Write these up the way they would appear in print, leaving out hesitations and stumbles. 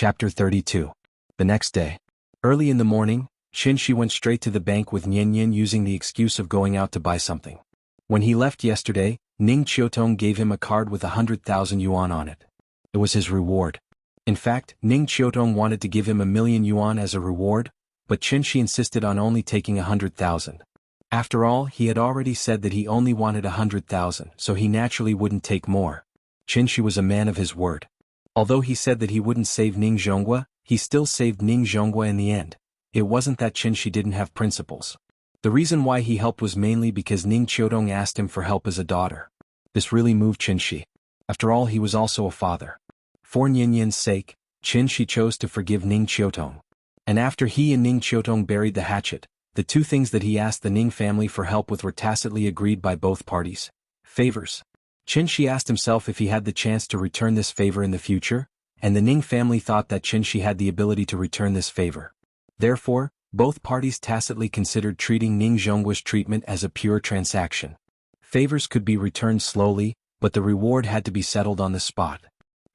Chapter 32. The next day. Early in the morning, Qin went straight to the bank with Nian using the excuse of going out to buy something. When he left yesterday, Ning Qiutong gave him a card with 100,000 yuan on it. It was his reward. In fact, Ning Qiutong wanted to give him 1,000,000 yuan as a reward, but Qin insisted on only taking 100,000. After all, he had already said that he only wanted 100,000, so he naturally wouldn't take more. Qin was a man of his word. Although he said that he wouldn't save Ning Zhonghua, he still saved Ning Zhonghua in the end. It wasn't that Qin didn't have principles. The reason why he helped was mainly because Ning Qiutong asked him for help as a daughter. This really moved Qin. After all, he was also a father. For Nian's sake, Qin chose to forgive Ning Qiutong. And after he and Ning Qiutong buried the hatchet, the two things that he asked the Ning family for help with were tacitly agreed by both parties. Favors. Qin asked himself if he had the chance to return this favor in the future, and the Ning family thought that Qin had the ability to return this favor. Therefore, both parties tacitly considered treating Ning Zhonghua's treatment as a pure transaction. Favors could be returned slowly, but the reward had to be settled on the spot.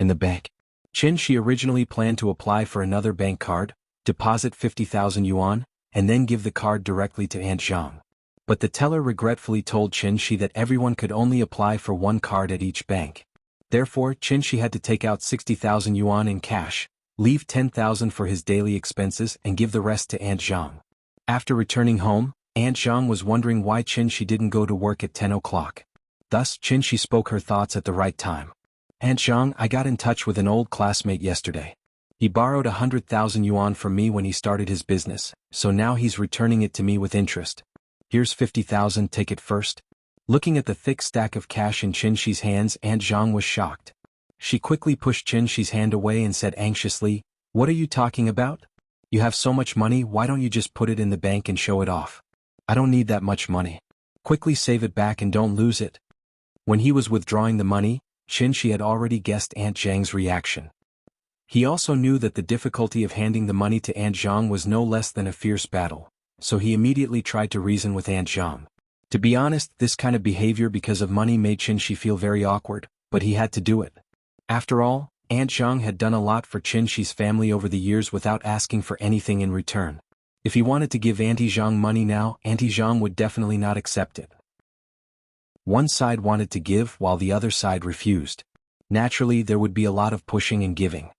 In the bank. Qin originally planned to apply for another bank card, deposit 50,000 yuan, and then give the card directly to Aunt Zhang. But the teller regretfully told Qin that everyone could only apply for one card at each bank. Therefore, Qin had to take out 60,000 yuan in cash, leave 10,000 for his daily expenses and give the rest to Aunt Zhang. After returning home, Aunt Zhang was wondering why Qin didn't go to work at 10 o'clock. Thus, Qin spoke her thoughts at the right time. Aunt Zhang, I got in touch with an old classmate yesterday. He borrowed 100,000 yuan from me when he started his business, so now he's returning it to me with interest. Here's 50,000, take it first. Looking at the thick stack of cash in Qin's hands, Aunt Zhang was shocked. She quickly pushed Qin's hand away and said anxiously, "What are you talking about? You have so much money, why don't you just put it in the bank and show it off? I don't need that much money. Quickly save it back and don't lose it." When he was withdrawing the money, Qin had already guessed Aunt Zhang's reaction. He also knew that the difficulty of handing the money to Aunt Zhang was no less than a fierce battle, so he immediately tried to reason with Aunt Zhang. To be honest, this kind of behavior because of money made Qin feel very awkward, but he had to do it. After all, Aunt Zhang had done a lot for Qin's family over the years without asking for anything in return. If he wanted to give Auntie Zhang money now, Auntie Zhang would definitely not accept it. One side wanted to give while the other side refused. Naturally, there would be a lot of pushing and giving.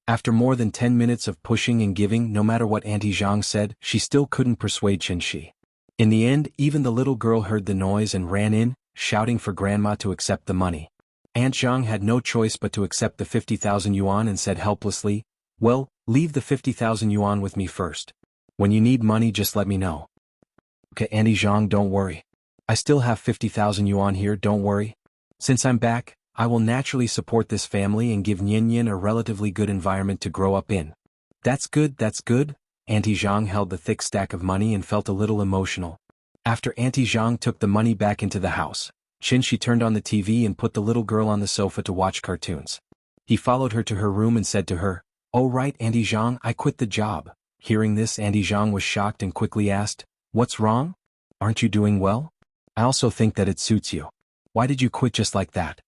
After more than 10 minutes of pushing and giving, no matter what Auntie Zhang said, she still couldn't persuade Qin. In the end, even the little girl heard the noise and ran in, shouting for grandma to accept the money. Aunt Zhang had no choice but to accept the 50,000 yuan and said helplessly, "Well, leave the 50,000 yuan with me first. When you need money, just let me know." "Okay, Auntie Zhang, don't worry. I still have 50,000 yuan here, don't worry. Since I'm back, I will naturally support this family and give Nian a relatively good environment to grow up in." That's good, that's good." Auntie Zhang held the thick stack of money and felt a little emotional. After Auntie Zhang took the money back into the house, Qin turned on the TV and put the little girl on the sofa to watch cartoons. He followed her to her room and said to her, "Oh right, Auntie Zhang, I quit the job." Hearing this, Auntie Zhang was shocked and quickly asked, "What's wrong? Aren't you doing well? I also think that it suits you. Why did you quit just like that?"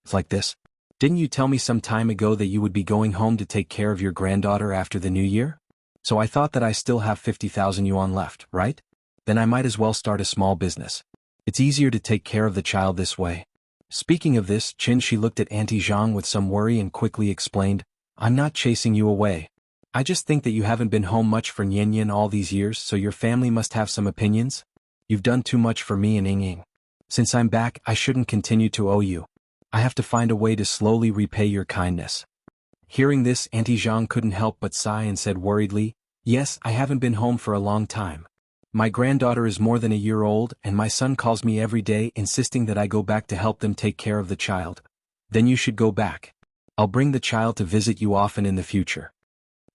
"It's like this. Didn't you tell me some time ago that you would be going home to take care of your granddaughter after the new year? So I thought that I still have 50,000 yuan left, right? Then I might as well start a small business. It's easier to take care of the child this way." Speaking of this, Qin looked at Auntie Zhang with some worry and quickly explained, "I'm not chasing you away. I just think that you haven't been home much for Nian all these years, so your family must have some opinions. You've done too much for me and Ying. Since I'm back, I shouldn't continue to owe you. I have to find a way to slowly repay your kindness." Hearing this, Auntie Zhang couldn't help but sigh and said worriedly, "Yes, I haven't been home for a long time. My granddaughter is more than a year old and my son calls me every day insisting that I go back to help them take care of the child." "Then you should go back. I'll bring the child to visit you often in the future."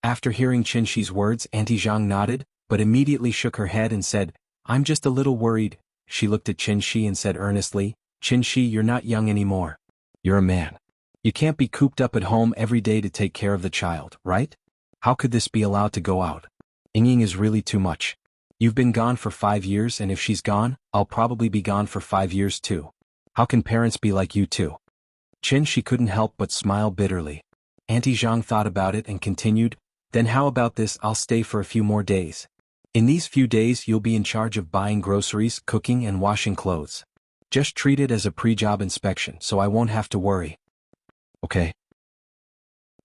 After hearing Qin's words, Auntie Zhang nodded, but immediately shook her head and said, "I'm just a little worried." She looked at Qin and said earnestly, "Qin, you're not young anymore. You're a man. You can't be cooped up at home every day to take care of the child, right? How could this be allowed to go out? Ying is really too much. You've been gone for 5 years and if she's gone, I'll probably be gone for 5 years too. How can parents be like you too?" Qin couldn't help but smile bitterly. Auntie Zhang thought about it and continued, "Then how about this? I'll stay for a few more days. In these few days you'll be in charge of buying groceries, cooking and washing clothes. Just treat it as a pre-job inspection so I won't have to worry." "Okay.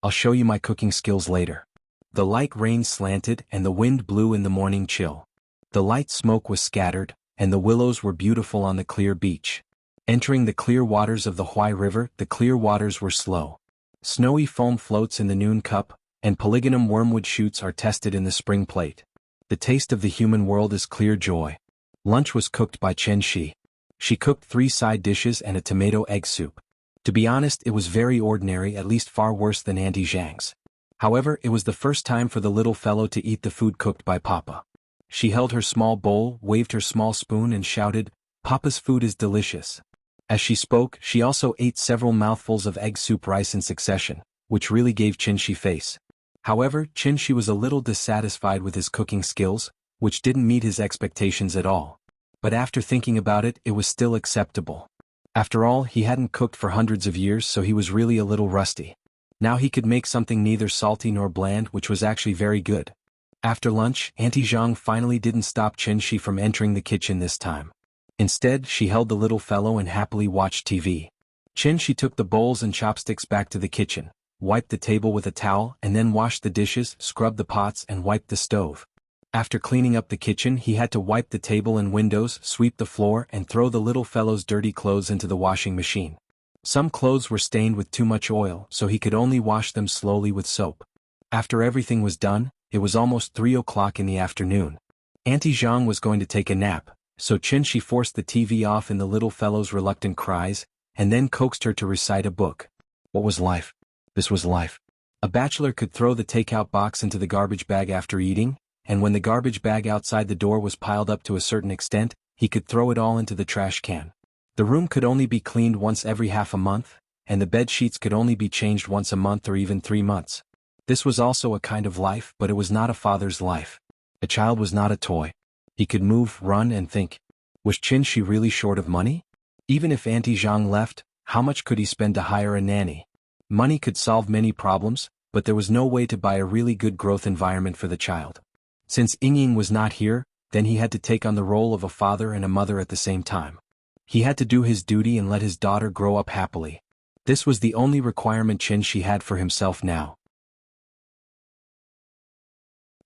I'll show you my cooking skills later." The light rain slanted and the wind blew in the morning chill. The light smoke was scattered, and the willows were beautiful on the clear beach. Entering the clear waters of the Huai River, the clear waters were slow. Snowy foam floats in the noon cup, and polygonum wormwood shoots are tested in the spring plate. The taste of the human world is clear joy. Lunch was cooked by Chen Shi. She cooked 3 side dishes and a tomato egg soup. To be honest, it was very ordinary, at least far worse than Auntie Zhang's. However, it was the first time for the little fellow to eat the food cooked by Papa. She held her small bowl, waved her small spoon and shouted, "Papa's food is delicious." As she spoke, she also ate several mouthfuls of egg soup rice in succession, which really gave Chen Shi face. However, Chen Shi was a little dissatisfied with his cooking skills, which didn't meet his expectations at all. But after thinking about it, it was still acceptable. After all, he hadn't cooked for hundreds of years, so he was really a little rusty. Now he could make something neither salty nor bland, which was actually very good. After lunch, Auntie Zhang finally didn't stop Chen Shi from entering the kitchen this time. Instead, she held the little fellow and happily watched TV. Chen Shi took the bowls and chopsticks back to the kitchen, wiped the table with a towel and then washed the dishes, scrubbed the pots and wiped the stove. After cleaning up the kitchen, he had to wipe the table and windows, sweep the floor and throw the little fellow's dirty clothes into the washing machine. Some clothes were stained with too much oil, so he could only wash them slowly with soap. After everything was done, it was almost 3 o'clock in the afternoon. Auntie Zhang was going to take a nap, so Chen Shi forced the TV off in the little fellow's reluctant cries, and then coaxed her to recite a book. What was life? This was life. A bachelor could throw the takeout box into the garbage bag after eating, and when the garbage bag outside the door was piled up to a certain extent, he could throw it all into the trash can. The room could only be cleaned once every half a month, and the bed sheets could only be changed once a month or even 3 months. This was also a kind of life, but it was not a father's life. A child was not a toy. He could move, run, and think. Was Chen Shi really short of money? Even if Auntie Zhang left, how much could he spend to hire a nanny? Money could solve many problems, but there was no way to buy a really good growth environment for the child. Since Yingying was not here, then he had to take on the role of a father and a mother at the same time. He had to do his duty and let his daughter grow up happily. This was the only requirement Chen Shi had for himself now.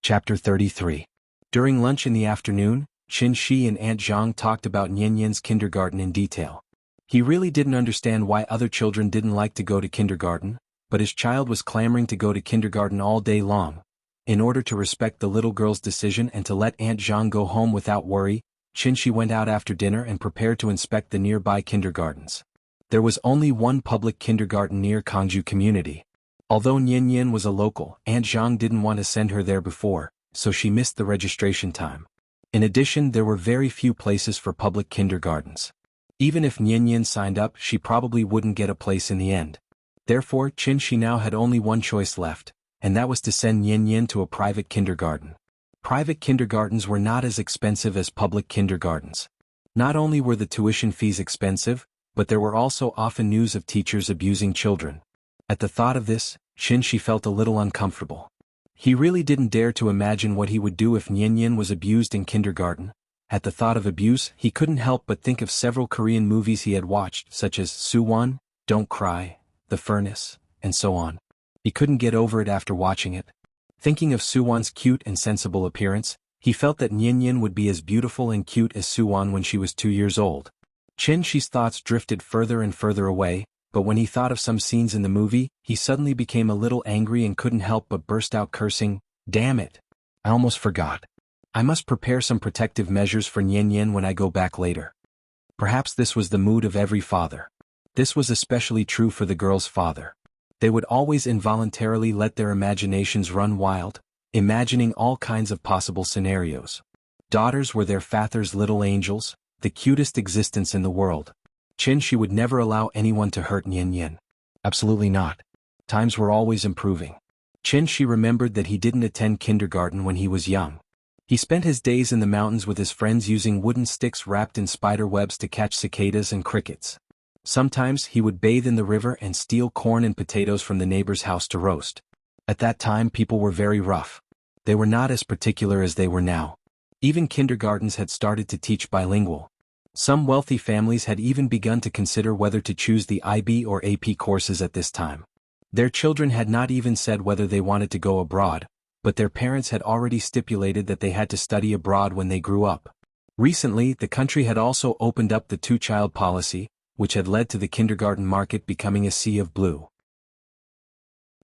Chapter 33. During lunch in the afternoon, Chen Shi and Aunt Zhang talked about Nian kindergarten in detail. He really didn't understand why other children didn't like to go to kindergarten, but his child was clamoring to go to kindergarten all day long. In order to respect the little girl's decision and to let Aunt Zhang go home without worry, Chen Shi went out after dinner and prepared to inspect the nearby kindergartens. There was only one public kindergarten near Kangju community. Although Nian was a local, Aunt Zhang didn't want to send her there before, so she missed the registration time. In addition, there were very few places for public kindergartens. Even if Nian signed up, she probably wouldn't get a place in the end. Therefore, Chen Shi now had only one choice left, and that was to send Nian to a private kindergarten. Private kindergartens were not as expensive as public kindergartens. Not only were the tuition fees expensive, but there were also often news of teachers abusing children. At the thought of this, Chen Shi felt a little uncomfortable. He really didn't dare to imagine what he would do if Nian was abused in kindergarten. At the thought of abuse, he couldn't help but think of several Korean movies he had watched, such as Suwon, Don't Cry, The Furnace, and so on. He couldn't get over it after watching it. Thinking of Suwon's cute and sensible appearance, he felt that Nian would be as beautiful and cute as Suwon when she was 2 years old. Chen Shi's thoughts drifted further and further away, but when he thought of some scenes in the movie, he suddenly became a little angry and couldn't help but burst out cursing, "Damn it! I almost forgot. I must prepare some protective measures for Nian when I go back later." Perhaps this was the mood of every father. This was especially true for the girl's father. They would always involuntarily let their imaginations run wild, imagining all kinds of possible scenarios. Daughters were their father's little angels, the cutest existence in the world. Chen Shi would never allow anyone to hurt Nian. Absolutely not. Times were always improving. Chen Shi remembered that he didn't attend kindergarten when he was young. He spent his days in the mountains with his friends using wooden sticks wrapped in spider webs to catch cicadas and crickets. Sometimes he would bathe in the river and steal corn and potatoes from the neighbor's house to roast. At that time people were very rough. They were not as particular as they were now. Even kindergartens had started to teach bilingual. Some wealthy families had even begun to consider whether to choose the IB or AP courses at this time. Their children had not even said whether they wanted to go abroad, but their parents had already stipulated that they had to study abroad when they grew up. Recently, the country had also opened up the two-child policy, which had led to the kindergarten market becoming a sea of blue.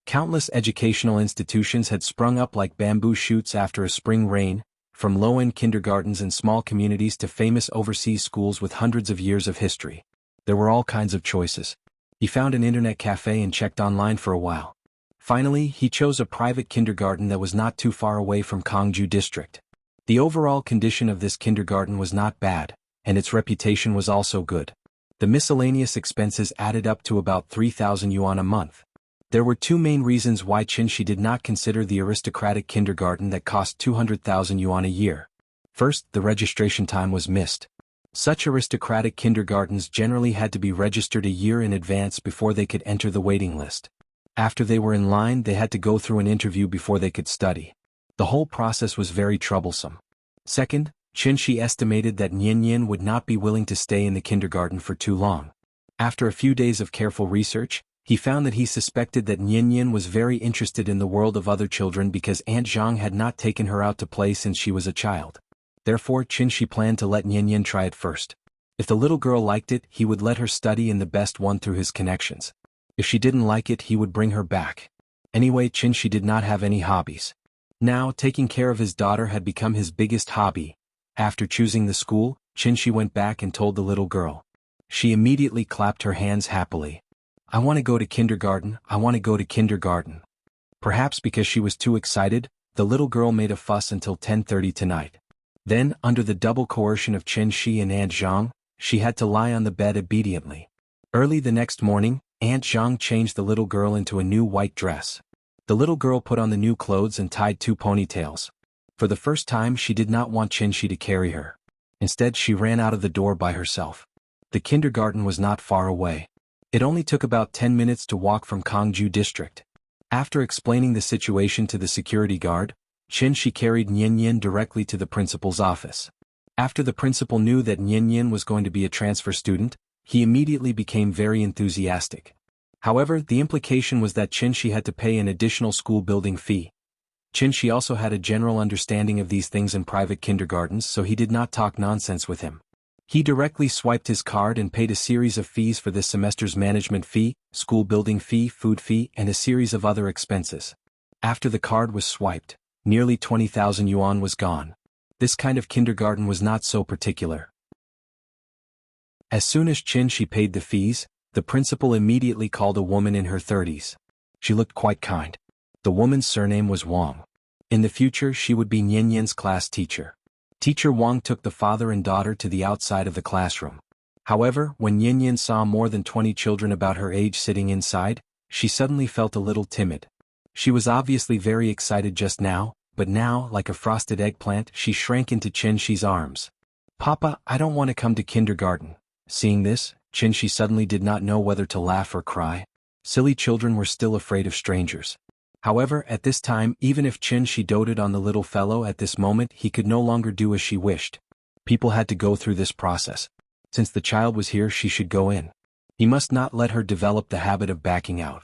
Countless educational institutions had sprung up like bamboo shoots after a spring rain, from low-end kindergartens in small communities to famous overseas schools with hundreds of years of history. There were all kinds of choices. He found an internet cafe and checked online for a while. Finally, he chose a private kindergarten that was not too far away from Gangju district. The overall condition of this kindergarten was not bad, and its reputation was also good. The miscellaneous expenses added up to about 3,000 yuan a month. There were two main reasons why Qinshi did not consider the aristocratic kindergarten that cost 200,000 yuan a year. First, the registration time was missed. Such aristocratic kindergartens generally had to be registered a year in advance before they could enter the waiting list. After they were in line, they had to go through an interview before they could study. The whole process was very troublesome. Second, Qinshi estimated that Nian would not be willing to stay in the kindergarten for too long. After a few days of careful research, he found that he suspected that Nian was very interested in the world of other children because Aunt Zhang had not taken her out to play since she was a child. Therefore, Qinshi planned to let Nian try it first. If the little girl liked it, he would let her study in the best one through his connections. If she didn't like it, he would bring her back. Anyway, Qinshi did not have any hobbies. Now, taking care of his daughter had become his biggest hobby. After choosing the school, Qinshi went back and told the little girl. She immediately clapped her hands happily. I want to go to kindergarten, I want to go to kindergarten. Perhaps because she was too excited, the little girl made a fuss until 10:30 tonight. Then, under the double coercion of Qinshi and Aunt Zhang, she had to lie on the bed obediently. Early the next morning, Aunt Zhang changed the little girl into a new white dress. The little girl put on the new clothes and tied two ponytails. For the first time she did not want Qinshi to carry her. Instead she ran out of the door by herself. The kindergarten was not far away. It only took about 10 minutes to walk from Gangju district. After explaining the situation to the security guard, Qinshi carried Nian directly to the principal's office. After the principal knew that Nian was going to be a transfer student, he immediately became very enthusiastic. However, the implication was that Qinshi had to pay an additional school building fee. Qinshi also had a general understanding of these things in private kindergartens, so he did not talk nonsense with him. He directly swiped his card and paid a series of fees for this semester's management fee, school building fee, food fee, and a series of other expenses. After the card was swiped, nearly 20,000 yuan was gone. This kind of kindergarten was not so particular. As soon as Qinshi paid the fees, the principal immediately called a woman in her 30s. She looked quite kind. The woman's surname was Wang. In the future she would be Nian's class teacher. Teacher Wang took the father and daughter to the outside of the classroom. However, when Nian saw more than 20 children about her age sitting inside, she suddenly felt a little timid. She was obviously very excited just now, but now, like a frosted eggplant, she shrank into Qinshi's arms. Papa, I don't want to come to kindergarten. Seeing this, Qinshi suddenly did not know whether to laugh or cry. Silly children were still afraid of strangers. However, at this time, even if Qinshi doted on the little fellow at this moment, he could no longer do as she wished. People had to go through this process. Since the child was here, she should go in. He must not let her develop the habit of backing out.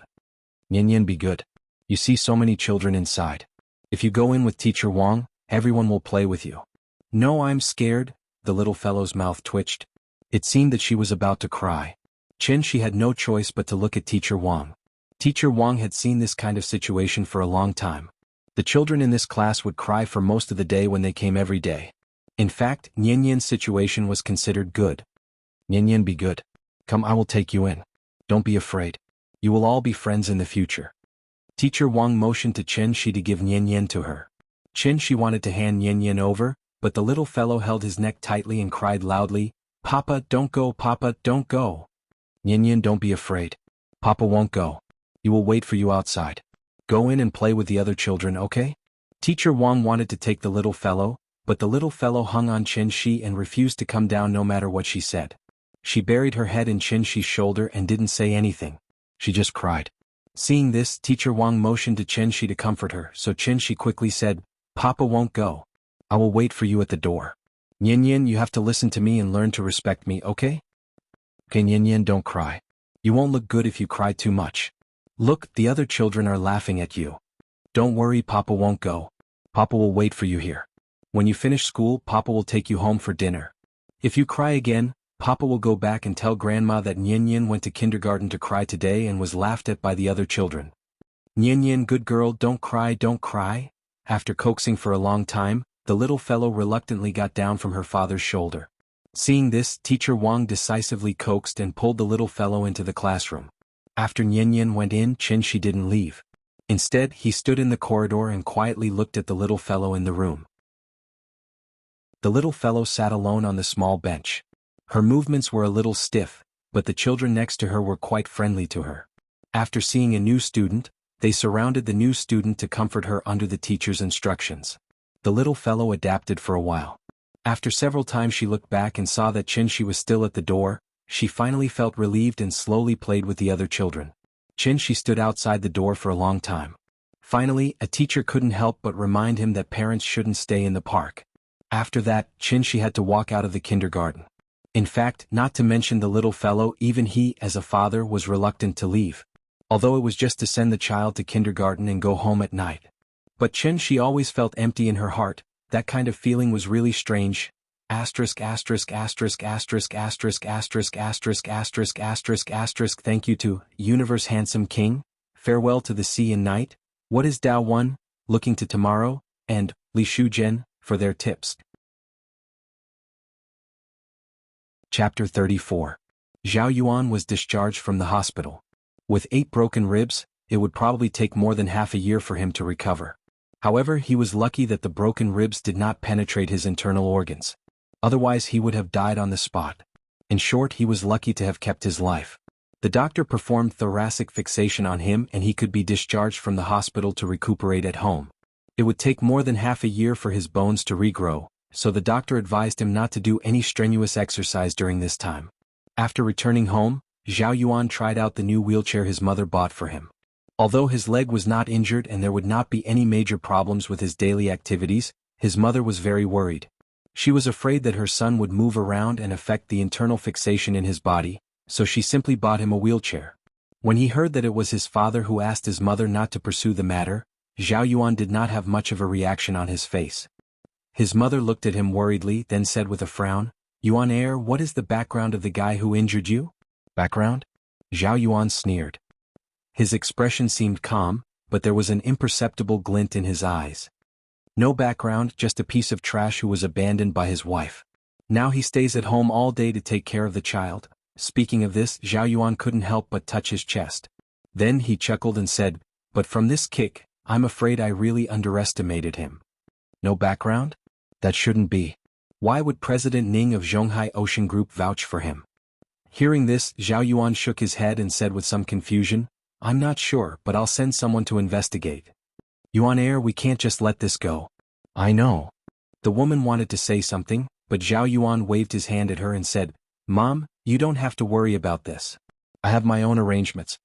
Nian, be good. You see so many children inside. If you go in with Teacher Wang, everyone will play with you. No, I'm scared. The little fellow's mouth twitched. It seemed that she was about to cry. Qinshi had no choice but to look at Teacher Wang. Teacher Wang had seen this kind of situation for a long time. The children in this class would cry for most of the day when they came every day. In fact, Nian's situation was considered good. Nian, be good. Come, I will take you in. Don't be afraid. You will all be friends in the future. Teacher Wang motioned to Qinshi to give Nian to her. Qinshi wanted to hand Nian over, but the little fellow held his neck tightly and cried loudly, Papa, don't go, Papa, don't go. Nian, don't be afraid. Papa won't go. He will wait for you outside. Go in and play with the other children, okay? Teacher Wang wanted to take the little fellow, but the little fellow hung on Qinshi and refused to come down no matter what she said. She buried her head in Qinshi's shoulder and didn't say anything. She just cried. Seeing this, Teacher Wang motioned to Qinshi to comfort her, so Qinshi quickly said, "Papa won't go. I will wait for you at the door. Yin, you have to listen to me and learn to respect me, okay? Okay, Yin, don't cry. You won't look good if you cry too much. Look, the other children are laughing at you. Don't worry, Papa won't go. Papa will wait for you here. When you finish school, Papa will take you home for dinner. If you cry again, Papa will go back and tell Grandma that Yin went to kindergarten to cry today and was laughed at by the other children. Yin, good girl, don't cry, don't cry." After coaxing for a long time, the little fellow reluctantly got down from her father's shoulder. Seeing this, Teacher Wang decisively coaxed and pulled the little fellow into the classroom. After Yin went in, Qinshi didn't leave. Instead, he stood in the corridor and quietly looked at the little fellow in the room. The little fellow sat alone on the small bench. Her movements were a little stiff, but the children next to her were quite friendly to her. After seeing a new student, they surrounded the new student to comfort her under the teacher's instructions. The little fellow adapted for a while. After several times she looked back and saw that Qinshi was still at the door, she finally felt relieved and slowly played with the other children. Qinshi stood outside the door for a long time. Finally, a teacher couldn't help but remind him that parents shouldn't stay in the park. After that, Qinshi had to walk out of the kindergarten. In fact, not to mention the little fellow, even he, as a father, was reluctant to leave. Although it was just to send the child to kindergarten and go home at night. But Qinshi always felt empty in her heart. That kind of feeling was really strange. Thank you to Universe Handsome King, Farewell to the Sea and Night, What is Tao 1, Looking to Tomorrow, and Li Shujian, for their tips. Chapter 34. Zhao Yuan was discharged from the hospital. With 8 broken ribs, it would probably take more than half a year for him to recover. However, he was lucky that the broken ribs did not penetrate his internal organs. Otherwise he would have died on the spot. In short, he was lucky to have kept his life. The doctor performed thoracic fixation on him and he could be discharged from the hospital to recuperate at home. It would take more than half a year for his bones to regrow, so the doctor advised him not to do any strenuous exercise during this time. After returning home, Zhao Yuan tried out the new wheelchair his mother bought for him. Although his leg was not injured and there would not be any major problems with his daily activities, his mother was very worried. She was afraid that her son would move around and affect the internal fixation in his body, so she simply bought him a wheelchair. When he heard that it was his father who asked his mother not to pursue the matter, Zhao Yuan did not have much of a reaction on his face. His mother looked at him worriedly, then said with a frown, "Yuan heir, what is the background of the guy who injured you?" "Background?" Zhao Yuan sneered. His expression seemed calm, but there was an imperceptible glint in his eyes. No background, just a piece of trash who was abandoned by his wife. Now he stays at home all day to take care of the child. Speaking of this, Zhao Yuan couldn't help but touch his chest. Then he chuckled and said, "But from this kick, I'm afraid I really underestimated him." No background? That shouldn't be. Why would President Ning of Zhonghai Ocean Group vouch for him? Hearing this, Zhao Yuan shook his head and said with some confusion, "I'm not sure, but I'll send someone to investigate." "Yuan heir, we can't just let this go." "I know." The woman wanted to say something, but Zhao Yuan waved his hand at her and said, "Mom, you don't have to worry about this. I have my own arrangements."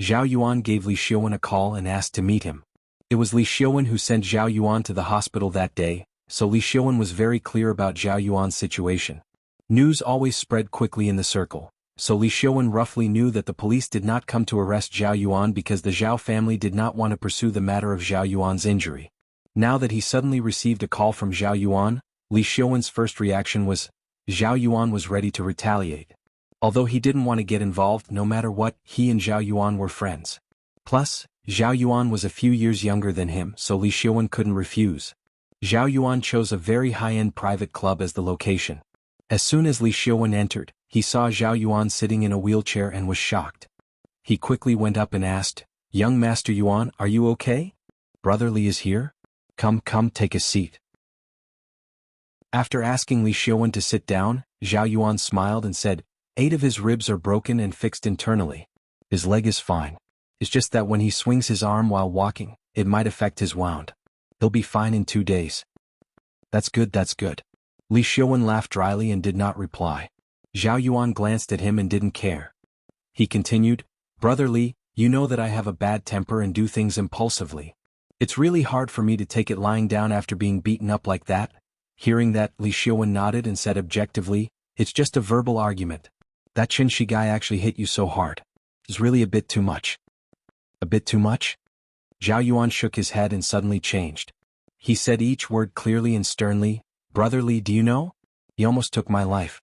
Zhao Yuan gave Li Xiuwen a call and asked to meet him. It was Li Xiuwen who sent Zhao Yuan to the hospital that day, so Li Xiuwen was very clear about Zhao Yuan's situation. News always spread quickly in the circle, so Li Xiuwen roughly knew that the police did not come to arrest Zhao Yuan because the Zhao family did not want to pursue the matter of Zhao Yuan's injury. Now that he suddenly received a call from Zhao Yuan, Li Xiuwen's first reaction was, Zhao Yuan was ready to retaliate. Although he didn't want to get involved no matter what, he and Zhao Yuan were friends. Plus, Zhao Yuan was a few years younger than him, so Li Xiuwen couldn't refuse. Zhao Yuan chose a very high-end private club as the location. As soon as Li Xiuwen entered, he saw Zhao Yuan sitting in a wheelchair and was shocked. He quickly went up and asked, "Young Master Yuan, are you okay? Brother Li is here? Come, take a seat." After asking Li Xiuwen to sit down, Zhao Yuan smiled and said, 8 of his ribs are broken and fixed internally. His leg is fine. It's just that when he swings his arm while walking, it might affect his wound. He'll be fine in 2 days. That's good. Li Xiuwen laughed dryly and did not reply. Zhao Yuan glanced at him and didn't care. He continued, "Brother Li, you know that I have a bad temper and do things impulsively. It's really hard for me to take it lying down after being beaten up like that." Hearing that, Li Xiaowen nodded and said objectively, "It's just a verbal argument. That Qinshi guy actually hit you so hard. It's really a bit too much." "A bit too much?" Zhao Yuan shook his head and suddenly changed. He said each word clearly and sternly, "Brother Li, do you know? He almost took my life."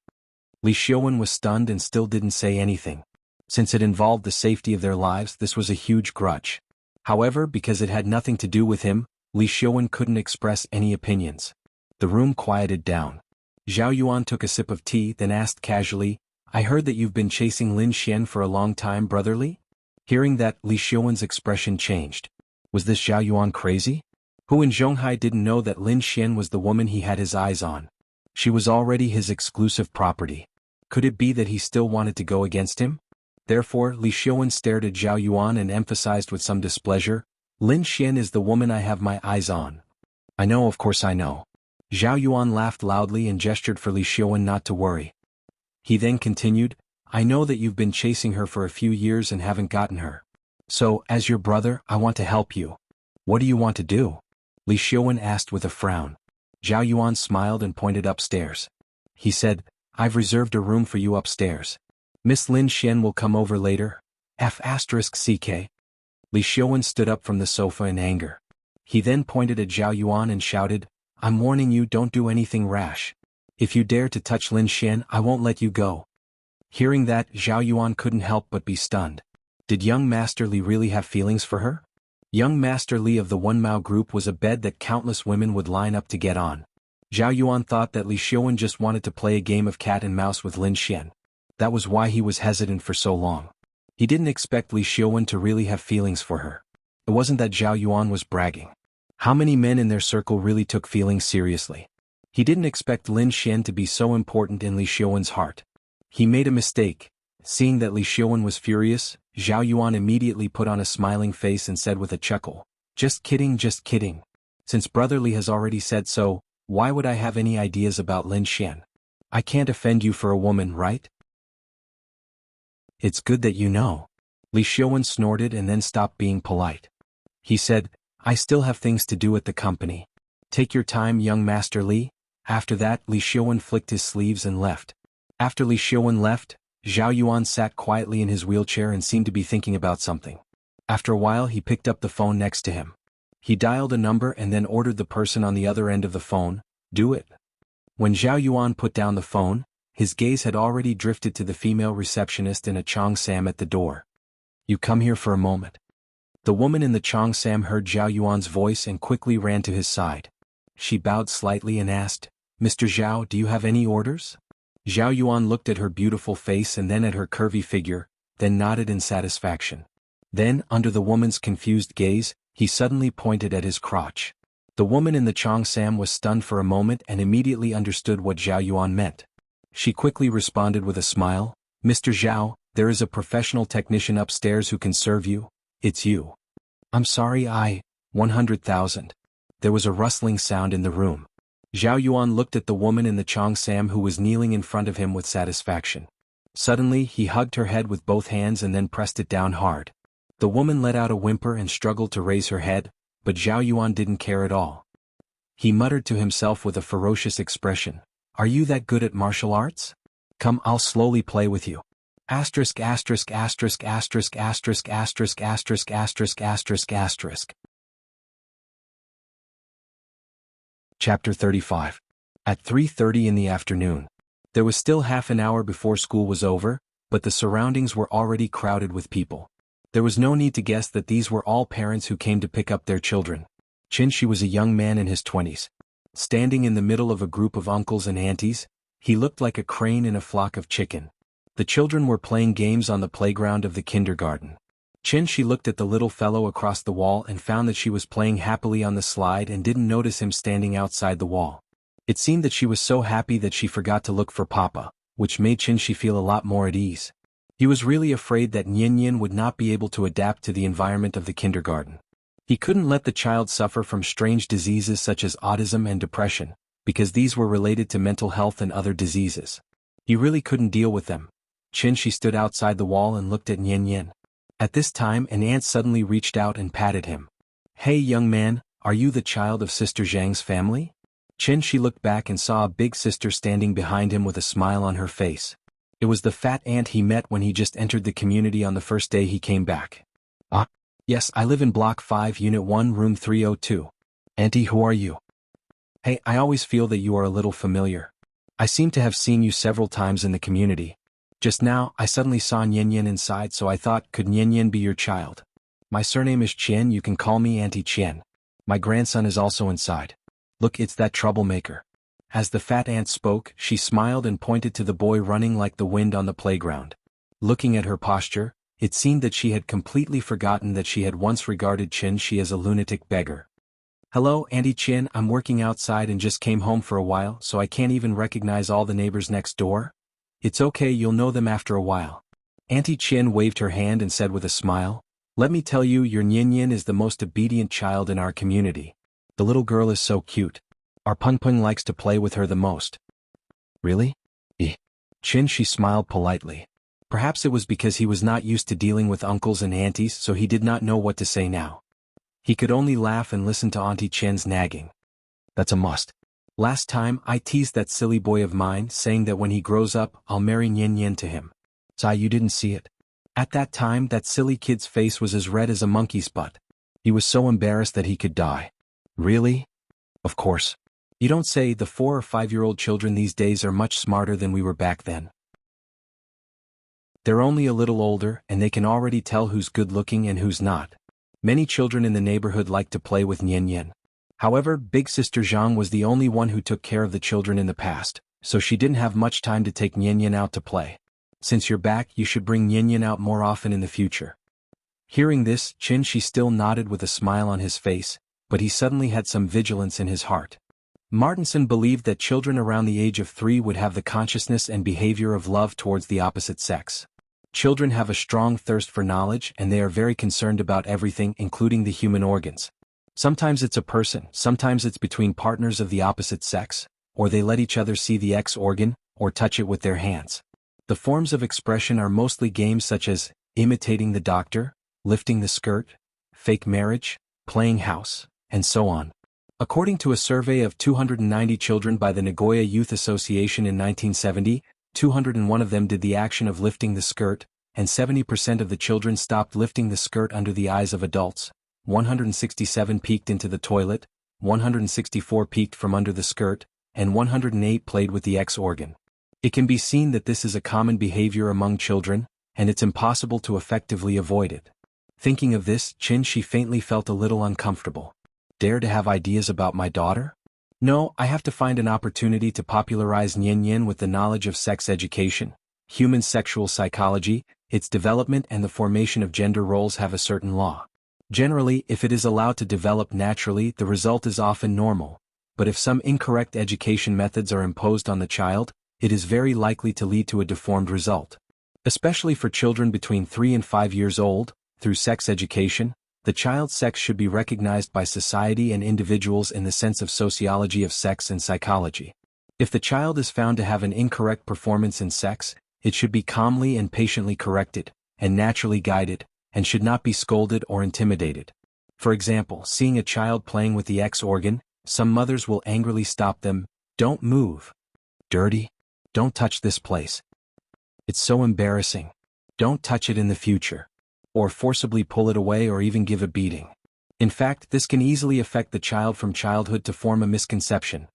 Li Xiaowen was stunned and still didn't say anything. Since it involved the safety of their lives, this was a huge grudge. However, because it had nothing to do with him, Li Xiaowen couldn't express any opinions. The room quieted down. Zhao Yuan took a sip of tea, then asked casually, "I heard that you've been chasing Lin Xian for a long time, Brother Li?" Hearing that, Li Xiaowen's expression changed. Was this Zhao Yuan crazy? Who in Zhonghai didn't know that Lin Xian was the woman he had his eyes on? She was already his exclusive property. Could it be that he still wanted to go against him? Therefore, Li Xiaowen stared at Zhao Yuan and emphasized with some displeasure, "Lin Xian is the woman I have my eyes on." "I know, of course I know." Zhao Yuan laughed loudly and gestured for Li Xiaowen not to worry. He then continued, "I know that you've been chasing her for a few years and haven't gotten her. So, as your brother, I want to help you." "What do you want to do?" Li Xiaowen asked with a frown. Zhao Yuan smiled and pointed upstairs. He said, "I've reserved a room for you upstairs. Miss Lin Xian will come over later. F***CK. Li Xiaowen stood up from the sofa in anger. He then pointed at Zhao Yuan and shouted, "I'm warning you, don't do anything rash. If you dare to touch Lin Xian, I won't let you go." Hearing that, Zhao Yuan couldn't help but be stunned. Did young Master Li really have feelings for her? Young Master Li of the One Mao group was a bed that countless women would line up to get on. Zhao Yuan thought that Li Xiaowen just wanted to play a game of cat and mouse with Lin Xian. That was why he was hesitant for so long. He didn't expect Li Xiaowen to really have feelings for her. It wasn't that Zhao Yuan was bragging. How many men in their circle really took feelings seriously? He didn't expect Lin Xian to be so important in Li Xiaowen's heart. He made a mistake. Seeing that Li Xiaowen was furious, Zhao Yuan immediately put on a smiling face and said with a chuckle, "Just kidding, just kidding. Since Brother Li has already said so, why would I have any ideas about Lin Xian? I can't offend you for a woman, right?" "It's good that you know." Li Xiaowen snorted and then stopped being polite. He said, "I still have things to do at the company. Take your time, young Master Li." After that, Li Xiaowen flicked his sleeves and left. After Li Xiaowen left, Zhao Yuan sat quietly in his wheelchair and seemed to be thinking about something. After a while, he picked up the phone next to him. He dialed a number and then ordered the person on the other end of the phone, "Do it." When Zhao Yuan put down the phone, his gaze had already drifted to the female receptionist in a cheongsam at the door. "You come here for a moment." The woman in the cheongsam heard Zhao Yuan's voice and quickly ran to his side. She bowed slightly and asked, "Mr. Zhao, do you have any orders?" Zhao Yuan looked at her beautiful face and then at her curvy figure, then nodded in satisfaction. Then, under the woman's confused gaze, he suddenly pointed at his crotch. The woman in the cheongsam was stunned for a moment and immediately understood what Zhao Yuan meant. She quickly responded with a smile, "Mr. Zhao, there is a professional technician upstairs who can serve you. It's you." "I'm sorry, 100,000. There was a rustling sound in the room. Zhao Yuan looked at the woman in the cheongsam who was kneeling in front of him with satisfaction. Suddenly, he hugged her head with both hands and then pressed it down hard. The woman let out a whimper and struggled to raise her head, but Zhao Yuan didn't care at all. He muttered to himself with a ferocious expression, "Are you that good at martial arts? Come, I'll slowly play with you." Asterisk asterisk asterisk asterisk asterisk asterisk asterisk asterisk asterisk asterisk. Chapter 35. At 3:30 in the afternoon. There was still half an hour before school was over, but the surroundings were already crowded with people. There was no need to guess that these were all parents who came to pick up their children. Qinshi was a young man in his 20s. Standing in the middle of a group of uncles and aunties, he looked like a crane in a flock of chicken. The children were playing games on the playground of the kindergarten. Qinshi looked at the little fellow across the wall and found that she was playing happily on the slide and didn't notice him standing outside the wall. It seemed that she was so happy that she forgot to look for Papa, which made Qinshi feel a lot more at ease. He was really afraid that Nian would not be able to adapt to the environment of the kindergarten. He couldn't let the child suffer from strange diseases such as autism and depression, because these were related to mental health and other diseases. He really couldn't deal with them. She stood outside the wall and looked at Nian. At this time an ant suddenly reached out and patted him. "Hey young man, are you the child of Sister Zhang's family?" She looked back and saw a big sister standing behind him with a smile on her face. It was the fat ant he met when he just entered the community on the first day he came back. "Ah, yes, I live in Block 5, Unit 1, Room 302. Auntie, who are you?" "Hey, I always feel that you are a little familiar. I seem to have seen you several times in the community. Just now, I suddenly saw Nian inside, so I thought, could Nian be your child? My surname is Qian, you can call me Auntie Qian. My grandson is also inside. Look, it's that troublemaker." As the fat ant spoke, she smiled and pointed to the boy running like the wind on the playground. Looking at her posture, it seemed that she had completely forgotten that she had once regarded she as a lunatic beggar. "Hello, Auntie Qian, I'm working outside and just came home for a while, so I can't even recognize all the neighbors next door. It's okay, you'll know them after a while." Auntie Qian waved her hand and said with a smile, "Let me tell you, your Nian is the most obedient child in our community. The little girl is so cute. Our Peng Peng likes to play with her the most." "Really?" She smiled politely. Perhaps it was because he was not used to dealing with uncles and aunties, so he did not know what to say now. He could only laugh and listen to Auntie Qian's nagging. "That's a must. Last time, I teased that silly boy of mine, saying that when he grows up, I'll marry Nian to him. So you didn't see it. At that time, that silly kid's face was as red as a monkey's butt. He was so embarrassed that he could die." "Really?" "Of course. You don't say. The 4 or 5-year-old children these days are much smarter than we were back then. They're only a little older, and they can already tell who's good-looking and who's not. Many children in the neighborhood like to play with Nian. However, Big Sister Zhang was the only one who took care of the children in the past, so she didn't have much time to take Nian out to play. Since you're back, you should bring Nian out more often in the future." Hearing this, she still nodded with a smile on his face, but he suddenly had some vigilance in his heart. Martinson believed that children around the age of 3 would have the consciousness and behavior of love towards the opposite sex. Children have a strong thirst for knowledge and they are very concerned about everything, including the human organs. Sometimes it's a person, sometimes it's between partners of the opposite sex, or they let each other see the X organ, or touch it with their hands. The forms of expression are mostly games such as imitating the doctor, lifting the skirt, fake marriage, playing house, and so on. According to a survey of 290 children by the Nagoya Youth Association in 1970, 201 of them did the action of lifting the skirt, and 70% of the children stopped lifting the skirt under the eyes of adults. 167 peeked into the toilet, 164 peeked from under the skirt, and 108 played with the X organ. It can be seen that this is a common behavior among children, and it's impossible to effectively avoid it. Thinking of this, she faintly felt a little uncomfortable. Dare to have ideas about my daughter? No, I have to find an opportunity to popularize Nian with the knowledge of sex education. Human sexual psychology, its development and the formation of gender roles have a certain law. Generally, if it is allowed to develop naturally, the result is often normal. But if some incorrect education methods are imposed on the child, it is very likely to lead to a deformed result. Especially for children between 3 and 5 years old, through sex education, the child's sex should be recognized by society and individuals in the sense of sociology of sex and psychology. If the child is found to have an incorrect performance in sex, it should be calmly and patiently corrected, and naturally guided, and should not be scolded or intimidated. For example, seeing a child playing with the X organ, some mothers will angrily stop them. "Don't move. Dirty. Don't touch this place. It's so embarrassing. Don't touch it in the future." Or forcibly pull it away or even give a beating. In fact, this can easily affect the child from childhood to form a misconception.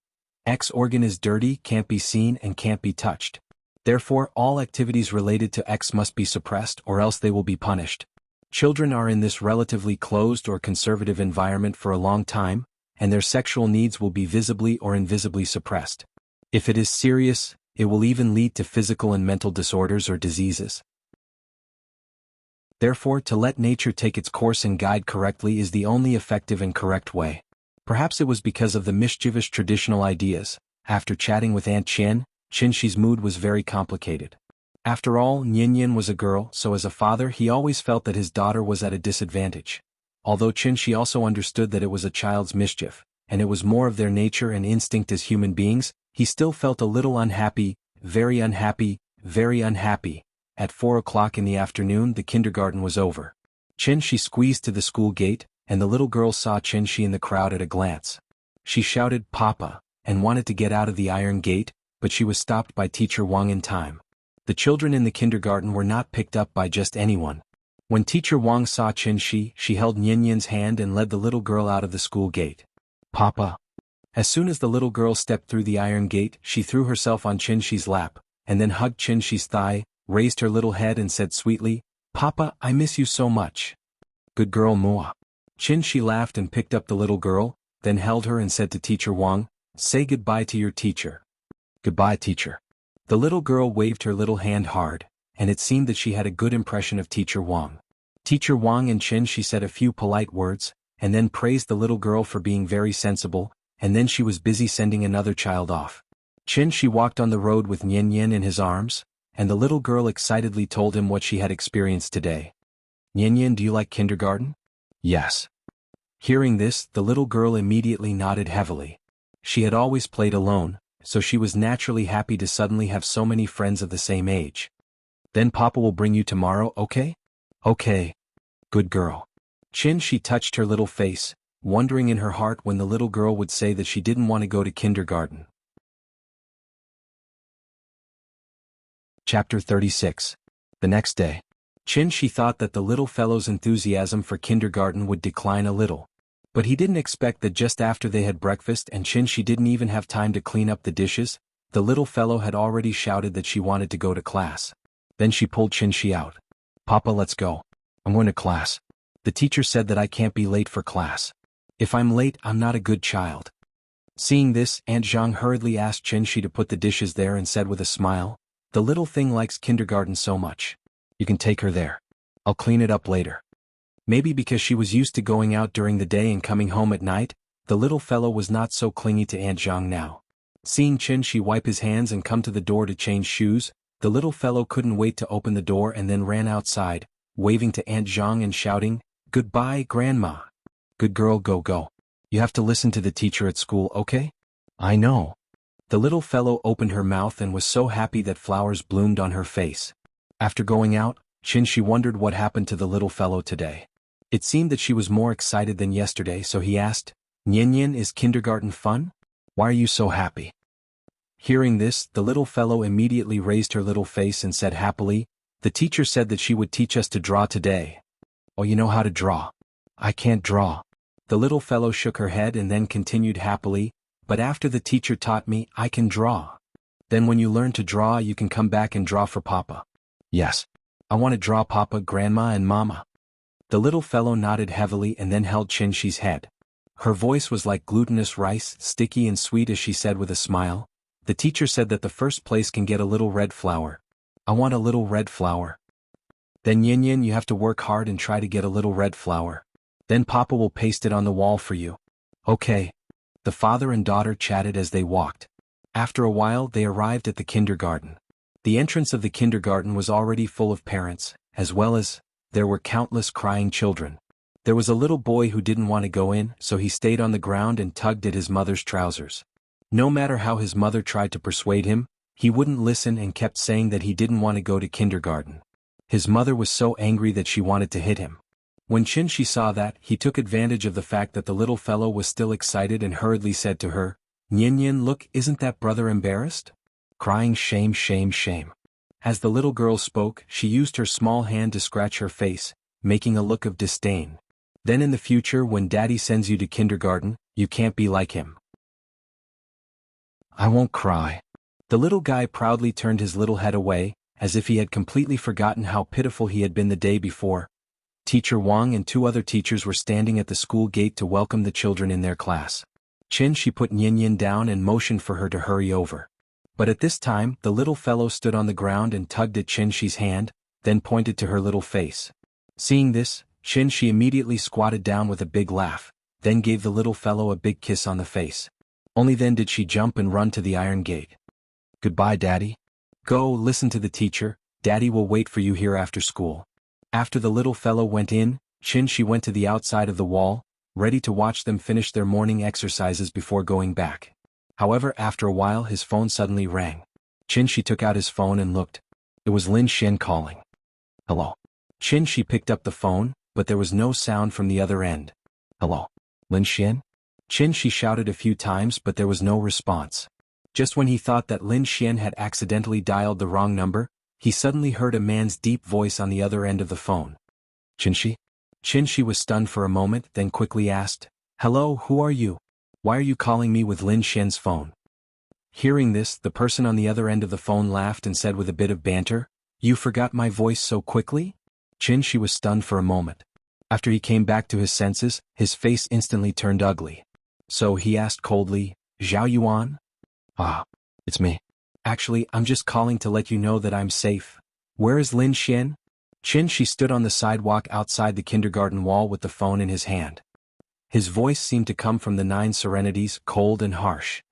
X organ is dirty, can't be seen, and can't be touched. Therefore, all activities related to X must be suppressed or else they will be punished. Children are in this relatively closed or conservative environment for a long time, and their sexual needs will be visibly or invisibly suppressed. If it is serious, it will even lead to physical and mental disorders or diseases. Therefore, to let nature take its course and guide correctly is the only effective and correct way. Perhaps it was because of the mischievous traditional ideas. After chatting with Aunt Qian's mood was very complicated. After all, Nian was a girl, so as a father he always felt that his daughter was at a disadvantage. Although she also understood that it was a child's mischief, and it was more of their nature and instinct as human beings, he still felt a little unhappy very unhappy, very unhappy. At 4 o'clock in the afternoon the kindergarten was over. Chin-shi squeezed to the school gate, and the little girl saw Chin-shi in the crowd at a glance. She shouted "Papa," and wanted to get out of the iron gate, but she was stopped by Teacher Wang in time. The children in the kindergarten were not picked up by just anyone. When Teacher Wang saw Chin-shi, she held Nyan-Nyan's hand and led the little girl out of the school gate. "Papa." As soon as the little girl stepped through the iron gate, she threw herself on Chin-shi's lap, and then hugged Chin-shi's thigh, raised her little head and said sweetly, "Papa, I miss you so much." "Good girl, Moa." Chin-shi laughed and picked up the little girl, then held her and said to Teacher Wang, "Say goodbye to your teacher." "Goodbye, teacher." The little girl waved her little hand hard, and it seemed that she had a good impression of Teacher Wang. Teacher Wang and Chin-shi said a few polite words, and then praised the little girl for being very sensible, and then she was busy sending another child off. Chin-shi walked on the road with Nyan-Nyan in his arms, and the little girl excitedly told him what she had experienced today. "Nyan-Nyan, do you like kindergarten?" "Yes." Hearing this, the little girl immediately nodded heavily. She had always played alone, so she was naturally happy to suddenly have so many friends of the same age. "Then Papa will bring you tomorrow, okay?" "Okay. Good girl." Chin-shi touched her little face, wondering in her heart when the little girl would say that she didn't want to go to kindergarten. Chapter 36. The next day. Chin-shi thought that the little fellow's enthusiasm for kindergarten would decline a little. But he didn't expect that just after they had breakfast and Chin-shi didn't even have time to clean up the dishes, the little fellow had already shouted that she wanted to go to class. Then she pulled Chin-shi out. "Papa, let's go. I'm going to class. The teacher said that I can't be late for class. If I'm late, I'm not a good child." Seeing this, Aunt Zhang hurriedly asked Chin-shi to put the dishes there and said with a smile, "The little thing likes kindergarten so much. You can take her there. I'll clean it up later." Maybe because she was used to going out during the day and coming home at night, the little fellow was not so clingy to Aunt Zhang now. Seeing Chin-shi wipe his hands and come to the door to change shoes, the little fellow couldn't wait to open the door and then ran outside, waving to Aunt Zhang and shouting, "Goodbye, Grandma. Good girl, go. You have to listen to the teacher at school, okay?" "I know." The little fellow opened her mouth and was so happy that flowers bloomed on her face. After going out, Chin-shi wondered what happened to the little fellow today. It seemed that she was more excited than yesterday, so he asked, "Nyan-Nyan, is kindergarten fun? Why are you so happy?" Hearing this, the little fellow immediately raised her little face and said happily, "The teacher said that she would teach us to draw today." "Oh, you know how to draw?" "I can't draw." The little fellow shook her head and then continued happily, "But after the teacher taught me, I can draw. Then when you learn to draw, you can come back and draw for Papa." "Yes. I want to draw Papa, Grandma and Mama." The little fellow nodded heavily and then held Chin-shi's head. Her voice was like glutinous rice, sticky and sweet as she said with a smile, "The teacher said that the first place can get a little red flower. I want a little red flower." "Then Nyan-Nyan, you have to work hard and try to get a little red flower. Then Papa will paste it on the wall for you." "Okay." The father and daughter chatted as they walked. After a while they arrived at the kindergarten. The entrance of the kindergarten was already full of parents, as well as, there were countless crying children. There was a little boy who didn't want to go in, so he stayed on the ground and tugged at his mother's trousers. No matter how his mother tried to persuade him, he wouldn't listen and kept saying that he didn't want to go to kindergarten. His mother was so angry that she wanted to hit him. When Chin-shi saw that, he took advantage of the fact that the little fellow was still excited and hurriedly said to her, "Nyan-Nyan, look, isn't that brother embarrassed? Crying shame, shame, shame." As the little girl spoke, she used her small hand to scratch her face, making a look of disdain. "Then in the future when Daddy sends you to kindergarten, you can't be like him." "I won't cry." The little guy proudly turned his little head away, as if he had completely forgotten how pitiful he had been the day before. Teacher Wang and 2 other teachers were standing at the school gate to welcome the children in their class. Chin-shi put Nyan-Nyan down and motioned for her to hurry over. But at this time, the little fellow stood on the ground and tugged at Chin-shi's hand, then pointed to her little face. Seeing this, Chin-shi immediately squatted down with a big laugh, then gave the little fellow a big kiss on the face. Only then did she jump and run to the iron gate. "Goodbye, Daddy. Go, listen to the teacher. Daddy will wait for you here after school." After the little fellow went in, Chin-shi went to the outside of the wall, ready to watch them finish their morning exercises before going back. However, after a while his phone suddenly rang. Qin Shi took out his phone and looked. It was Lin Xian calling. Hello. Qin Shi picked up the phone, but there was no sound from the other end. Hello. Lin Xian? Qin Shi shouted a few times but there was no response. Just when he thought that Lin Xian had accidentally dialed the wrong number, he suddenly heard a man's deep voice on the other end of the phone. Qin Shi? Qin Shi was stunned for a moment, then quickly asked, Hello, who are you? Why are you calling me with Lin Xian's phone? Hearing this, the person on the other end of the phone laughed and said with a bit of banter, You forgot my voice so quickly? Qin Shi was stunned for a moment. After he came back to his senses, his face instantly turned ugly. So he asked coldly, Zhao Yuan? Ah, it's me. Actually, I'm just calling to let you know that I'm safe. Where is Lin Xian? Qin Shi stood on the sidewalk outside the kindergarten wall with the phone in his hand. His voice seemed to come from the 9 serenities, cold and harsh.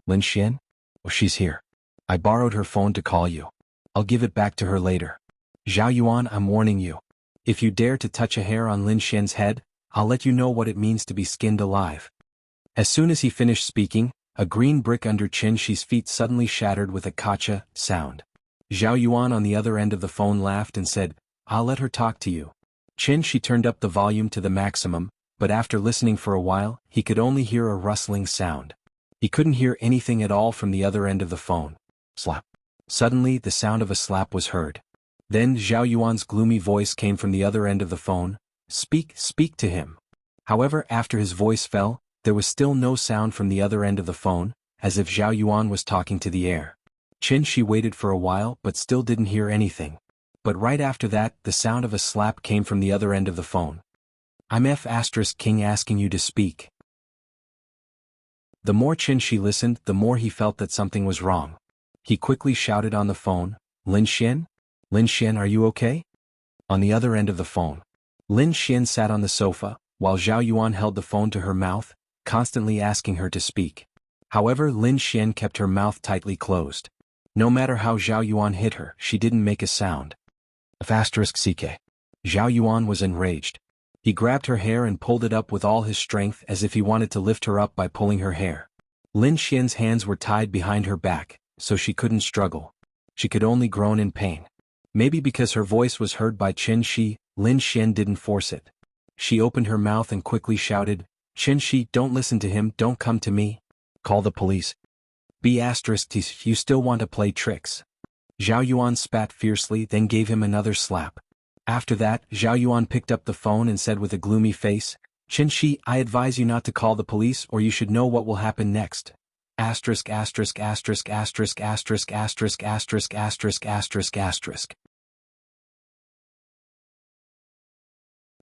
Lin Xian? Oh, she's here. I borrowed her phone to call you. I'll give it back to her later. Zhao Yuan, I'm warning you. If you dare to touch a hair on Lin Xian's head, I'll let you know what it means to be skinned alive. As soon as he finished speaking, a green brick under Qin Shi's feet suddenly shattered with a kacha sound. Zhao Yuan on the other end of the phone laughed and said, I'll let her talk to you. Qin Shi turned up the volume to the maximum, but after listening for a while, he could only hear a rustling sound. He couldn't hear anything at all from the other end of the phone. Slap. Suddenly, the sound of a slap was heard. Then Zhao Yuan's gloomy voice came from the other end of the phone. Speak to him. However, after his voice fell, there was still no sound from the other end of the phone, as if Zhao Yuan was talking to the air. Qin Shi waited for a while but still didn't hear anything. But right after that, the sound of a slap came from the other end of the phone. I'm King asking you to speak. The more Qin Shi listened, the more he felt that something was wrong. He quickly shouted on the phone, Lin Xian? Lin Xian, are you okay? On the other end of the phone, Lin Xian sat on the sofa, while Zhao Yuan held the phone to her mouth, constantly asking her to speak. However, Lin Xian kept her mouth tightly closed. No matter how Zhao Yuan hit her, she didn't make a sound. *CK. Zhao Yuan was enraged. He grabbed her hair and pulled it up with all his strength as if he wanted to lift her up by pulling her hair. Lin Xian's hands were tied behind her back, so she couldn't struggle. She could only groan in pain. Maybe because her voice was heard by Qin Shi, Lin Xian didn't force it. She opened her mouth and quickly shouted, Qin Shi, don't listen to him, don't come to me. Call the police. You still want to play tricks. Zhao Yuan spat fiercely, then gave him another slap. After that, Zhao Yuan picked up the phone and said with a gloomy face, Qin Shi, I advise you not to call the police or you should know what will happen next. Asterisk.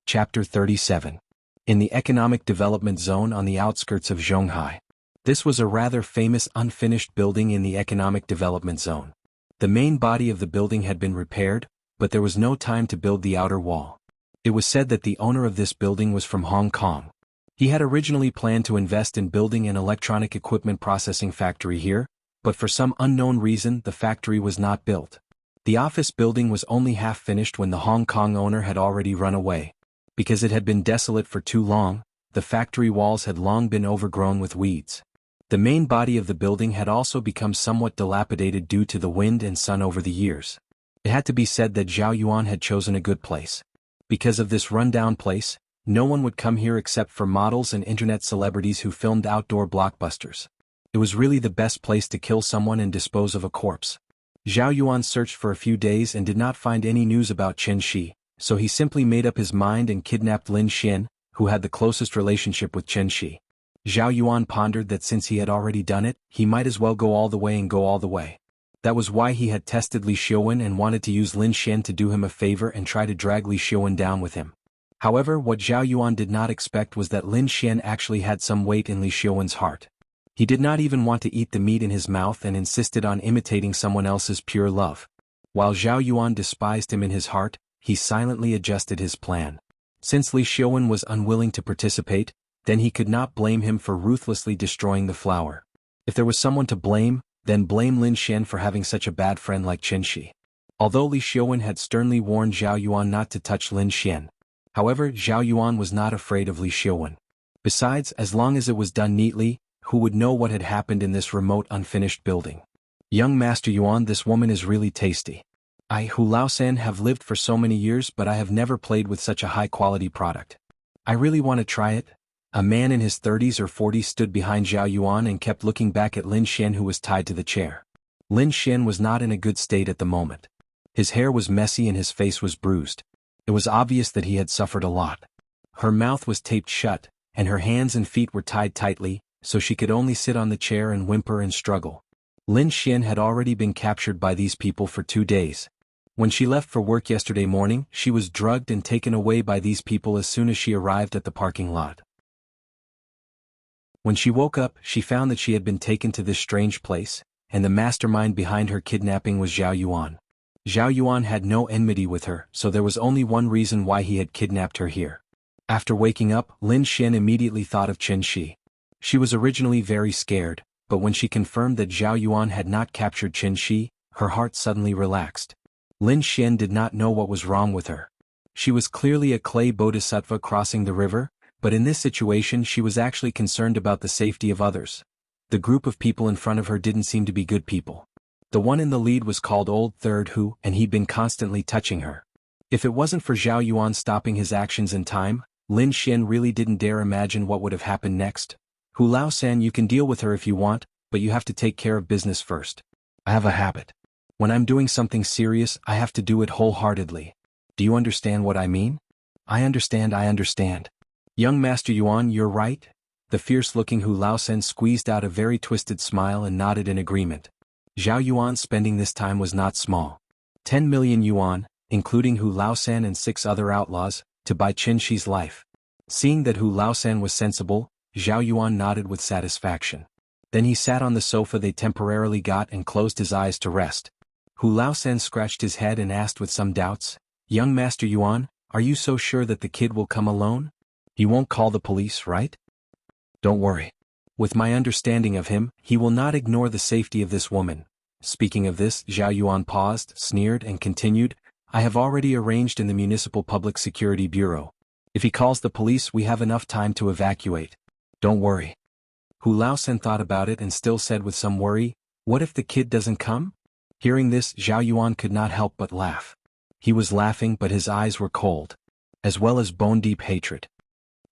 Chapter 37. In the Economic Development Zone on the outskirts of Zhonghai. This was a rather famous unfinished building in the Economic Development Zone. The main body of the building had been repaired, but there was no time to build the outer wall. It was said that the owner of this building was from Hong Kong. He had originally planned to invest in building an electronic equipment processing factory here, but for some unknown reason the factory was not built. The office building was only half finished when the Hong Kong owner had already run away. Because it had been desolate for too long, the factory walls had long been overgrown with weeds. The main body of the building had also become somewhat dilapidated due to the wind and sun over the years. It had to be said that Zhao Yuan had chosen a good place. Because of this rundown place, no one would come here except for models and internet celebrities who filmed outdoor blockbusters. It was really the best place to kill someone and dispose of a corpse. Zhao Yuan searched for a few days and did not find any news about Qin Shi, so he simply made up his mind and kidnapped Lin Xian, who had the closest relationship with Qin Shi. Zhao Yuan pondered that since he had already done it, he might as well go all the way and go all the way. That was why he had tested Li Xiuwen and wanted to use Lin Xian to do him a favor and try to drag Li Xiuwen down with him. However, what Zhao Yuan did not expect was that Lin Xian actually had some weight in Li Xiuwen's heart. He did not even want to eat the meat in his mouth and insisted on imitating someone else's pure love. While Zhao Yuan despised him in his heart, he silently adjusted his plan. Since Li Xiuwen was unwilling to participate, then he could not blame him for ruthlessly destroying the flower. If there was someone to blame, then blame Lin Xian for having such a bad friend like Qin Shi. Although Li Xiuwen had sternly warned Zhao Yuan not to touch Lin Xian. However, Zhao Yuan was not afraid of Li Xiuwen. Besides, as long as it was done neatly, who would know what had happened in this remote unfinished building? Young Master Yuan, this woman is really tasty. I, Hu Laosan, have lived for so many years, but I have never played with such a high-quality product. I really want to try it. A man in his 30s or 40s stood behind Zhao Yuan and kept looking back at Lin Xian, who was tied to the chair. Lin Xian was not in a good state at the moment. His hair was messy and his face was bruised. It was obvious that he had suffered a lot. Her mouth was taped shut, and her hands and feet were tied tightly, so she could only sit on the chair and whimper and struggle. Lin Xian had already been captured by these people for 2 days. When she left for work yesterday morning, she was drugged and taken away by these people as soon as she arrived at the parking lot. When she woke up, she found that she had been taken to this strange place, and the mastermind behind her kidnapping was Zhao Yuan. Zhao Yuan had no enmity with her, so there was only one reason why he had kidnapped her here. After waking up, Lin Xian immediately thought of Qin Shi. She was originally very scared, but when she confirmed that Zhao Yuan had not captured Qin Shi, her heart suddenly relaxed. Lin Xian did not know what was wrong with her. She was clearly a clay bodhisattva crossing the river, but in this situation she was actually concerned about the safety of others. The group of people in front of her didn't seem to be good people. The one in the lead was called Old Third Hu, and he'd been constantly touching her. If it wasn't for Zhao Yuan stopping his actions in time, Lin Xian really didn't dare imagine what would have happened next. Hu Laosan, you can deal with her if you want, but you have to take care of business first. I have a habit. When I'm doing something serious, I have to do it wholeheartedly. Do you understand what I mean? I understand. Young Master Yuan, you're right. The fierce-looking Hu Laosan squeezed out a very twisted smile and nodded in agreement. Zhao Yuan's spending this time was not small. 10 million yuan, including Hu Laosan and 6 other outlaws, to buy Qin Shi's life. Seeing that Hu Laosan was sensible, Zhao Yuan nodded with satisfaction. Then he sat on the sofa they temporarily got and closed his eyes to rest. Hu Laosan scratched his head and asked with some doubts, Young Master Yuan, are you so sure that the kid will come alone? He won't call the police, right? Don't worry. With my understanding of him, he will not ignore the safety of this woman. Speaking of this, Zhao Yuan paused, sneered, and continued, I have already arranged in the Municipal Public Security Bureau. If he calls the police, we have enough time to evacuate. Don't worry. Hu Laosan thought about it and still said with some worry, what if the kid doesn't come? Hearing this, Zhao Yuan could not help but laugh. He was laughing, but his eyes were cold, as well as bone-deep hatred.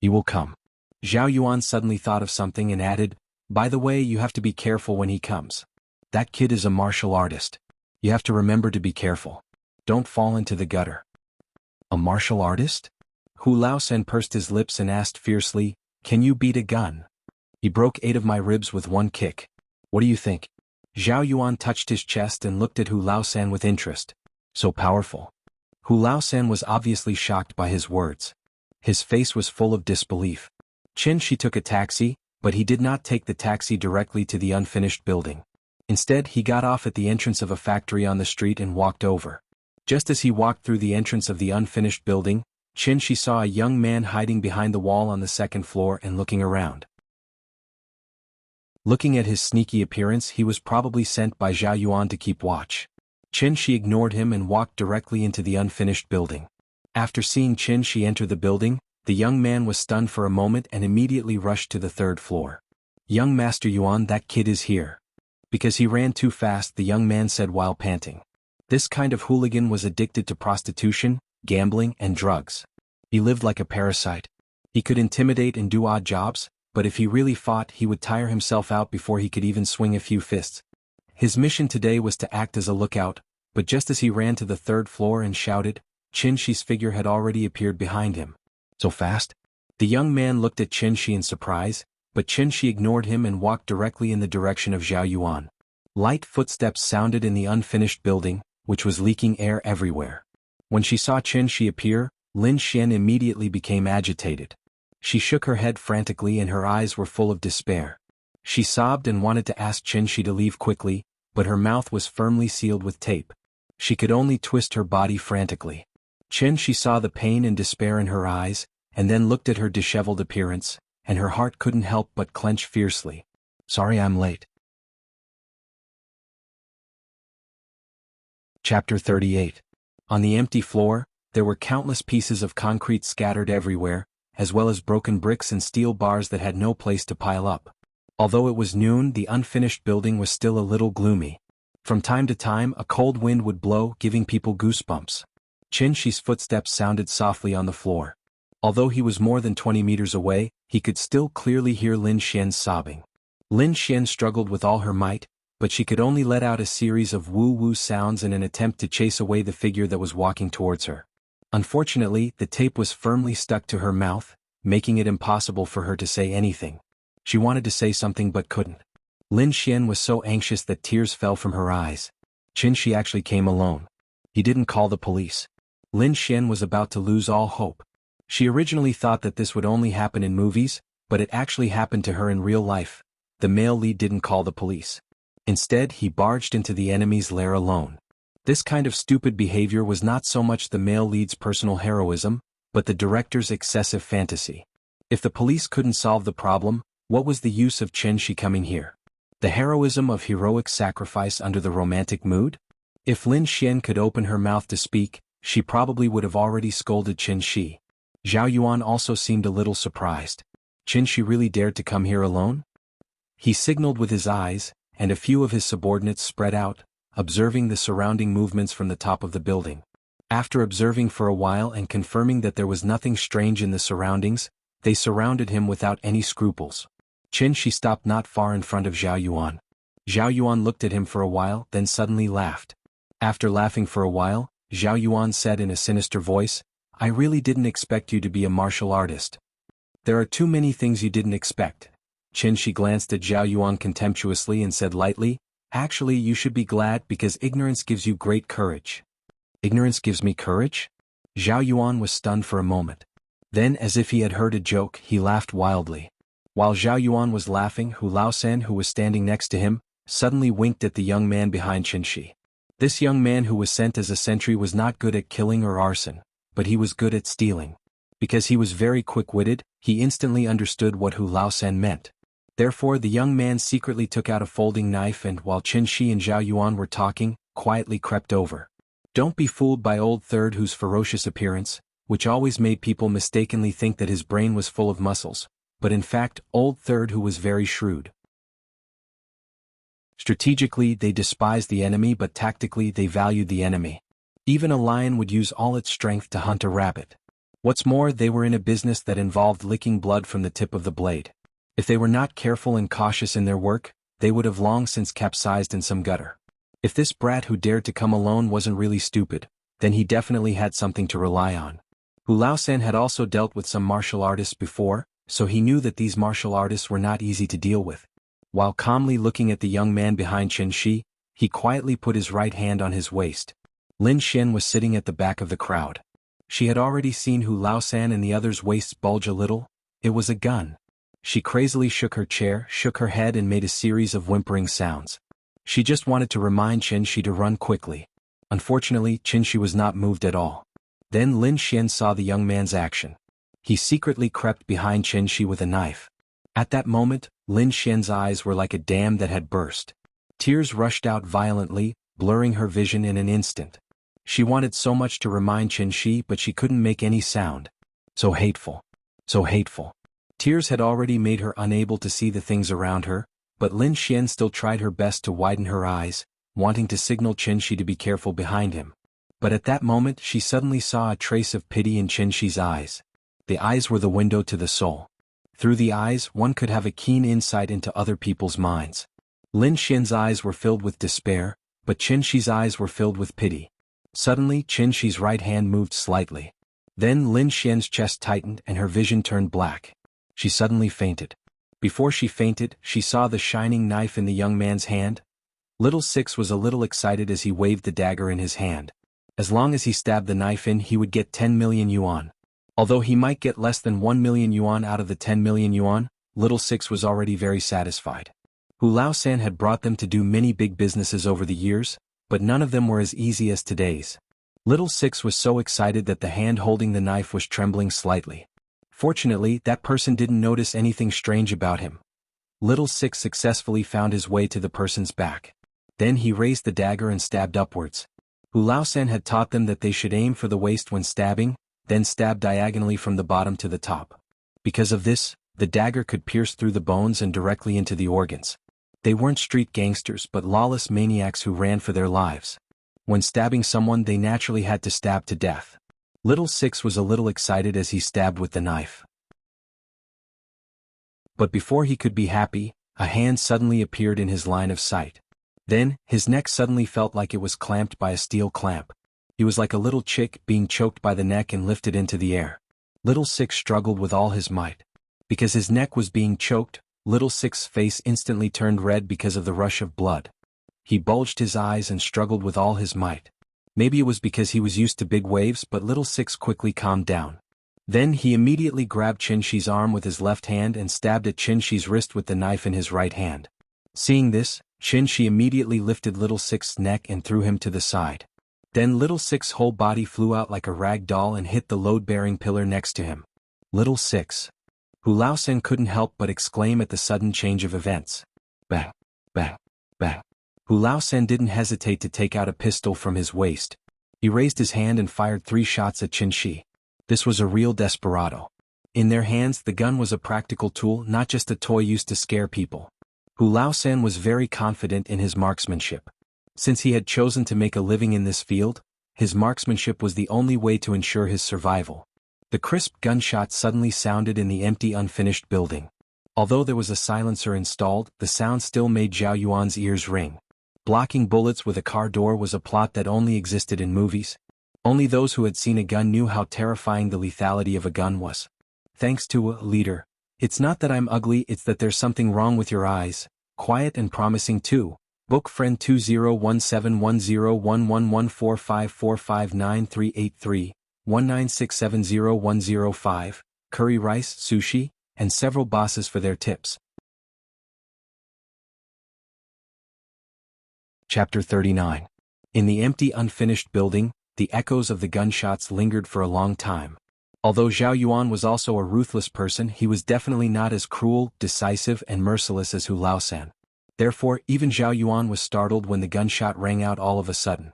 He will come. Zhao Yuan suddenly thought of something and added, by the way, you have to be careful when he comes. That kid is a martial artist. You have to remember to be careful. Don't fall into the gutter. A martial artist? Hu Laosan pursed his lips and asked fiercely, can you beat a gun? He broke 8 of my ribs with one kick. What do you think? Zhao Yuan touched his chest and looked at Hu Laosan with interest. So powerful. Hu Laosan was obviously shocked by his words. His face was full of disbelief. Qin Shi took a taxi, but he did not take the taxi directly to the unfinished building. Instead, he got off at the entrance of a factory on the street and walked over. Just as he walked through the entrance of the unfinished building, Qin Shi saw a young man hiding behind the wall on the 2nd floor and looking around. Looking at his sneaky appearance, he was probably sent by Zhao Yuan to keep watch. Qin Shi ignored him and walked directly into the unfinished building. After seeing Qin Shi enter the building, the young man was stunned for a moment and immediately rushed to the 3rd floor. Young Master Yuan, that kid is here. Because he ran too fast, the young man said while panting. This kind of hooligan was addicted to prostitution, gambling, and drugs. He lived like a parasite. He could intimidate and do odd jobs, but if he really fought, he would tire himself out before he could even swing a few fists. His mission today was to act as a lookout, but just as he ran to the 3rd floor and shouted, Qin Shi's figure had already appeared behind him. So fast? The young man looked at Qin Shi in surprise, but Qin Shi ignored him and walked directly in the direction of Zhao Yuan. Light footsteps sounded in the unfinished building, which was leaking air everywhere. When she saw Qin Shi appear, Lin Xian immediately became agitated. She shook her head frantically and her eyes were full of despair. She sobbed and wanted to ask Qin Shi to leave quickly, but her mouth was firmly sealed with tape. She could only twist her body frantically. Qin Shi saw the pain and despair in her eyes, and then looked at her disheveled appearance, and her heart couldn't help but clench fiercely. Sorry I'm late. Chapter 38. On the empty floor, there were countless pieces of concrete scattered everywhere, as well as broken bricks and steel bars that had no place to pile up. Although it was noon, the unfinished building was still a little gloomy. From time to time a cold wind would blow, giving people goosebumps. Qin Shi's footsteps sounded softly on the floor. Although he was more than 20 meters away, he could still clearly hear Lin Xian's sobbing. Lin Xian struggled with all her might, but she could only let out a series of woo-woo sounds in an attempt to chase away the figure that was walking towards her. Unfortunately, the tape was firmly stuck to her mouth, making it impossible for her to say anything. She wanted to say something but couldn't. Lin Xian was so anxious that tears fell from her eyes. Qin Shi actually came alone. He didn't call the police. Lin Xian was about to lose all hope. She originally thought that this would only happen in movies, but it actually happened to her in real life. The male lead didn't call the police. Instead, he barged into the enemy's lair alone. This kind of stupid behavior was not so much the male lead's personal heroism, but the director's excessive fantasy. If the police couldn't solve the problem, what was the use of Qin Shi coming here? The heroism of heroic sacrifice under the romantic mood? If Lin Xian could open her mouth to speak, she probably would have already scolded Qin Shi. Zhao Yuan also seemed a little surprised. Qin Shi really dared to come here alone? He signaled with his eyes, and a few of his subordinates spread out, observing the surrounding movements from the top of the building. After observing for a while and confirming that there was nothing strange in the surroundings, they surrounded him without any scruples. Qin Shi stopped not far in front of Zhao Yuan. Zhao Yuan looked at him for a while, then suddenly laughed. After laughing for a while, Zhao Yuan said in a sinister voice, "I really didn't expect you to be a martial artist." "There are too many things you didn't expect." Qin Shi glanced at Zhao Yuan contemptuously and said lightly, "Actually, you should be glad because ignorance gives you great courage." "Ignorance gives me courage?" Zhao Yuan was stunned for a moment. Then, as if he had heard a joke, he laughed wildly. While Zhao Yuan was laughing, Hu Laosan, who was standing next to him, suddenly winked at the young man behind Qin Shi. This young man who was sent as a sentry was not good at killing or arson, but he was good at stealing. Because he was very quick-witted, he instantly understood what Hu Laosan meant. Therefore the young man secretly took out a folding knife and, while Qin Shi and Zhao Yuan were talking, quietly crept over. Don't be fooled by Old Third, whose ferocious appearance, which always made people mistakenly think that his brain was full of muscles, but in fact Old Third who was very shrewd. Strategically they despised the enemy, but tactically they valued the enemy. Even a lion would use all its strength to hunt a rabbit. What's more, they were in a business that involved licking blood from the tip of the blade. If they were not careful and cautious in their work, they would have long since capsized in some gutter. If this brat who dared to come alone wasn't really stupid, then he definitely had something to rely on. Hu Laosan had also dealt with some martial artists before, so he knew that these martial artists were not easy to deal with. While calmly looking at the young man behind Qin Shi, he quietly put his right hand on his waist. Lin Xian was sitting at the back of the crowd. She had already seen Hu Laosan and the others' waists bulge a little. It was a gun. She crazily shook her chair, shook her head and made a series of whimpering sounds. She just wanted to remind Qin Shi to run quickly. Unfortunately, Qin Shi was not moved at all. Then Lin Xian saw the young man's action. He secretly crept behind Qin Shi with a knife. At that moment, Lin Xian's eyes were like a dam that had burst. Tears rushed out violently, blurring her vision in an instant. She wanted so much to remind Qin Shi, but she couldn't make any sound. So hateful. So hateful. Tears had already made her unable to see the things around her, but Lin Xian still tried her best to widen her eyes, wanting to signal Qin Shi to be careful behind him. But at that moment she suddenly saw a trace of pity in Qin Shi's eyes. The eyes were the window to the soul. Through the eyes one could have a keen insight into other people's minds. Lin Xian's eyes were filled with despair, but Qin Shi's eyes were filled with pity. Suddenly Qin Shi's right hand moved slightly. Then Lin Xian's chest tightened and her vision turned black. She suddenly fainted. Before she fainted, she saw the shining knife in the young man's hand. Little Six was a little excited as he waved the dagger in his hand. As long as he stabbed the knife in, he would get 10 million yuan. Although he might get less than 1 million yuan out of the 10 million yuan, Little Six was already very satisfied. Hu Laosan had brought them to do many big businesses over the years, but none of them were as easy as today's. Little Six was so excited that the hand holding the knife was trembling slightly. Fortunately, that person didn't notice anything strange about him. Little Six successfully found his way to the person's back. Then he raised the dagger and stabbed upwards. Hu Laosan had taught them that they should aim for the waist when stabbing, then stab diagonally from the bottom to the top. Because of this, the dagger could pierce through the bones and directly into the organs. They weren't street gangsters but lawless maniacs who ran for their lives. When stabbing someone they naturally had to stab to death. Little Six was a little excited as he stabbed with the knife. But before he could be happy, a hand suddenly appeared in his line of sight. Then, his neck suddenly felt like it was clamped by a steel clamp. He was like a little chick being choked by the neck and lifted into the air. Little Six struggled with all his might. Because his neck was being choked, Little Six's face instantly turned red because of the rush of blood. He bulged his eyes and struggled with all his might. Maybe it was because he was used to big waves, but Little Six quickly calmed down. Then he immediately grabbed Qinshi's arm with his left hand and stabbed at Qinshi's wrist with the knife in his right hand. Seeing this, Qinshi immediately lifted Little Six's neck and threw him to the side. Then Little Six's whole body flew out like a rag doll and hit the load-bearing pillar next to him. Little Six. Hu Laosen couldn't help but exclaim at the sudden change of events. Bang! Bang! Bang! Hu Laosen didn't hesitate to take out a pistol from his waist. He raised his hand and fired 3 shots at Qinshi. This was a real desperado. In their hands the gun was a practical tool, not just a toy used to scare people. Hu Laosen was very confident in his marksmanship. Since he had chosen to make a living in this field, his marksmanship was the only way to ensure his survival. The crisp gunshot suddenly sounded in the empty unfinished building. Although there was a silencer installed, the sound still made Zhao Yuan's ears ring. Blocking bullets with a car door was a plot that only existed in movies. Only those who had seen a gun knew how terrifying the lethality of a gun was. Thanks to a leader. It's not that I'm ugly, it's that there's something wrong with your eyes. Quiet and promising too. Book friend 2017101145459383. 19670-105, curry rice, sushi, and several bosses for their tips. Chapter 39. In the empty unfinished building, the echoes of the gunshots lingered for a long time. Although Zhao Yuan was also a ruthless person, he was definitely not as cruel, decisive, and merciless as Hu Laosen. Therefore, even Zhao Yuan was startled when the gunshot rang out all of a sudden.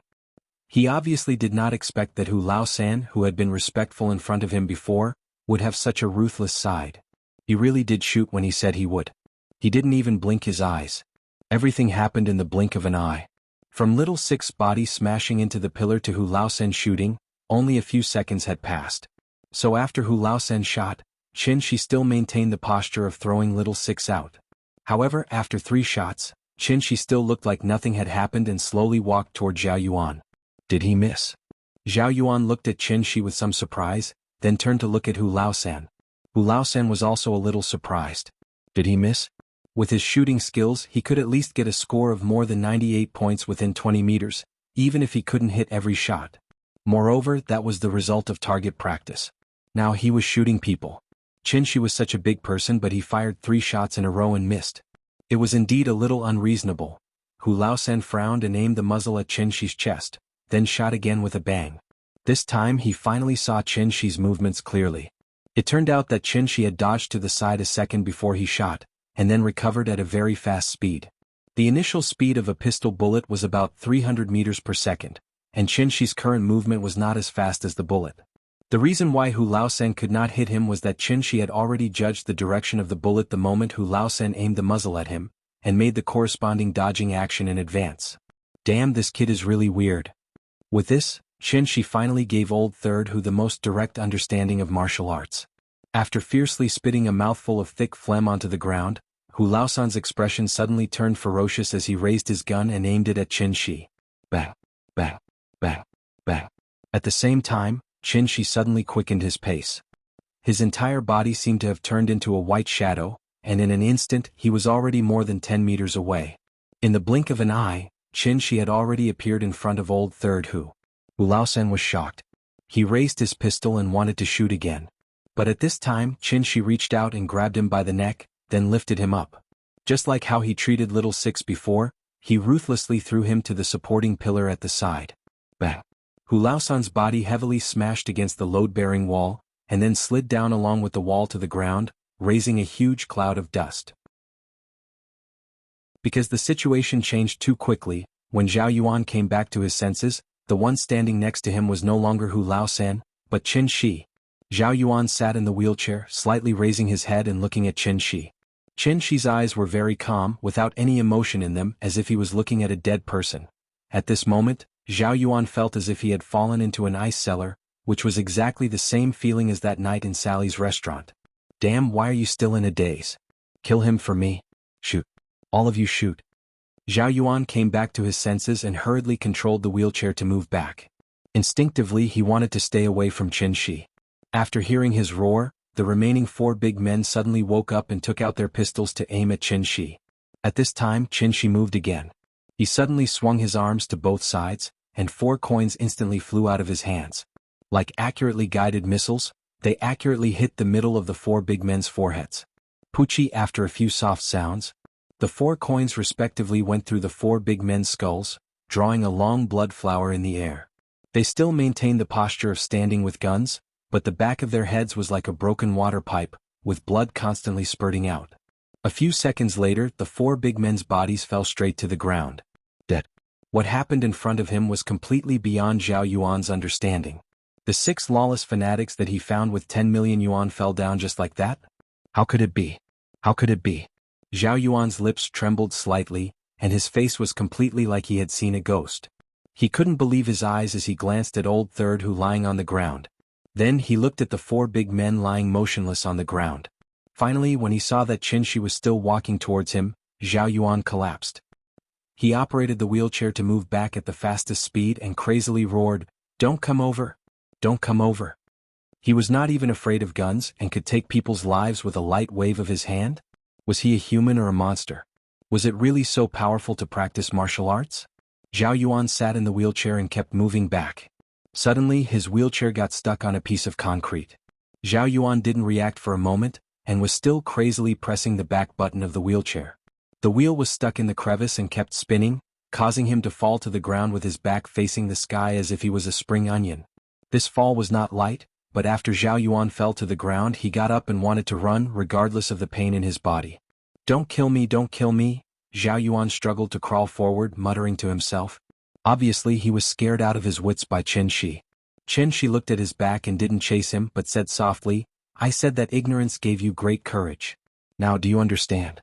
He obviously did not expect that Hu Laosen, who had been respectful in front of him before, would have such a ruthless side. He really did shoot when he said he would. He didn't even blink his eyes. Everything happened in the blink of an eye. From Little Six's body smashing into the pillar to Hu Laosen shooting, only a few seconds had passed. So after Hu Laosen shot, Qinshi still maintained the posture of throwing Little Six out. However, after 3 shots, Qinshi still looked like nothing had happened and slowly walked toward Zhao Yuan. Did he miss? Zhao Yuan looked at Qinshi with some surprise, then turned to look at Hu Laosen. Hu Laosen was also a little surprised. Did he miss? With his shooting skills, he could at least get a score of more than 98 points within 20 meters, even if he couldn't hit every shot. Moreover, that was the result of target practice. Now he was shooting people. Qinshi was such a big person, but he fired 3 shots in a row and missed. It was indeed a little unreasonable. Hu Laosen frowned and aimed the muzzle at Qinshi's chest, then shot again with a bang. This time he finally saw Qinshi's movements clearly. It turned out that Qinshi had dodged to the side a second before he shot, and then recovered at a very fast speed. The initial speed of a pistol bullet was about 300 meters per second, and Qinshi's current movement was not as fast as the bullet. The reason why Hu Laosen could not hit him was that Qinshi had already judged the direction of the bullet the moment Hu Laosen aimed the muzzle at him, and made the corresponding dodging action in advance. Damn, this kid is really weird. With this, Qinshi finally gave Old Third Hu the most direct understanding of martial arts. After fiercely spitting a mouthful of thick phlegm onto the ground, Hu Laosen's expression suddenly turned ferocious as he raised his gun and aimed it at Qinshi. Bang! Bang! Bang! Bang! At the same time, Qinshi suddenly quickened his pace. His entire body seemed to have turned into a white shadow, and in an instant he was already more than 10 meters away. In the blink of an eye, Qinshi had already appeared in front of Old Third Hu. Hu Laosen was shocked. He raised his pistol and wanted to shoot again. But at this time, Qinshi reached out and grabbed him by the neck, then lifted him up. Just like how he treated Little Six before, he ruthlessly threw him to the supporting pillar at the side. Bang! Hu Laosen's body heavily smashed against the load-bearing wall, and then slid down along with the wall to the ground, raising a huge cloud of dust. Because the situation changed too quickly, when Zhao Yuan came back to his senses, the one standing next to him was no longer Hu Laosen, but Qinshi. Zhao Yuan sat in the wheelchair, slightly raising his head and looking at Qinshi. Chen Shi's eyes were very calm, without any emotion in them, as if he was looking at a dead person. At this moment, Zhao Yuan felt as if he had fallen into an ice cellar, which was exactly the same feeling as that night in Sally's restaurant. Damn, why are you still in a daze? Kill him for me. Shoot. All of you shoot. Zhao Yuan came back to his senses and hurriedly controlled the wheelchair to move back. Instinctively he wanted to stay away from Chen Shi. After hearing his roar, the remaining 4 big men suddenly woke up and took out their pistols to aim at Chen Shi. At this time Chen Shi moved again. He suddenly swung his arms to both sides, and 4 coins instantly flew out of his hands. Like accurately guided missiles, they accurately hit the middle of the 4 big men's foreheads. Poochie, after a few soft sounds, the 4 coins respectively went through the 4 big men's skulls, drawing a long blood flower in the air. They still maintained the posture of standing with guns, but the back of their heads was like a broken water pipe, with blood constantly spurting out. A few seconds later, the 4 big men's bodies fell straight to the ground. Dead. What happened in front of him was completely beyond Zhao Yuan's understanding. The 6 lawless fanatics that he found with 10 million yuan fell down just like that? How could it be? How could it be? Zhao Yuan's lips trembled slightly, and his face was completely like he had seen a ghost. He couldn't believe his eyes as he glanced at Old Third Who lying on the ground. Then he looked at the 4 big men lying motionless on the ground. Finally, when he saw that Chen Shi was still walking towards him, Zhao Yuan collapsed. He operated the wheelchair to move back at the fastest speed and crazily roared, "Don't come over! Don't come over!" He was not even afraid of guns and could take people's lives with a light wave of his hand? Was he a human or a monster? Was it really so powerful to practice martial arts? Zhao Yuan sat in the wheelchair and kept moving back. Suddenly his wheelchair got stuck on a piece of concrete. Zhao Yuan didn't react for a moment, and was still crazily pressing the back button of the wheelchair. The wheel was stuck in the crevice and kept spinning, causing him to fall to the ground with his back facing the sky as if he was a spring onion. This fall was not light, but after Zhao Yuan fell to the ground he got up and wanted to run regardless of the pain in his body. "Don't kill me, don't kill me." Zhao Yuan struggled to crawl forward, muttering to himself. Obviously he was scared out of his wits by Chen Shi. Chen Shi looked at his back and didn't chase him but said softly, "I said that ignorance gave you great courage. Now do you understand?"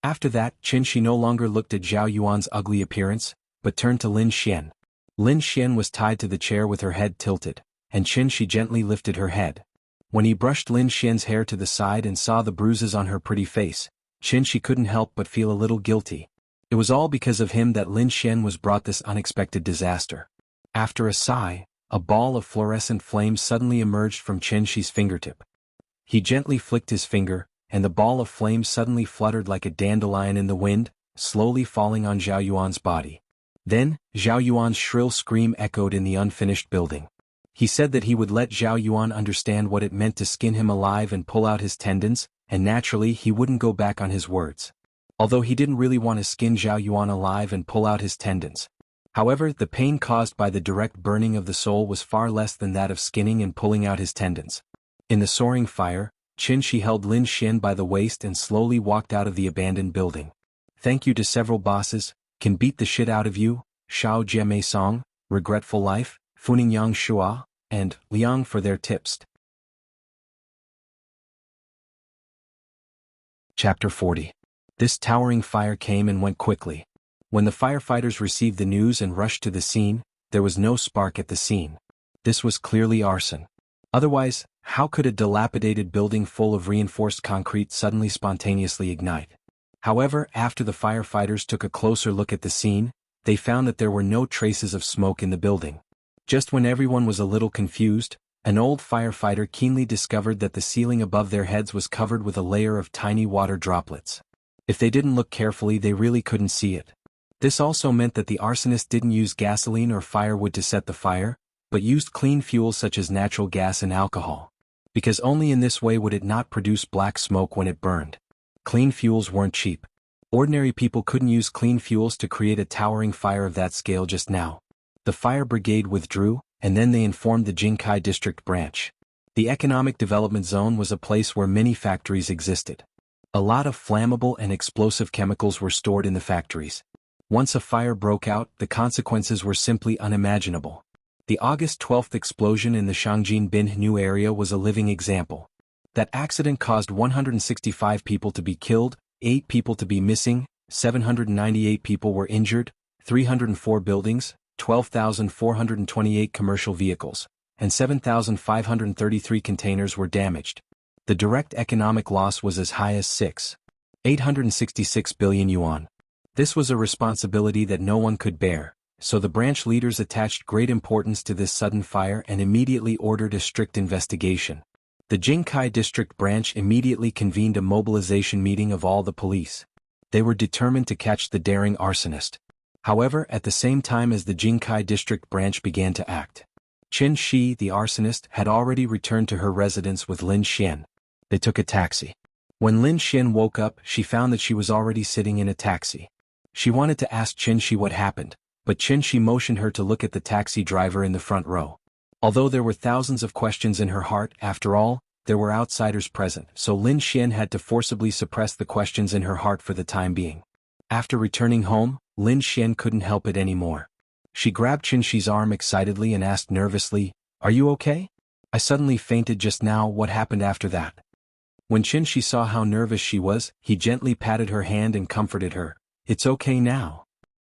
After that, Chen Shi no longer looked at Zhao Yuan's ugly appearance, but turned to Lin Xian. Lin Xian was tied to the chair with her head tilted, and Chen Shi gently lifted her head. When he brushed Lin Xian's hair to the side and saw the bruises on her pretty face, Chen Shi couldn't help but feel a little guilty. It was all because of him that Lin Xian was brought this unexpected disaster. After a sigh, a ball of fluorescent flame suddenly emerged from Chen Shi's fingertip. He gently flicked his finger, and the ball of flame suddenly fluttered like a dandelion in the wind, slowly falling on Zhao Yuan's body. Then, Zhao Yuan's shrill scream echoed in the unfinished building. He said that he would let Zhao Yuan understand what it meant to skin him alive and pull out his tendons, and naturally he wouldn't go back on his words. Although he didn't really want to skin Zhao Yuan alive and pull out his tendons. However, the pain caused by the direct burning of the soul was far less than that of skinning and pulling out his tendons. In the soaring fire, Chen Shi held Lin Xian by the waist and slowly walked out of the abandoned building. Thank you to several bosses, Can Beat the Shit Out of You, Xiao Jie Mei Song, Regretful Life, Funing Yang Shua, and Liang for their tips. Chapter 40. This towering fire came and went quickly. When the firefighters received the news and rushed to the scene, there was no spark at the scene. This was clearly arson. Otherwise, how could a dilapidated building full of reinforced concrete suddenly spontaneously ignite? However, after the firefighters took a closer look at the scene, they found that there were no traces of smoke in the building. Just when everyone was a little confused, an old firefighter keenly discovered that the ceiling above their heads was covered with a layer of tiny water droplets. If they didn't look carefully, they really couldn't see it. This also meant that the arsonist didn't use gasoline or firewood to set the fire, but used clean fuels such as natural gas and alcohol. Because only in this way would it not produce black smoke when it burned. Clean fuels weren't cheap. Ordinary people couldn't use clean fuels to create a towering fire of that scale just now. The fire brigade withdrew, and then they informed the Jinkai district branch. The economic development zone was a place where many factories existed. A lot of flammable and explosive chemicals were stored in the factories. Once a fire broke out, the consequences were simply unimaginable. The August 12th explosion in the Shangjin Binhu area was a living example. That accident caused 165 people to be killed, 8 people to be missing, 798 people were injured, 304 buildings, 12,428 commercial vehicles, and 7,533 containers were damaged. The direct economic loss was as high as 866 billion yuan. This was a responsibility that no one could bear, so the branch leaders attached great importance to this sudden fire and immediately ordered a strict investigation. The Jingkai District Branch immediately convened a mobilization meeting of all the police. They were determined to catch the daring arsonist. However, at the same time as the Jingkai District Branch began to act, Qin Shi, the arsonist, had already returned to her residence with Lin Xian. They took a taxi. When Lin Xian woke up, she found that she was already sitting in a taxi. She wanted to ask Qin Shi what happened, but Qin Shi motioned her to look at the taxi driver in the front row. Although there were thousands of questions in her heart, after all, there were outsiders present, so Lin Xian had to forcibly suppress the questions in her heart for the time being. After returning home, Lin Xian couldn't help it anymore. She grabbed Qin Shi's arm excitedly and asked nervously, "Are you okay? I suddenly fainted just now. What happened after that?" When Qin Shi saw how nervous she was, he gently patted her hand and comforted her. "It's okay now."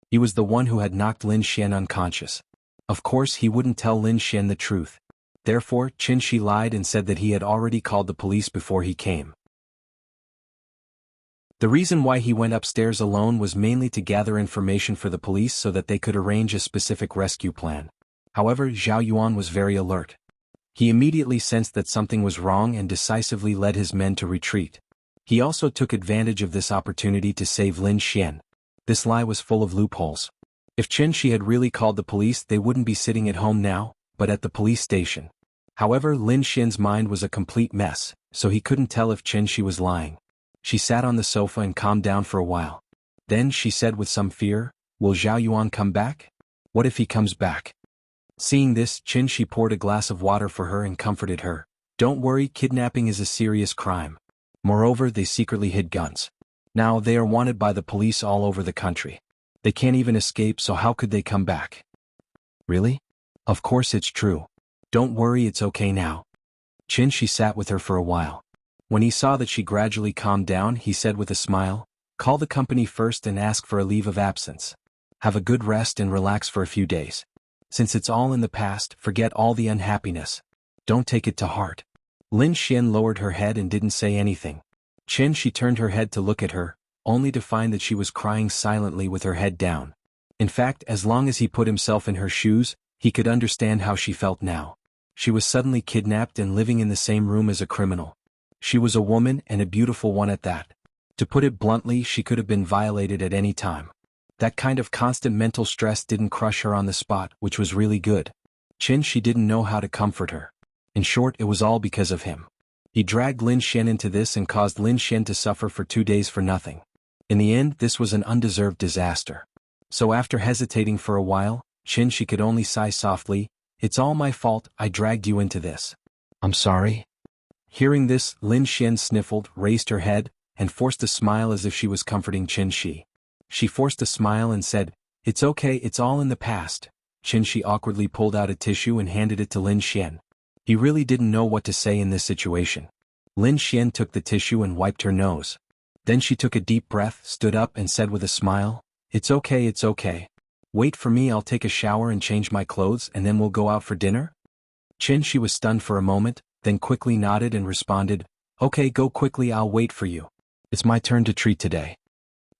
He was the one who had knocked Lin Xian unconscious. Of course he wouldn't tell Lin Xian the truth. Therefore, Qin Shi lied and said that he had already called the police before he came. The reason why he went upstairs alone was mainly to gather information for the police so that they could arrange a specific rescue plan. However, Zhao Yuan was very alert. He immediately sensed that something was wrong and decisively led his men to retreat. He also took advantage of this opportunity to save Lin Xian. This lie was full of loopholes. If Qin Shi had really called the police, they wouldn't be sitting at home now, but at the police station. However, Lin Xian's mind was a complete mess, so he couldn't tell if Qin Shi was lying. She sat on the sofa and calmed down for a while. Then she said with some fear, "Will Zhao Yuan come back? What if he comes back?" Seeing this, Qin Shi poured a glass of water for her and comforted her. "Don't worry, kidnapping is a serious crime. Moreover, they secretly hid guns. Now they are wanted by the police all over the country. They can't even escape, so how could they come back?" "Really? Of course it's true. Don't worry, it's okay now." Qin Shi sat with her for a while. When he saw that she gradually calmed down, he said with a smile, "Call the company first and ask for a leave of absence. Have a good rest and relax for a few days. Since it's all in the past, forget all the unhappiness. Don't take it to heart." Lin Xian lowered her head and didn't say anything. Qin Shi turned her head to look at her, only to find that she was crying silently with her head down. In fact, as long as he put himself in her shoes, he could understand how she felt now. She was suddenly kidnapped and living in the same room as a criminal. She was a woman, and a beautiful one at that. To put it bluntly, she could have been violated at any time. That kind of constant mental stress didn't crush her on the spot, which was really good. Qin Shi didn't know how to comfort her. In short, it was all because of him. He dragged Lin Xian into this and caused Lin Xian to suffer for 2 days for nothing. In the end, this was an undeserved disaster. So after hesitating for a while, Qin Shi could only sigh softly, "It's all my fault, I dragged you into this. I'm sorry." Hearing this, Lin Xian sniffled, raised her head, and forced a smile as if she was comforting Qin Shi. She forced a smile and said, "It's okay, it's all in the past." Qin Shi awkwardly pulled out a tissue and handed it to Lin Xian. He really didn't know what to say in this situation. Lin Xian took the tissue and wiped her nose. Then she took a deep breath, stood up and said with a smile, "It's okay, it's okay. Wait for me, I'll take a shower and change my clothes and then we'll go out for dinner?" Qin Shi was stunned for a moment, then quickly nodded and responded, "Okay, go quickly, I'll wait for you. It's my turn to treat today."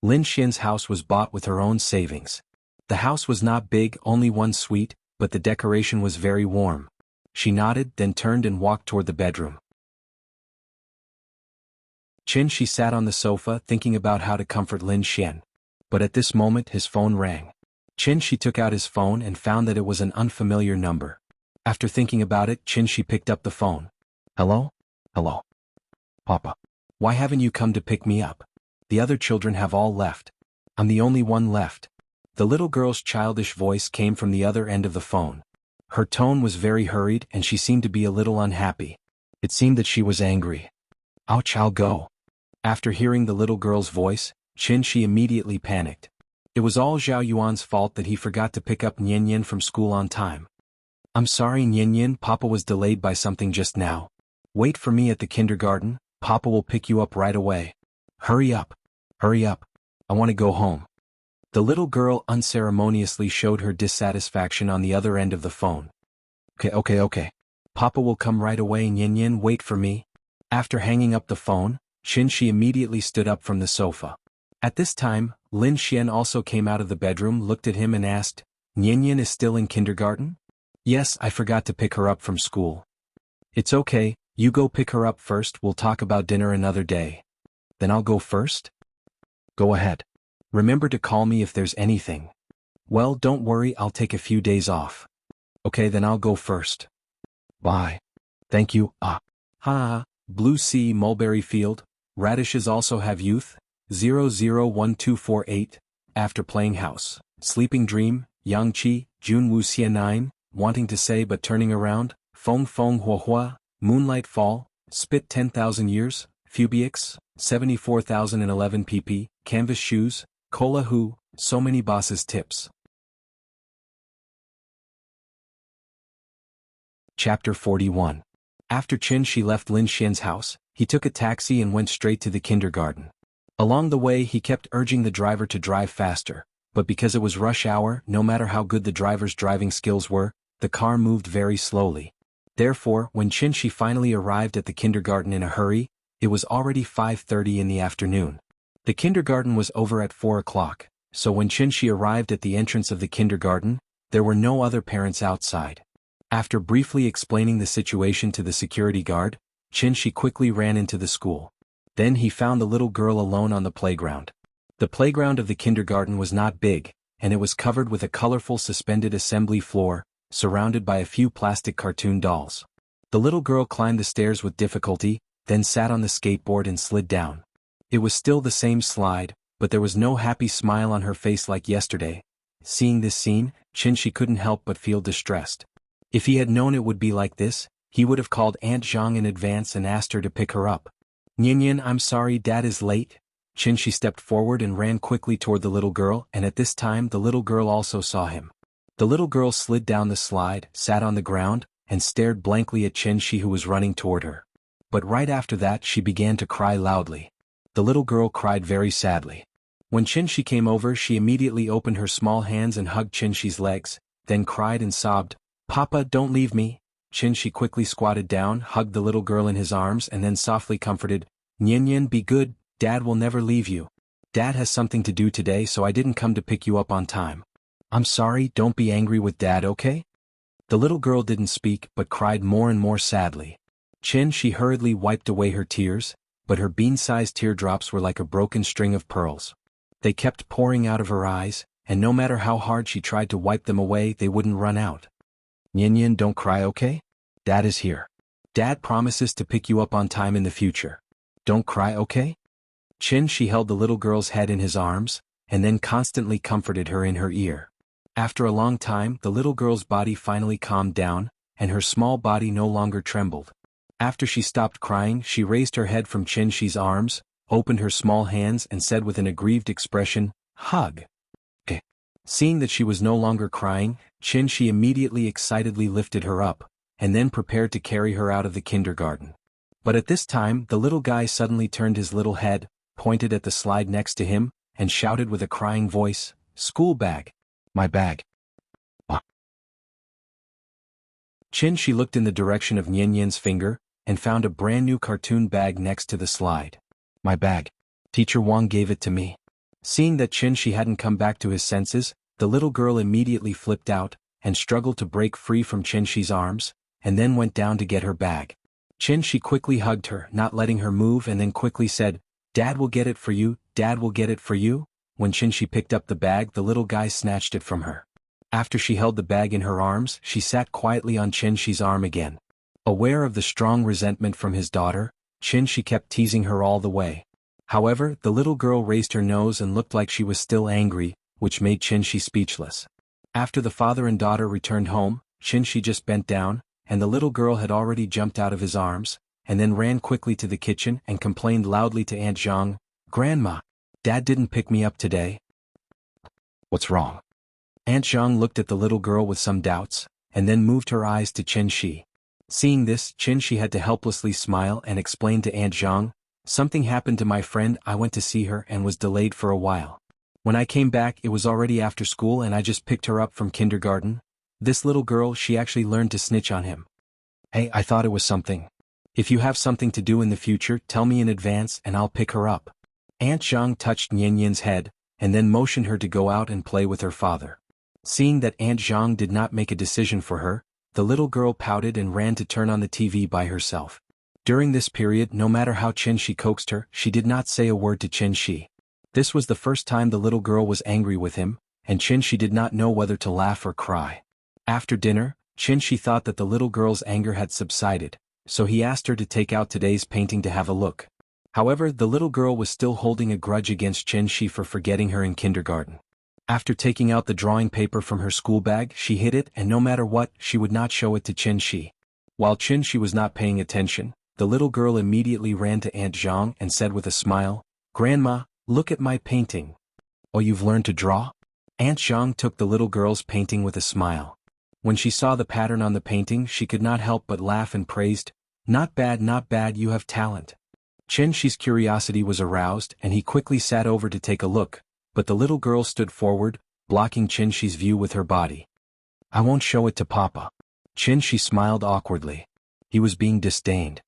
Lin Xian's house was bought with her own savings. The house was not big, only one suite, but the decoration was very warm. She nodded, then turned and walked toward the bedroom. Qin Shi sat on the sofa thinking about how to comfort Lin Xian. But at this moment his phone rang. Qin Shi took out his phone and found that it was an unfamiliar number. After thinking about it, Qin Shi picked up the phone. "Hello? Hello. Papa. Why haven't you come to pick me up? The other children have all left. I'm the only one left." The little girl's childish voice came from the other end of the phone. Her tone was very hurried and she seemed to be a little unhappy. It seemed that she was angry. "Ouch, I'll go." After hearing the little girl's voice, Qin Shi immediately panicked. It was all Zhao Yuan's fault that he forgot to pick up Nian from school on time. "I'm sorry Nian, Papa was delayed by something just now." Wait for me at the kindergarten, Papa will pick you up right away. Hurry up. Hurry up. I want to go home. The little girl unceremoniously showed her dissatisfaction on the other end of the phone. Okay. Papa will come right away. Nyin, wait for me. After hanging up the phone, Qinshi immediately stood up from the sofa. At this time, Lin Xian also came out of the bedroom, looked at him and asked, Nyin is still in kindergarten? Yes, I forgot to pick her up from school. It's okay, you go pick her up first, we'll talk about dinner another day. Then I'll go first? Go ahead. Remember to call me if there's anything. Well, don't worry, I'll take a few days off. Okay, then I'll go first. Bye. Thank you. Blue Sea Mulberry Field, radishes also have youth, 001248, after playing house, sleeping dream, Yangqi, June Wuxia 9, wanting to say but turning around, Feng Hua Hua, Moonlight Fall, Spit 10,000 years, Fubiix, 74,011 pp, Canvas shoes, Cola Hu, so many bosses tips. Chapter 41. After Qinshi left Lin Xian's house, he took a taxi and went straight to the kindergarten. Along the way he kept urging the driver to drive faster, but because it was rush hour, no matter how good the driver's driving skills were, the car moved very slowly. Therefore, when Qinshi finally arrived at the kindergarten in a hurry, it was already 5:30 in the afternoon. The kindergarten was over at 4 o'clock, so when Qinshi arrived at the entrance of the kindergarten, there were no other parents outside. After briefly explaining the situation to the security guard, Qinshi quickly ran into the school. Then he found the little girl alone on the playground. The playground of the kindergarten was not big, and it was covered with a colorful suspended assembly floor, surrounded by a few plastic cartoon dolls. The little girl climbed the stairs with difficulty, then sat on the skateboard and slid down. It was still the same slide, but there was no happy smile on her face like yesterday. Seeing this scene, Qinshi couldn't help but feel distressed. If he had known it would be like this, he would have called Aunt Zhang in advance and asked her to pick her up. Nyin, I'm sorry Dad is late. Qinshi stepped forward and ran quickly toward the little girl, and at this time the little girl also saw him. The little girl slid down the slide, sat on the ground, and stared blankly at Qinshi who was running toward her. But right after that she began to cry loudly. The little girl cried very sadly. When Qinshi came over she immediately opened her small hands and hugged Qinshi's legs, then cried and sobbed, Papa, don't leave me. Qinshi quickly squatted down, hugged the little girl in his arms and then softly comforted, Nyin, be good, Dad will never leave you. Dad has something to do today so I didn't come to pick you up on time. I'm sorry, don't be angry with Dad, okay? The little girl didn't speak but cried more and more sadly. Qinshi hurriedly wiped away her tears, but her bean-sized teardrops were like a broken string of pearls. They kept pouring out of her eyes, and no matter how hard she tried to wipe them away they wouldn't run out. Nyin, don't cry, okay? Dad is here. Dad promises to pick you up on time in the future. Don't cry, okay? Qinshi held the little girl's head in his arms, and then constantly comforted her in her ear. After a long time the little girl's body finally calmed down, and her small body no longer trembled. After she stopped crying she raised her head from Qinshi's arms, opened her small hands and said with an aggrieved expression, Hug. Seeing that she was no longer crying, Qinshi immediately excitedly lifted her up, and then prepared to carry her out of the kindergarten. But at this time the little guy suddenly turned his little head, pointed at the slide next to him, and shouted with a crying voice, School bag. My bag. Qinshi looked in the direction of Nyinyin's finger, and found a brand new cartoon bag next to the slide. My bag. Teacher Wang gave it to me. Seeing that Qinshi hadn't come back to his senses, the little girl immediately flipped out, and struggled to break free from Qinshi's arms, and then went down to get her bag. Qinshi quickly hugged her, not letting her move, and then quickly said, Dad will get it for you, Dad will get it for you. When Qinshi picked up the bag the little guy snatched it from her. After she held the bag in her arms she sat quietly on Qinshi's arm again. Aware of the strong resentment from his daughter, Qinshi kept teasing her all the way. However, the little girl raised her nose and looked like she was still angry, which made Qinshi speechless. After the father and daughter returned home, Qinshi just bent down, and the little girl had already jumped out of his arms, and then ran quickly to the kitchen and complained loudly to Aunt Zhang, Grandma, Dad didn't pick me up today. What's wrong? Aunt Zhang looked at the little girl with some doubts, and then moved her eyes to Qinshi. Seeing this, Qin had to helplessly smile and explain to Aunt Zhang, "Something happened to my friend, I went to see her and was delayed for a while. When I came back it was already after school and I just picked her up from kindergarten. This little girl, she actually learned to snitch on him. Hey, I thought it was something. If you have something to do in the future, tell me in advance and I'll pick her up." Aunt Zhang touched Nianyan's head, and then motioned her to go out and play with her father. Seeing that Aunt Zhang did not make a decision for her, the little girl pouted and ran to turn on the TV by herself. During this period, no matter how Qin coaxed her, she did not say a word to Qin. This was the first time the little girl was angry with him, and Qin did not know whether to laugh or cry. After dinner, Qin thought that the little girl's anger had subsided, so he asked her to take out today's painting to have a look. However, the little girl was still holding a grudge against Qin for forgetting her in kindergarten. After taking out the drawing paper from her school bag, she hid it, and no matter what, she would not show it to Qin. While Qin was not paying attention, the little girl immediately ran to Aunt Zhang and said with a smile, "Grandma, look at my painting." "Oh, you've learned to draw?" Aunt Zhang took the little girl's painting with a smile. When she saw the pattern on the painting, she could not help but laugh and praised, not bad, you have talent." Qin's curiosity was aroused and he quickly sat over to take a look, but the little girl stood forward, blocking Qin's view with her body. "I won't show it to Papa." Qin smiled awkwardly. He was being disdained.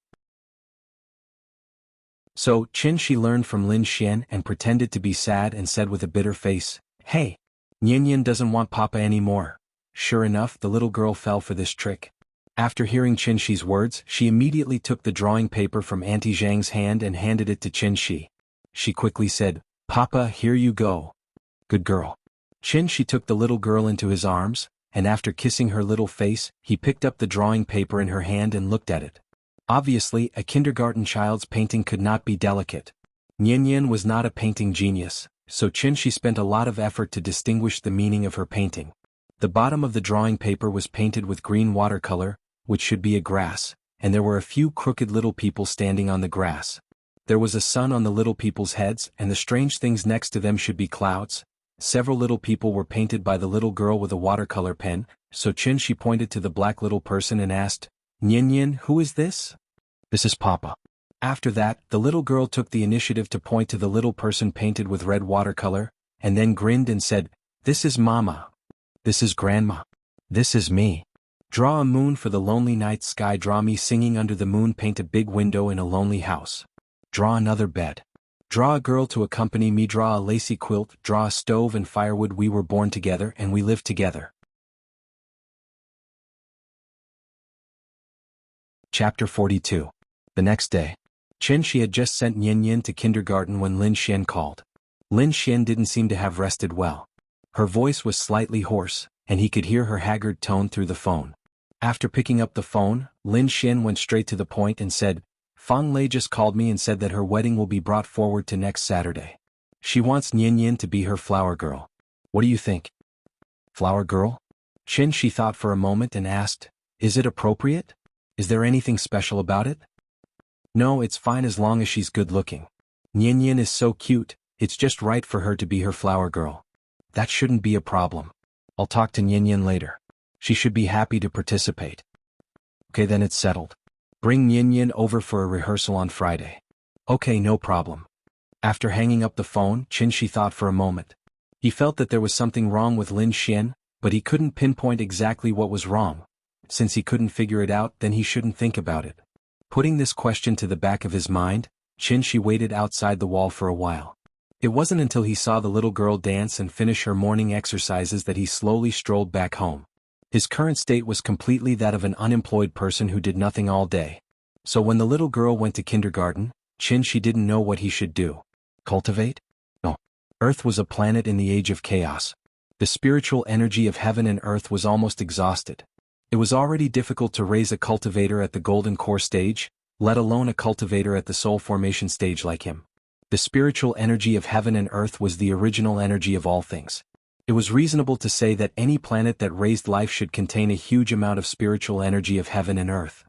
So, Qin learned from Lin Xian and pretended to be sad and said with a bitter face, "Hey, Nianyan doesn't want Papa anymore." Sure enough, the little girl fell for this trick. After hearing Qin's words, she immediately took the drawing paper from Auntie Zhang's hand and handed it to Qin. She quickly said, "Papa, here you go." "Good girl." Qin took the little girl into his arms, and after kissing her little face, he picked up the drawing paper in her hand and looked at it. Obviously, a kindergarten child's painting could not be delicate. Nianyan was not a painting genius, so Qin spent a lot of effort to distinguish the meaning of her painting. The bottom of the drawing paper was painted with green watercolor, which should be a grass, and there were a few crooked little people standing on the grass. There was a sun on the little people's heads, and the strange things next to them should be clouds. Several little people were painted by the little girl with a watercolor pen, so Qin pointed to the black little person and asked, "Nianyan, who is this?" "This is Papa." After that, the little girl took the initiative to point to the little person painted with red watercolor, and then grinned and said, "This is Mama. This is Grandma. This is me. Draw a moon for the lonely night sky. Draw me singing under the moon. Paint a big window in a lonely house. Draw another bed. Draw a girl to accompany me. Draw a lacy quilt. Draw a stove and firewood. We were born together and we lived together." Chapter 42. The next day. Qin had just sent Nianyan to kindergarten when Lin Xian called. Lin Xian didn't seem to have rested well. Her voice was slightly hoarse, and he could hear her haggard tone through the phone. After picking up the phone, Lin Xian went straight to the point and said, "Fang Lei just called me and said that her wedding will be brought forward to next Saturday. She wants Nianyan to be her flower girl. What do you think?" "Flower girl?" Qin thought for a moment and asked, "Is it appropriate? Is there anything special about it?" "No, it's fine as long as she's good looking. Nianyan is so cute, it's just right for her to be her flower girl. That shouldn't be a problem. I'll talk to Nianyan later. She should be happy to participate." "Okay, then it's settled. Bring Nianyan over for a rehearsal on Friday." "Okay, no problem." After hanging up the phone, Qin thought for a moment. He felt that there was something wrong with Lin Xian, but he couldn't pinpoint exactly what was wrong. Since he couldn't figure it out, then he shouldn't think about it. Putting this question to the back of his mind, Qin waited outside the wall for a while. It wasn't until he saw the little girl dance and finish her morning exercises that he slowly strolled back home. His current state was completely that of an unemployed person who did nothing all day. So when the little girl went to kindergarten, Qin didn't know what he should do. Cultivate? No. Earth was a planet in the age of chaos. The spiritual energy of heaven and earth was almost exhausted. It was already difficult to raise a cultivator at the golden core stage, let alone a cultivator at the soul formation stage like him. The spiritual energy of heaven and earth was the original energy of all things. It was reasonable to say that any planet that raised life should contain a huge amount of spiritual energy of heaven and earth.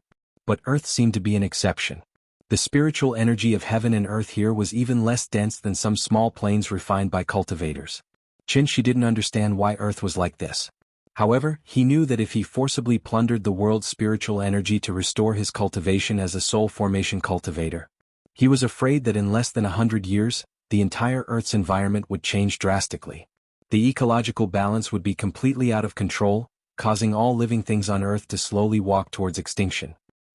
But earth seemed to be an exception. The spiritual energy of heaven and earth here was even less dense than some small planes refined by cultivators. Qin didn't understand why earth was like this. However, he knew that if he forcibly plundered the world's spiritual energy to restore his cultivation as a soul formation cultivator, he was afraid that in less than 100 years, the entire Earth's environment would change drastically. The ecological balance would be completely out of control, causing all living things on Earth to slowly walk towards extinction.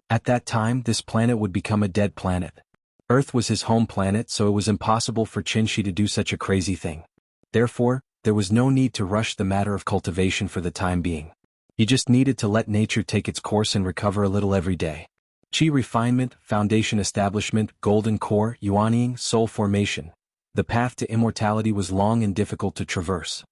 At that time, this planet would become a dead planet. Earth was his home planet, so it was impossible for Qinshi to do such a crazy thing. Therefore, there was no need to rush the matter of cultivation for the time being. He just needed to let nature take its course and recover a little every day. Qi refinement, foundation establishment, golden core, yuanying, soul formation. The path to immortality was long and difficult to traverse.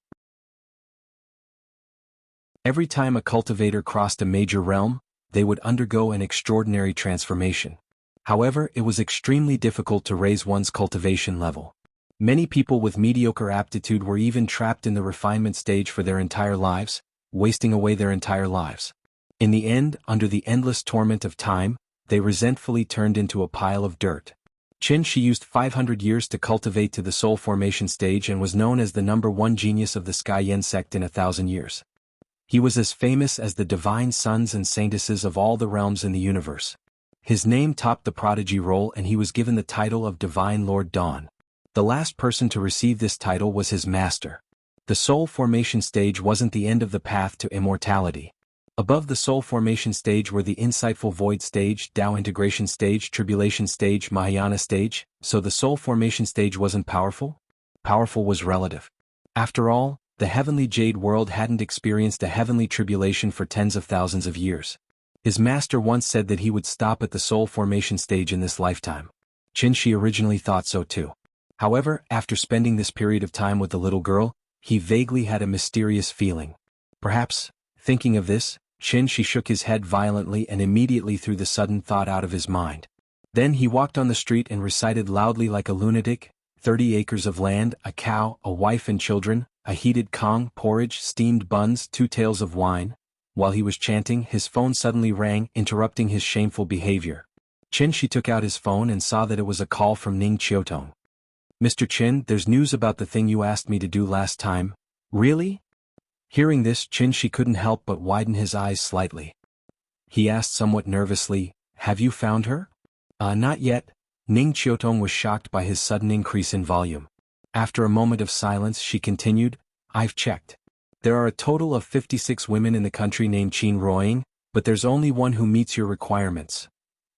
Every time a cultivator crossed a major realm, they would undergo an extraordinary transformation. However, it was extremely difficult to raise one's cultivation level. Many people with mediocre aptitude were even trapped in the refinement stage for their entire lives, wasting away their entire lives. In the end, under the endless torment of time, they resentfully turned into a pile of dirt. Qinshi used 500 years to cultivate to the soul formation stage and was known as the #1 genius of the Sky Yen sect in 1,000 years. He was as famous as the divine sons and saintesses of all the realms in the universe. His name topped the prodigy roll and he was given the title of Divine Lord Dawn. The last person to receive this title was his master. The soul formation stage wasn't the end of the path to immortality. Above the soul formation stage were the insightful void stage, Tao integration stage, tribulation stage, Mahayana stage, so the soul formation stage wasn't powerful? Powerful was relative. After all, the heavenly jade world hadn't experienced a heavenly tribulation for tens of thousands of years. His master once said that he would stop at the soul formation stage in this lifetime. Qinshi originally thought so too. However, after spending this period of time with the little girl, he vaguely had a mysterious feeling. Perhaps, thinking of this, Qinshi shook his head violently and immediately threw the sudden thought out of his mind. Then he walked on the street and recited loudly like a lunatic, 30 acres of land, a cow, a wife and children, a heated Kong, porridge, steamed buns, 2 tails of wine. While he was chanting, his phone suddenly rang, interrupting his shameful behavior. Qinshi took out his phone and saw that it was a call from Ning Qiutong. "Mr. Qin, there's news about the thing you asked me to do last time." "Really?" Hearing this, Qinshi couldn't help but widen his eyes slightly. He asked somewhat nervously, "Have you found her?" Not yet." Ning Qiutong was shocked by his sudden increase in volume. After a moment of silence, she continued, "I've checked. There are a total of 56 women in the country named Qin Ruoying, but there's only one who meets your requirements."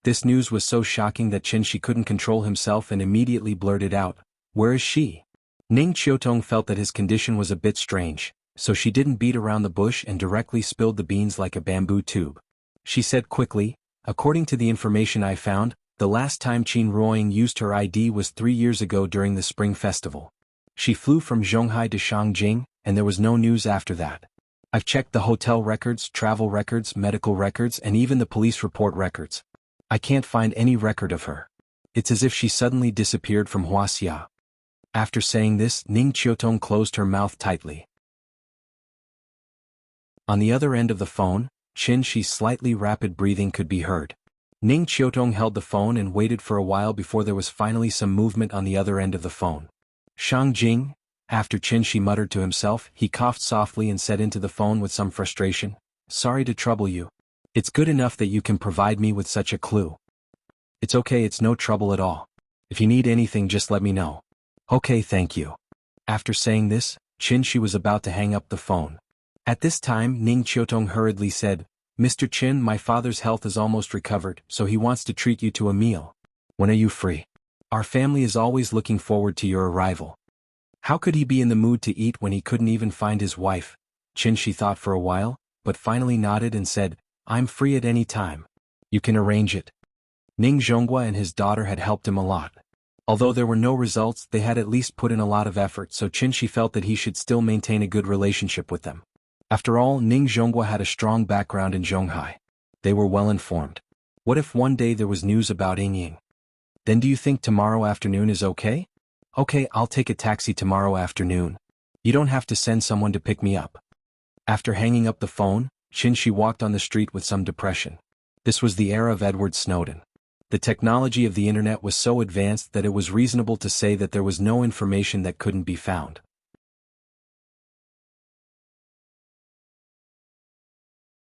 This news was so shocking that Qinshi couldn't control himself and immediately blurted out, "Where is she?" Ning Qiutong felt that his condition was a bit strange, so she didn't beat around the bush and directly spilled the beans like a bamboo tube. She said quickly, "According to the information I found, the last time Qin Ruoying used her ID was 3 years ago during the Spring Festival. She flew from Zhonghai to Shangjing, and there was no news after that. I've checked the hotel records, travel records, medical records, and even the police report records. I can't find any record of her. It's as if she suddenly disappeared from Wuxia." After saying this, Ning Qiutong closed her mouth tightly. On the other end of the phone, Qinshi's slightly rapid breathing could be heard. Ning Qiutong held the phone and waited for a while before there was finally some movement on the other end of the phone. "Shangjing?" After Qinshi muttered to himself, he coughed softly and said into the phone with some frustration, "Sorry to trouble you. It's good enough that you can provide me with such a clue." "It's okay, it's no trouble at all. If you need anything just let me know." "Okay, thank you." After saying this, Qinshi was about to hang up the phone. At this time Ning Qiutong hurriedly said, "Mr. Qin, my father's health is almost recovered, so he wants to treat you to a meal. When are you free? Our family is always looking forward to your arrival." How could he be in the mood to eat when he couldn't even find his wife? Qinshi thought for a while, but finally nodded and said, "I'm free at any time. You can arrange it." Ning Zhonghua and his daughter had helped him a lot. Although there were no results, they had at least put in a lot of effort, so Qinshi felt that he should still maintain a good relationship with them. After all, Ning Zhonghua had a strong background in Zhonghai. They were well informed. What if one day there was news about Yingying? "Then do you think tomorrow afternoon is okay?" "Okay, I'll take a taxi tomorrow afternoon. You don't have to send someone to pick me up." After hanging up the phone, Qinshi walked on the street with some depression. This was the era of Edward Snowden. The technology of the internet was so advanced that it was reasonable to say that there was no information that couldn't be found.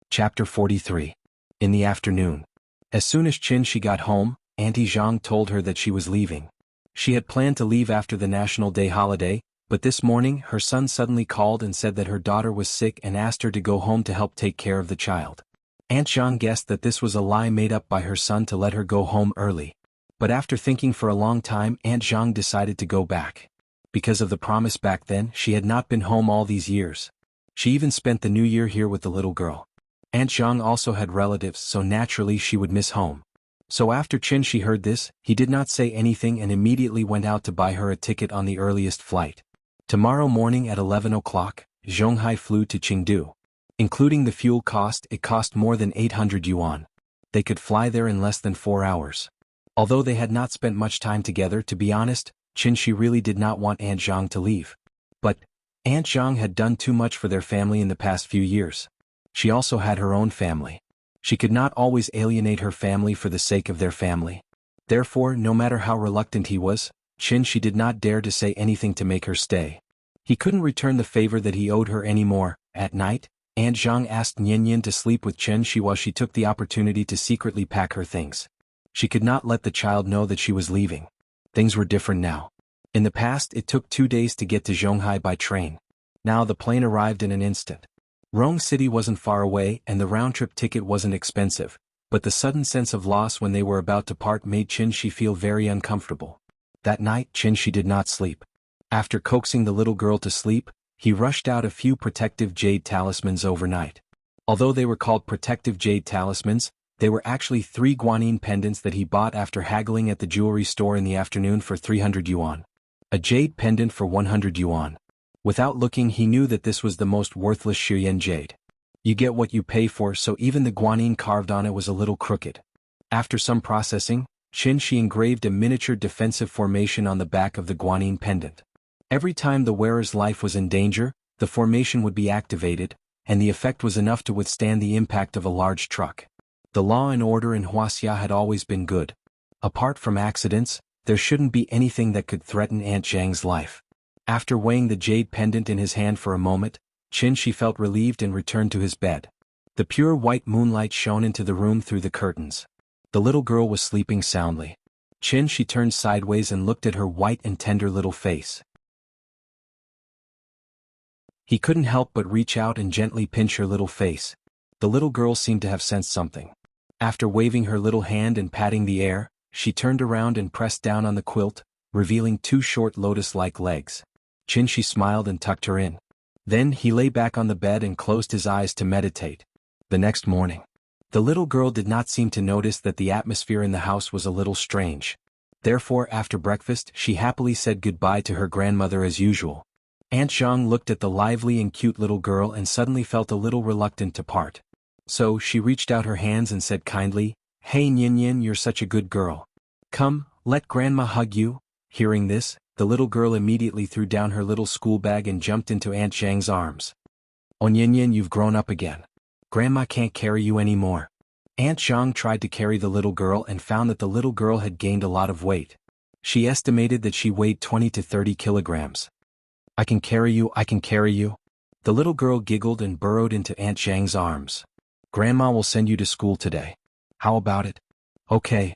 Chapter 43. In the afternoon. As soon as Qin got home, Auntie Zhang told her that she was leaving. She had planned to leave after the National Day holiday, but this morning her son suddenly called and said that her daughter was sick and asked her to go home to help take care of the child. Aunt Zhang guessed that this was a lie made up by her son to let her go home early. But after thinking for a long time, Aunt Zhang decided to go back. Because of the promise back then, she had not been home all these years. She even spent the new year here with the little girl. Aunt Zhang also had relatives, so naturally she would miss home. So after Qin heard this, he did not say anything and immediately went out to buy her a ticket on the earliest flight. Tomorrow morning at 11 o'clock, Zhonghai flew to Chengdu. Including the fuel cost, it cost more than 800 yuan. They could fly there in less than 4 hours. Although they had not spent much time together, to be honest, Qin really did not want Aunt Zhang to leave. But Aunt Zhang had done too much for their family in the past few years. She also had her own family. She could not always alienate her family for the sake of their family. Therefore, no matter how reluctant he was, Qin did not dare to say anything to make her stay. He couldn't return the favor that he owed her anymore. At night, Aunt Zhang asked Nian to sleep with Qin while she took the opportunity to secretly pack her things. She could not let the child know that she was leaving. Things were different now. In the past, it took 2 days to get to Zhonghai by train. Now the plane arrived in an instant. Rome City wasn't far away and the round-trip ticket wasn't expensive, but the sudden sense of loss when they were about to part made Qin feel very uncomfortable. That night, Qin did not sleep. After coaxing the little girl to sleep, he rushed out a few protective jade talismans overnight. Although they were called protective jade talismans, they were actually 3 guanyin pendants that he bought after haggling at the jewelry store in the afternoon for 300 yuan. A jade pendant for 100 yuan. Without looking, he knew that this was the most worthless Shiyan jade. You get what you pay for, so even the guanyin carved on it was a little crooked. After some processing, Qin engraved a miniature defensive formation on the back of the guanyin pendant. Every time the wearer's life was in danger, the formation would be activated, and the effect was enough to withstand the impact of a large truck. The law and order in Wuxia had always been good. Apart from accidents, there shouldn't be anything that could threaten Aunt Zhang's life. After weighing the jade pendant in his hand for a moment, Qin felt relieved and returned to his bed. The pure white moonlight shone into the room through the curtains. The little girl was sleeping soundly. Qin turned sideways and looked at her white and tender little face. He couldn't help but reach out and gently pinch her little face. The little girl seemed to have sensed something. After waving her little hand and patting the air, she turned around and pressed down on the quilt, revealing 2 short lotus-like legs. Qin smiled and tucked her in. Then he lay back on the bed and closed his eyes to meditate. The next morning, the little girl did not seem to notice that the atmosphere in the house was a little strange. Therefore, after breakfast, she happily said goodbye to her grandmother as usual. Aunt Zhang looked at the lively and cute little girl and suddenly felt a little reluctant to part. So she reached out her hands and said kindly, "Hey Nian, you're such a good girl. Come, let grandma hug you." Hearing this, the little girl immediately threw down her little school bag and jumped into Aunt Zhang's arms. "Oh Nian, you've grown up again. Grandma can't carry you anymore." Aunt Zhang tried to carry the little girl and found that the little girl had gained a lot of weight. She estimated that she weighed 20 to 30 kilograms. I can carry you, I can carry you." The little girl giggled and burrowed into Aunt Zhang's arms. "Grandma will send you to school today. How about it?" "Okay."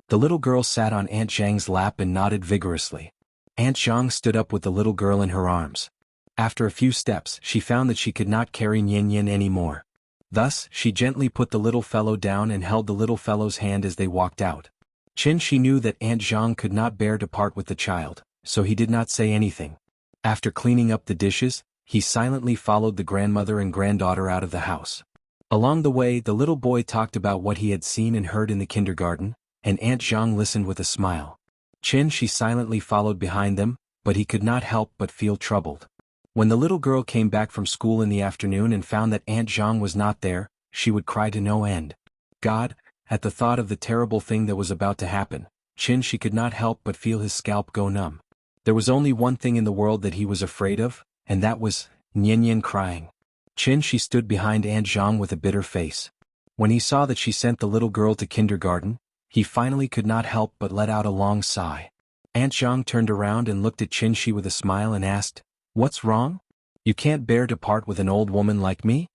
The little girl sat on Aunt Zhang's lap and nodded vigorously. Aunt Zhang stood up with the little girl in her arms. After a few steps, she found that she could not carry Nian anymore. Thus, she gently put the little fellow down and held the little fellow's hand as they walked out. Qin knew that Aunt Zhang could not bear to part with the child, so he did not say anything. After cleaning up the dishes, he silently followed the grandmother and granddaughter out of the house. Along the way, the little boy talked about what he had seen and heard in the kindergarten, and Aunt Zhang listened with a smile. Qin silently followed behind them, but he could not help but feel troubled. When the little girl came back from school in the afternoon and found that Aunt Zhang was not there, she would cry to no end. God, at the thought of the terrible thing that was about to happen, Qin could not help but feel his scalp go numb. There was only one thing in the world that he was afraid of, and that was Nian crying. Qin stood behind Aunt Zhang with a bitter face. When he saw that she sent the little girl to kindergarten, he finally could not help but let out a long sigh. Aunt Zhang turned around and looked at Qin with a smile and asked, "What's wrong? You can't bear to part with an old woman like me?"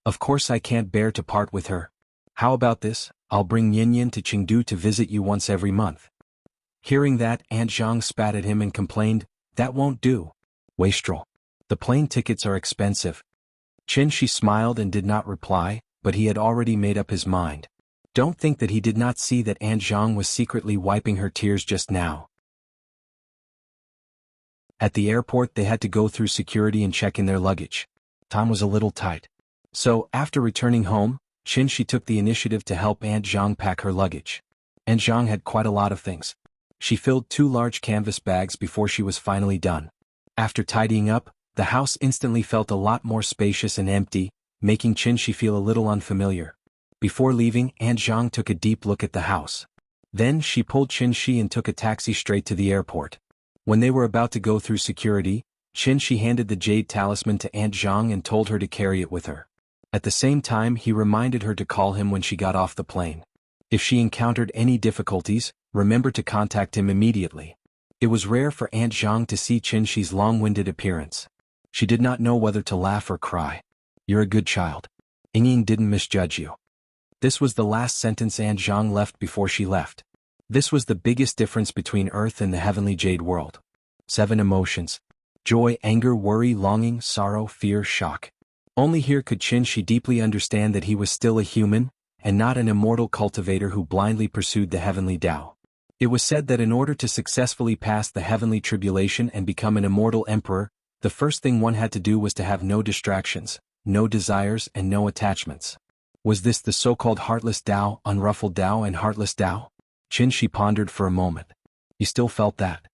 Of course I can't bear to part with her. How about this, I'll bring Yin to Chengdu to visit you once every month. Hearing that, Aunt Zhang spat at him and complained, that won't do. Wastrel. The plane tickets are expensive. Qin smiled and did not reply, but he had already made up his mind. Don't think that he did not see that Aunt Zhang was secretly wiping her tears just now. At the airport they had to go through security and check in their luggage. Time was a little tight. So, after returning home, Qin took the initiative to help Aunt Zhang pack her luggage. Aunt Zhang had quite a lot of things. She filled 2 large canvas bags before she was finally done. After tidying up, the house instantly felt a lot more spacious and empty, making Qin feel a little unfamiliar. Before leaving, Aunt Zhang took a deep look at the house. Then she pulled Qin and took a taxi straight to the airport. When they were about to go through security, Qin handed the jade talisman to Aunt Zhang and told her to carry it with her. At the same time he reminded her to call him when she got off the plane. If she encountered any difficulties, remember to contact him immediately. It was rare for Aunt Zhang to see Qin long-winded appearance. She did not know whether to laugh or cry. You're a good child. Ying didn't misjudge you. This was the last sentence Aunt Zhang left before she left. This was the biggest difference between Earth and the heavenly jade world. 7 emotions. Joy, anger, worry, longing, sorrow, fear, shock. Only here could Qin deeply understand that he was still a human, and not an immortal cultivator who blindly pursued the heavenly Tao. It was said that in order to successfully pass the heavenly tribulation and become an immortal emperor, the first thing one had to do was to have no distractions, no desires and no attachments. Was this the so-called heartless Tao, unruffled Tao and heartless Tao? Qin pondered for a moment. He still felt that.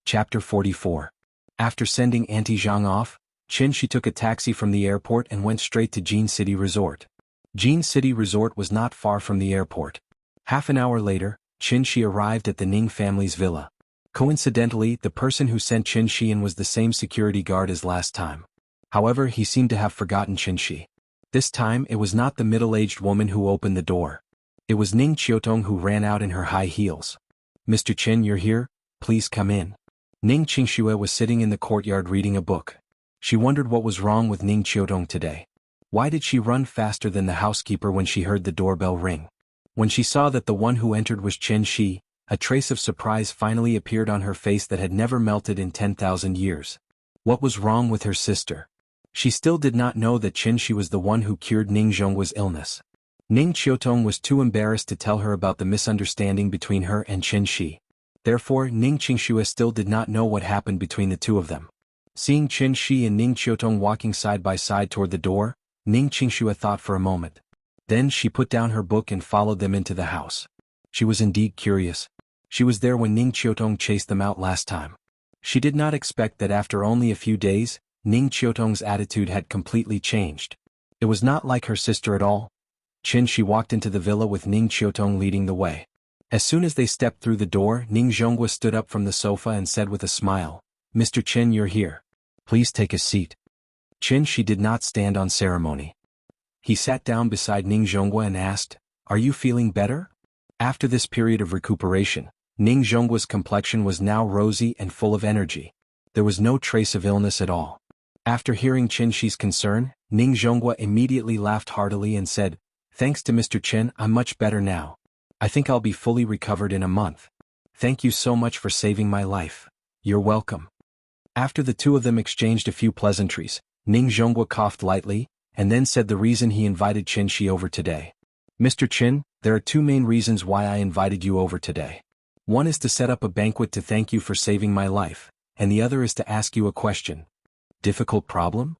Chapter 44. After sending Auntie Zhang off, Qin took a taxi from the airport and went straight to Jin City Resort. Jin City Resort was not far from the airport. Half an hour later, Qin arrived at the Ning family's villa. Coincidentally, the person who sent Qin was the same security guard as last time. However, he seemed to have forgotten Qin. This time it was not the middle-aged woman who opened the door. It was Ning Qiutong who ran out in her high heels. Mr. Qin, you're here? Please come in. Ning Qingxue was sitting in the courtyard reading a book. She wondered what was wrong with Ning Qiutong today. Why did she run faster than the housekeeper when she heard the doorbell ring? When she saw that the one who entered was Qin, a trace of surprise finally appeared on her face that had never melted in 10,000 years. What was wrong with her sister? She still did not know that Qin was the one who cured Ning Zhongguo's illness. Ning Qiutong was too embarrassed to tell her about the misunderstanding between her and Qin. Therefore, Ning Qingxue still did not know what happened between the two of them. Seeing Qin and Ning Qiutong walking side by side toward the door, Ning Qingxue thought for a moment. Then she put down her book and followed them into the house. She was indeed curious. She was there when Ning Qiutong chased them out last time. She did not expect that after only a few days, Ning Qiutong's attitude had completely changed. It was not like her sister at all. Qin walked into the villa with Ning Qiutong leading the way. As soon as they stepped through the door, Ning Zhongguo stood up from the sofa and said with a smile, Mr. Qin, you're here. Please take a seat. Qin did not stand on ceremony. He sat down beside Ning Zhongguo and asked, Are you feeling better? After this period of recuperation, Ning Zhongguo's complexion was now rosy and full of energy. There was no trace of illness at all. After hearing Qin's concern, Ning Zhongguo immediately laughed heartily and said, Thanks to Mr. Qin, I'm much better now. I think I'll be fully recovered in a month. Thank you so much for saving my life. You're welcome. After the two of them exchanged a few pleasantries, Ning Zhongguo coughed lightly, and then said the reason he invited Qin over today. Mr. Qin, there are 2 main reasons why I invited you over today. One is to set up a banquet to thank you for saving my life, and the other is to ask you a question. Difficult problem?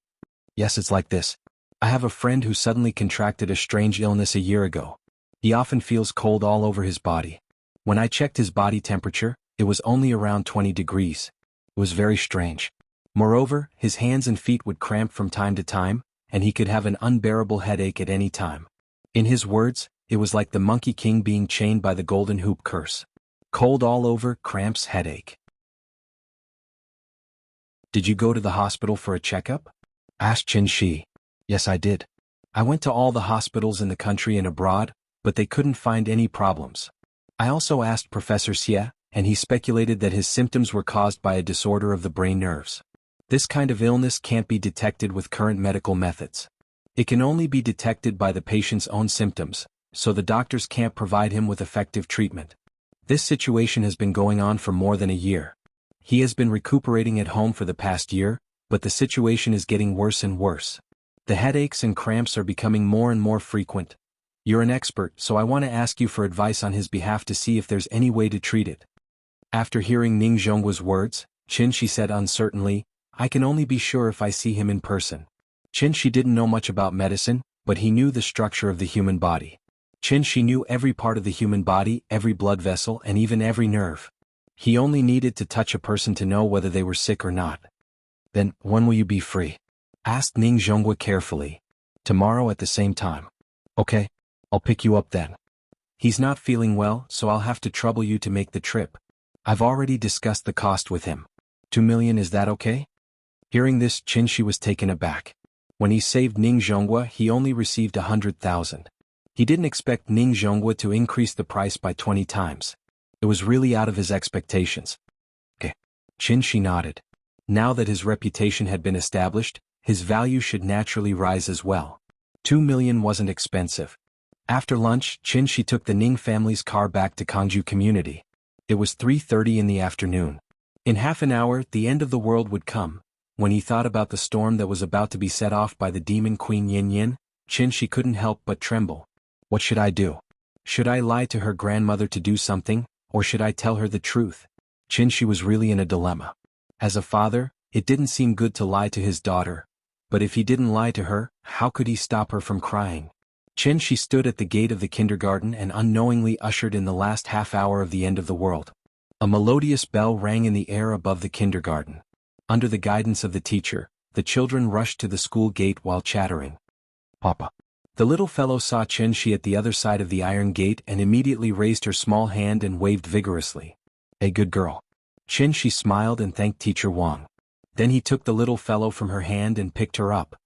Yes, it's like this. I have a friend who suddenly contracted a strange illness a year ago. He often feels cold all over his body. When I checked his body temperature, it was only around 20 degrees. It was very strange. Moreover, his hands and feet would cramp from time to time, and he could have an unbearable headache at any time. In his words, it was like the Monkey King being chained by the Golden Hoop curse. Cold all over, cramps, headache. Did you go to the hospital for a checkup? Asked Qin. Yes, I did. I went to all the hospitals in the country and abroad, but they couldn't find any problems. I also asked Professor Xie, and he speculated that his symptoms were caused by a disorder of the brain nerves. This kind of illness can't be detected with current medical methods. It can only be detected by the patient's own symptoms, so the doctors can't provide him with effective treatment. This situation has been going on for more than a year. He has been recuperating at home for the past year, but the situation is getting worse and worse. The headaches and cramps are becoming more and more frequent. You're an expert, so I want to ask you for advice on his behalf to see if there's any way to treat it. After hearing Ning Zhongguo's words, Qin said uncertainly, I can only be sure if I see him in person. Qin didn't know much about medicine, but he knew the structure of the human body. Qin knew every part of the human body, every blood vessel, and even every nerve. He only needed to touch a person to know whether they were sick or not. Then, when will you be free? Asked Ning Zhongguo carefully. Tomorrow at the same time. Okay, I'll pick you up then. He's not feeling well, so I'll have to trouble you to make the trip. I've already discussed the cost with him. 2 million, is that okay? Hearing this, Qin was taken aback. When he saved Ning Zhongguo, he only received 100,000. He didn't expect Ning Zhongguo to increase the price by 20 times. It was really out of his expectations. Okay. Qin nodded. Now that his reputation had been established, his value should naturally rise as well. 2 million wasn't expensive. After lunch, Qin took the Ning family's car back to Kangju community. It was 3:30 in the afternoon. In half an hour, the end of the world would come. When he thought about the storm that was about to be set off by the demon queen Yin, Qin couldn't help but tremble. What should I do? Should I lie to her grandmother to do something, or should I tell her the truth? Qin was really in a dilemma. As a father, it didn't seem good to lie to his daughter. But if he didn't lie to her, how could he stop her from crying? Qin stood at the gate of the kindergarten and unknowingly ushered in the last half hour of the end of the world. A melodious bell rang in the air above the kindergarten. Under the guidance of the teacher, the children rushed to the school gate while chattering. Papa. The little fellow saw Qin at the other side of the iron gate and immediately raised her small hand and waved vigorously. A good girl. Qin smiled and thanked Teacher Wang. Then he took the little fellow from her hand and picked her up.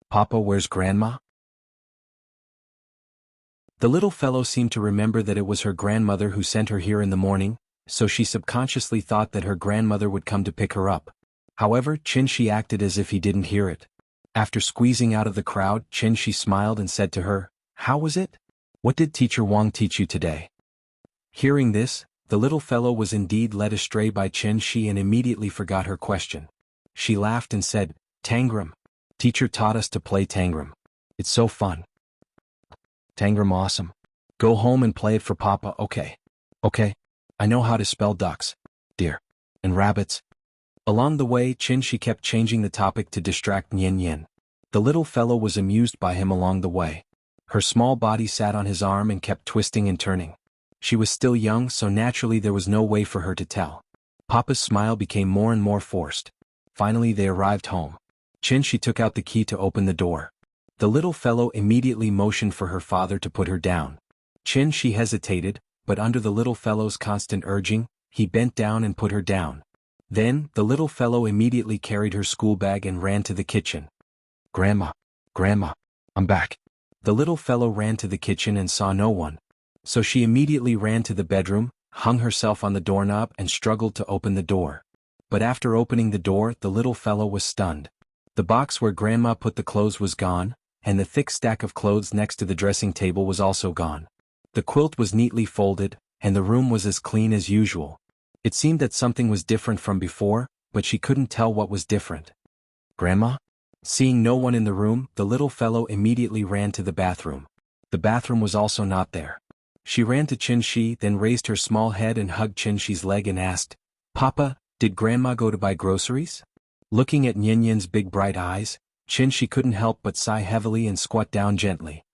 Papa, where's Grandma? The little fellow seemed to remember that it was her grandmother who sent her here in the morning, so she subconsciously thought that her grandmother would come to pick her up. However, Qin acted as if he didn't hear it. After squeezing out of the crowd, Qin smiled and said to her, How was it? What did Teacher Wang teach you today? Hearing this, the little fellow was indeed led astray by Qin and immediately forgot her question. She laughed and said, Tangram. Teacher taught us to play Tangram. It's so fun. Tangram awesome. Go home and play it for Papa, okay? Okay. I know how to spell ducks, deer, and rabbits. Along the way, Qin kept changing the topic to distract Yin. The little fellow was amused by him along the way. Her small body sat on his arm and kept twisting and turning. She was still young, so naturally there was no way for her to tell. Papa's smile became more and more forced. Finally they arrived home. Qin took out the key to open the door. The little fellow immediately motioned for her father to put her down. Qin hesitated, but under the little fellow's constant urging, he bent down and put her down. Then, the little fellow immediately carried her school bag and ran to the kitchen. Grandma, I'm back. The little fellow ran to the kitchen and saw no one. So she immediately ran to the bedroom, hung herself on the doorknob and struggled to open the door. But after opening the door, the little fellow was stunned. The box where Grandma put the clothes was gone, and the thick stack of clothes next to the dressing table was also gone. The quilt was neatly folded, and the room was as clean as usual. It seemed that something was different from before, but she couldn't tell what was different. Grandma? Seeing no one in the room, the little fellow immediately ran to the bathroom. The bathroom was also not there. She ran to Qin, then raised her small head and hugged Qin's leg and asked, Papa, did Grandma go to buy groceries? Looking at Yin's big bright eyes, Qin couldn't help but sigh heavily and squat down gently.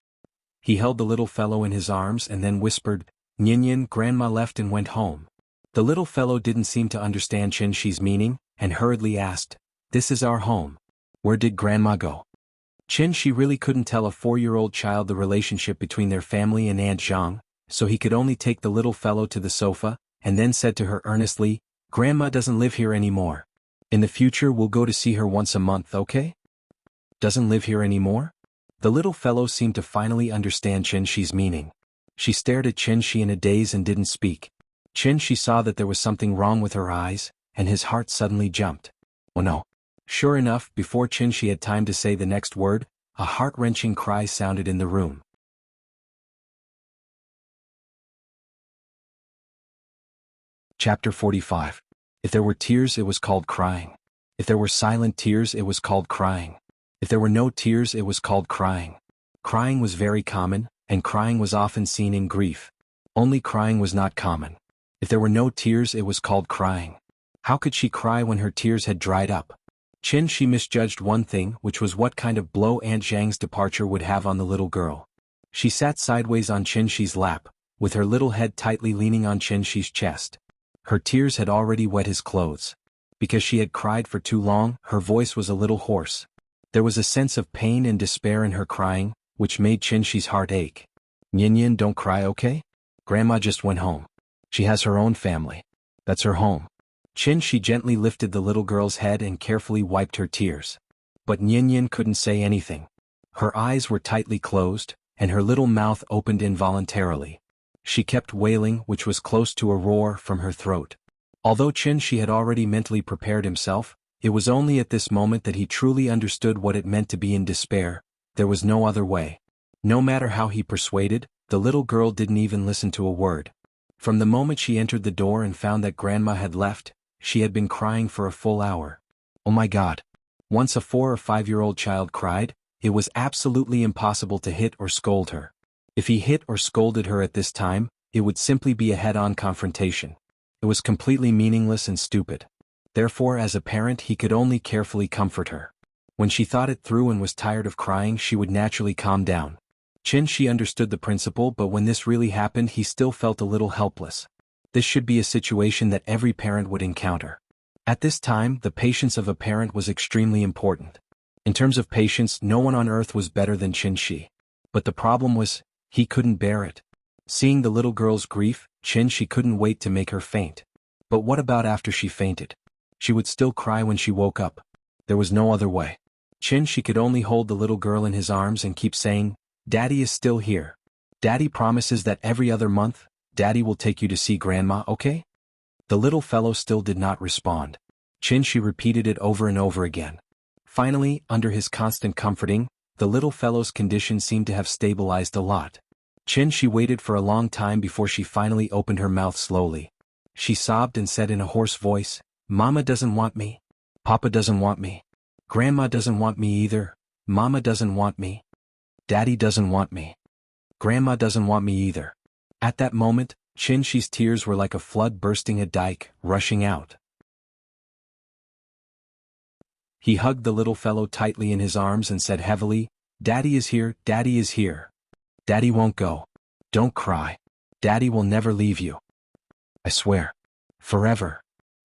He held the little fellow in his arms and then whispered, Yin, Grandma left and went home. The little fellow didn't seem to understand Qin's meaning, and hurriedly asked, This is our home. Where did Grandma go? Qin really couldn't tell a 4-year-old child the relationship between their family and Aunt Zhang, so he could only take the little fellow to the sofa, and then said to her earnestly, Grandma doesn't live here anymore. In the future we'll go to see her once a month, okay? Doesn't live here anymore? The little fellow seemed to finally understand Qin's meaning. She stared at Qin in a daze and didn't speak. Qin saw that there was something wrong with her eyes, and his heart suddenly jumped. Oh no. Sure enough, before Qinshi had time to say the next word, a heart-wrenching cry sounded in the room. Chapter 45. If there were tears, it was called crying. If there were silent tears, it was called crying. If there were no tears, it was called crying. Crying was very common, and crying was often seen in grief. Only crying was not common. If there were no tears, it was called crying. How could she cry when her tears had dried up? Qinshi misjudged one thing, which was what kind of blow Aunt Zhang's departure would have on the little girl. She sat sideways on Qinshi's lap, with her little head tightly leaning on Qinshi's chest. Her tears had already wet his clothes. Because she had cried for too long, her voice was a little hoarse. There was a sense of pain and despair in her crying, which made Qinshi's heart ache. Nyin, don't cry, okay? Grandma just went home. She has her own family. That's her home. Qinshi gently lifted the little girl's head and carefully wiped her tears. But Nyin couldn't say anything. Her eyes were tightly closed, and her little mouth opened involuntarily. She kept wailing, which was close to a roar from her throat. Although Qinshi had already mentally prepared himself, it was only at this moment that he truly understood what it meant to be in despair. There was no other way. No matter how he persuaded, the little girl didn't even listen to a word. From the moment she entered the door and found that Grandma had left, she had been crying for a full hour. Oh my God. Once a 4 or 5-year-old child cried, it was absolutely impossible to hit or scold her. If he hit or scolded her at this time, it would simply be a head-on confrontation. It was completely meaningless and stupid. Therefore, as a parent, he could only carefully comfort her. When she thought it through and was tired of crying, she would naturally calm down. Qinshi understood the principle, but when this really happened, he still felt a little helpless. This should be a situation that every parent would encounter. At this time, the patience of a parent was extremely important. In terms of patience, no one on earth was better than Qinshi. But the problem was, he couldn't bear it. Seeing the little girl's grief, Qinshi couldn't wait to make her faint. But what about after she fainted? She would still cry when she woke up. There was no other way. Qinshi could only hold the little girl in his arms and keep saying, "Daddy is still here. Daddy promises that every other month, Daddy will take you to see Grandma, okay?" The little fellow still did not respond. Qinshi repeated it over and over again. Finally, under his constant comforting, the little fellow's condition seemed to have stabilized a lot. Qinshi waited for a long time before she finally opened her mouth slowly. She sobbed and said in a hoarse voice, "Mama doesn't want me. Papa doesn't want me. Grandma doesn't want me either. Mama doesn't want me. Daddy doesn't want me. Grandma doesn't want me either." At that moment, Qinshi's tears were like a flood bursting a dike, rushing out. He hugged the little fellow tightly in his arms and said heavily, "Daddy is here, Daddy is here. Daddy won't go. Don't cry. Daddy will never leave you. I swear. Forever."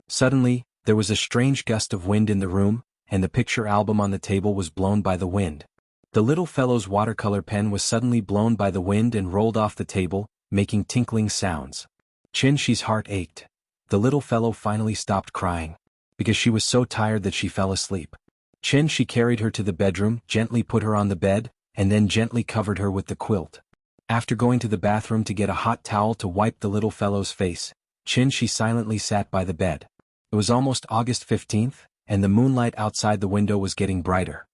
Suddenly, there was a strange gust of wind in the room, and the picture album on the table was blown by the wind. The little fellow's watercolor pen was suddenly blown by the wind and rolled off the table, making tinkling sounds. Qinshi's heart ached. The little fellow finally stopped crying, because she was so tired that she fell asleep. Qinshi carried her to the bedroom, gently put her on the bed, and then gently covered her with the quilt. After going to the bathroom to get a hot towel to wipe the little fellow's face, Qinshi silently sat by the bed. It was almost August 15th, and the moonlight outside the window was getting brighter.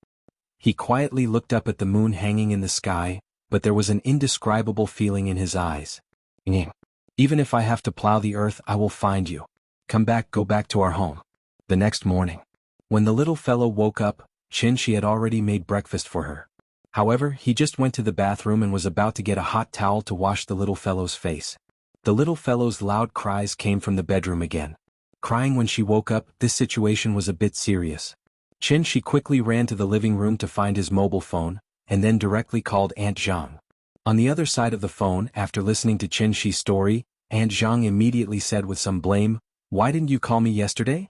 He quietly looked up at the moon hanging in the sky, but there was an indescribable feeling in his eyes. "Even if I have to plow the earth, I will find you. Come back, go back to our home." The next morning, when the little fellow woke up, Qinshi had already made breakfast for her. However, he just went to the bathroom and was about to get a hot towel to wash the little fellow's face. The little fellow's loud cries came from the bedroom again. Crying when she woke up, this situation was a bit serious. Qinshi quickly ran to the living room to find his mobile phone, and then directly called Aunt Zhang. On the other side of the phone, after listening to Qinshi's story, Aunt Zhang immediately said with some blame, "Why didn't you call me yesterday?"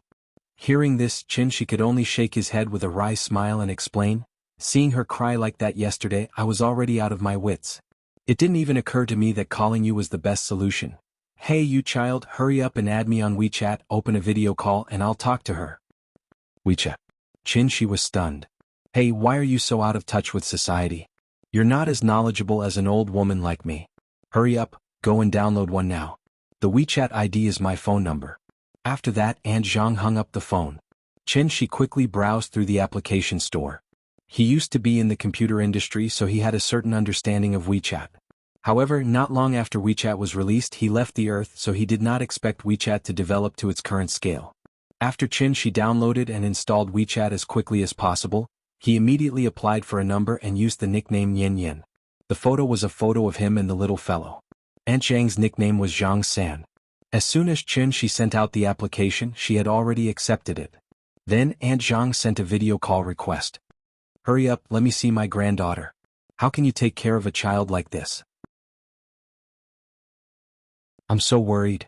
Hearing this, Qinshi could only shake his head with a wry smile and explain, "Seeing her cry like that yesterday, I was already out of my wits. It didn't even occur to me that calling you was the best solution. Hey you child, hurry up and add me on WeChat, open a video call and I'll talk to her." WeChat. Qinshi was stunned. "Hey, why are you so out of touch with society? You're not as knowledgeable as an old woman like me. Hurry up, go and download one now. The WeChat ID is my phone number." After that, Aunt Zhang hung up the phone. Chen Shi quickly browsed through the application store. He used to be in the computer industry, so he had a certain understanding of WeChat. However, not long after WeChat was released, he left the Earth, so he did not expect WeChat to develop to its current scale. After Chen Shi downloaded and installed WeChat as quickly as possible, he immediately applied for a number and used the nickname Yen Yen. The photo was a photo of him and the little fellow. Aunt Zhang's nickname was Zhang San. As soon as Chen Shi sent out the application, she had already accepted it. Then Aunt Zhang sent a video call request. "Hurry up, let me see my granddaughter. How can you take care of a child like this? I'm so worried."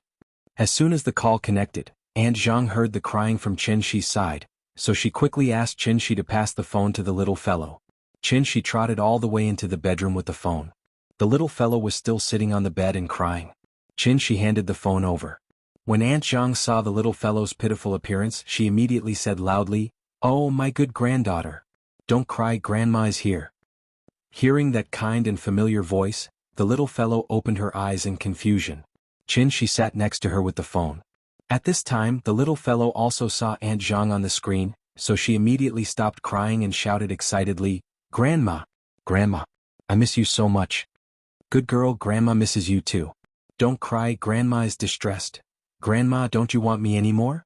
As soon as the call connected, Aunt Zhang heard the crying from Chen Shi's side, so she quickly asked Chen Shi to pass the phone to the little fellow. Chen Shi trotted all the way into the bedroom with the phone. The little fellow was still sitting on the bed and crying. Chen Shi handed the phone over. When Aunt Zhang saw the little fellow's pitiful appearance, she immediately said loudly, "Oh, my good granddaughter. Don't cry, Grandma is here." Hearing that kind and familiar voice, the little fellow opened her eyes in confusion. Chen Shi sat next to her with the phone. At this time, the little fellow also saw Aunt Zhang on the screen, so she immediately stopped crying and shouted excitedly, "Grandma! Grandma! I miss you so much." "Good girl, Grandma misses you too. Don't cry, Grandma is distressed. Grandma, don't you want me anymore?"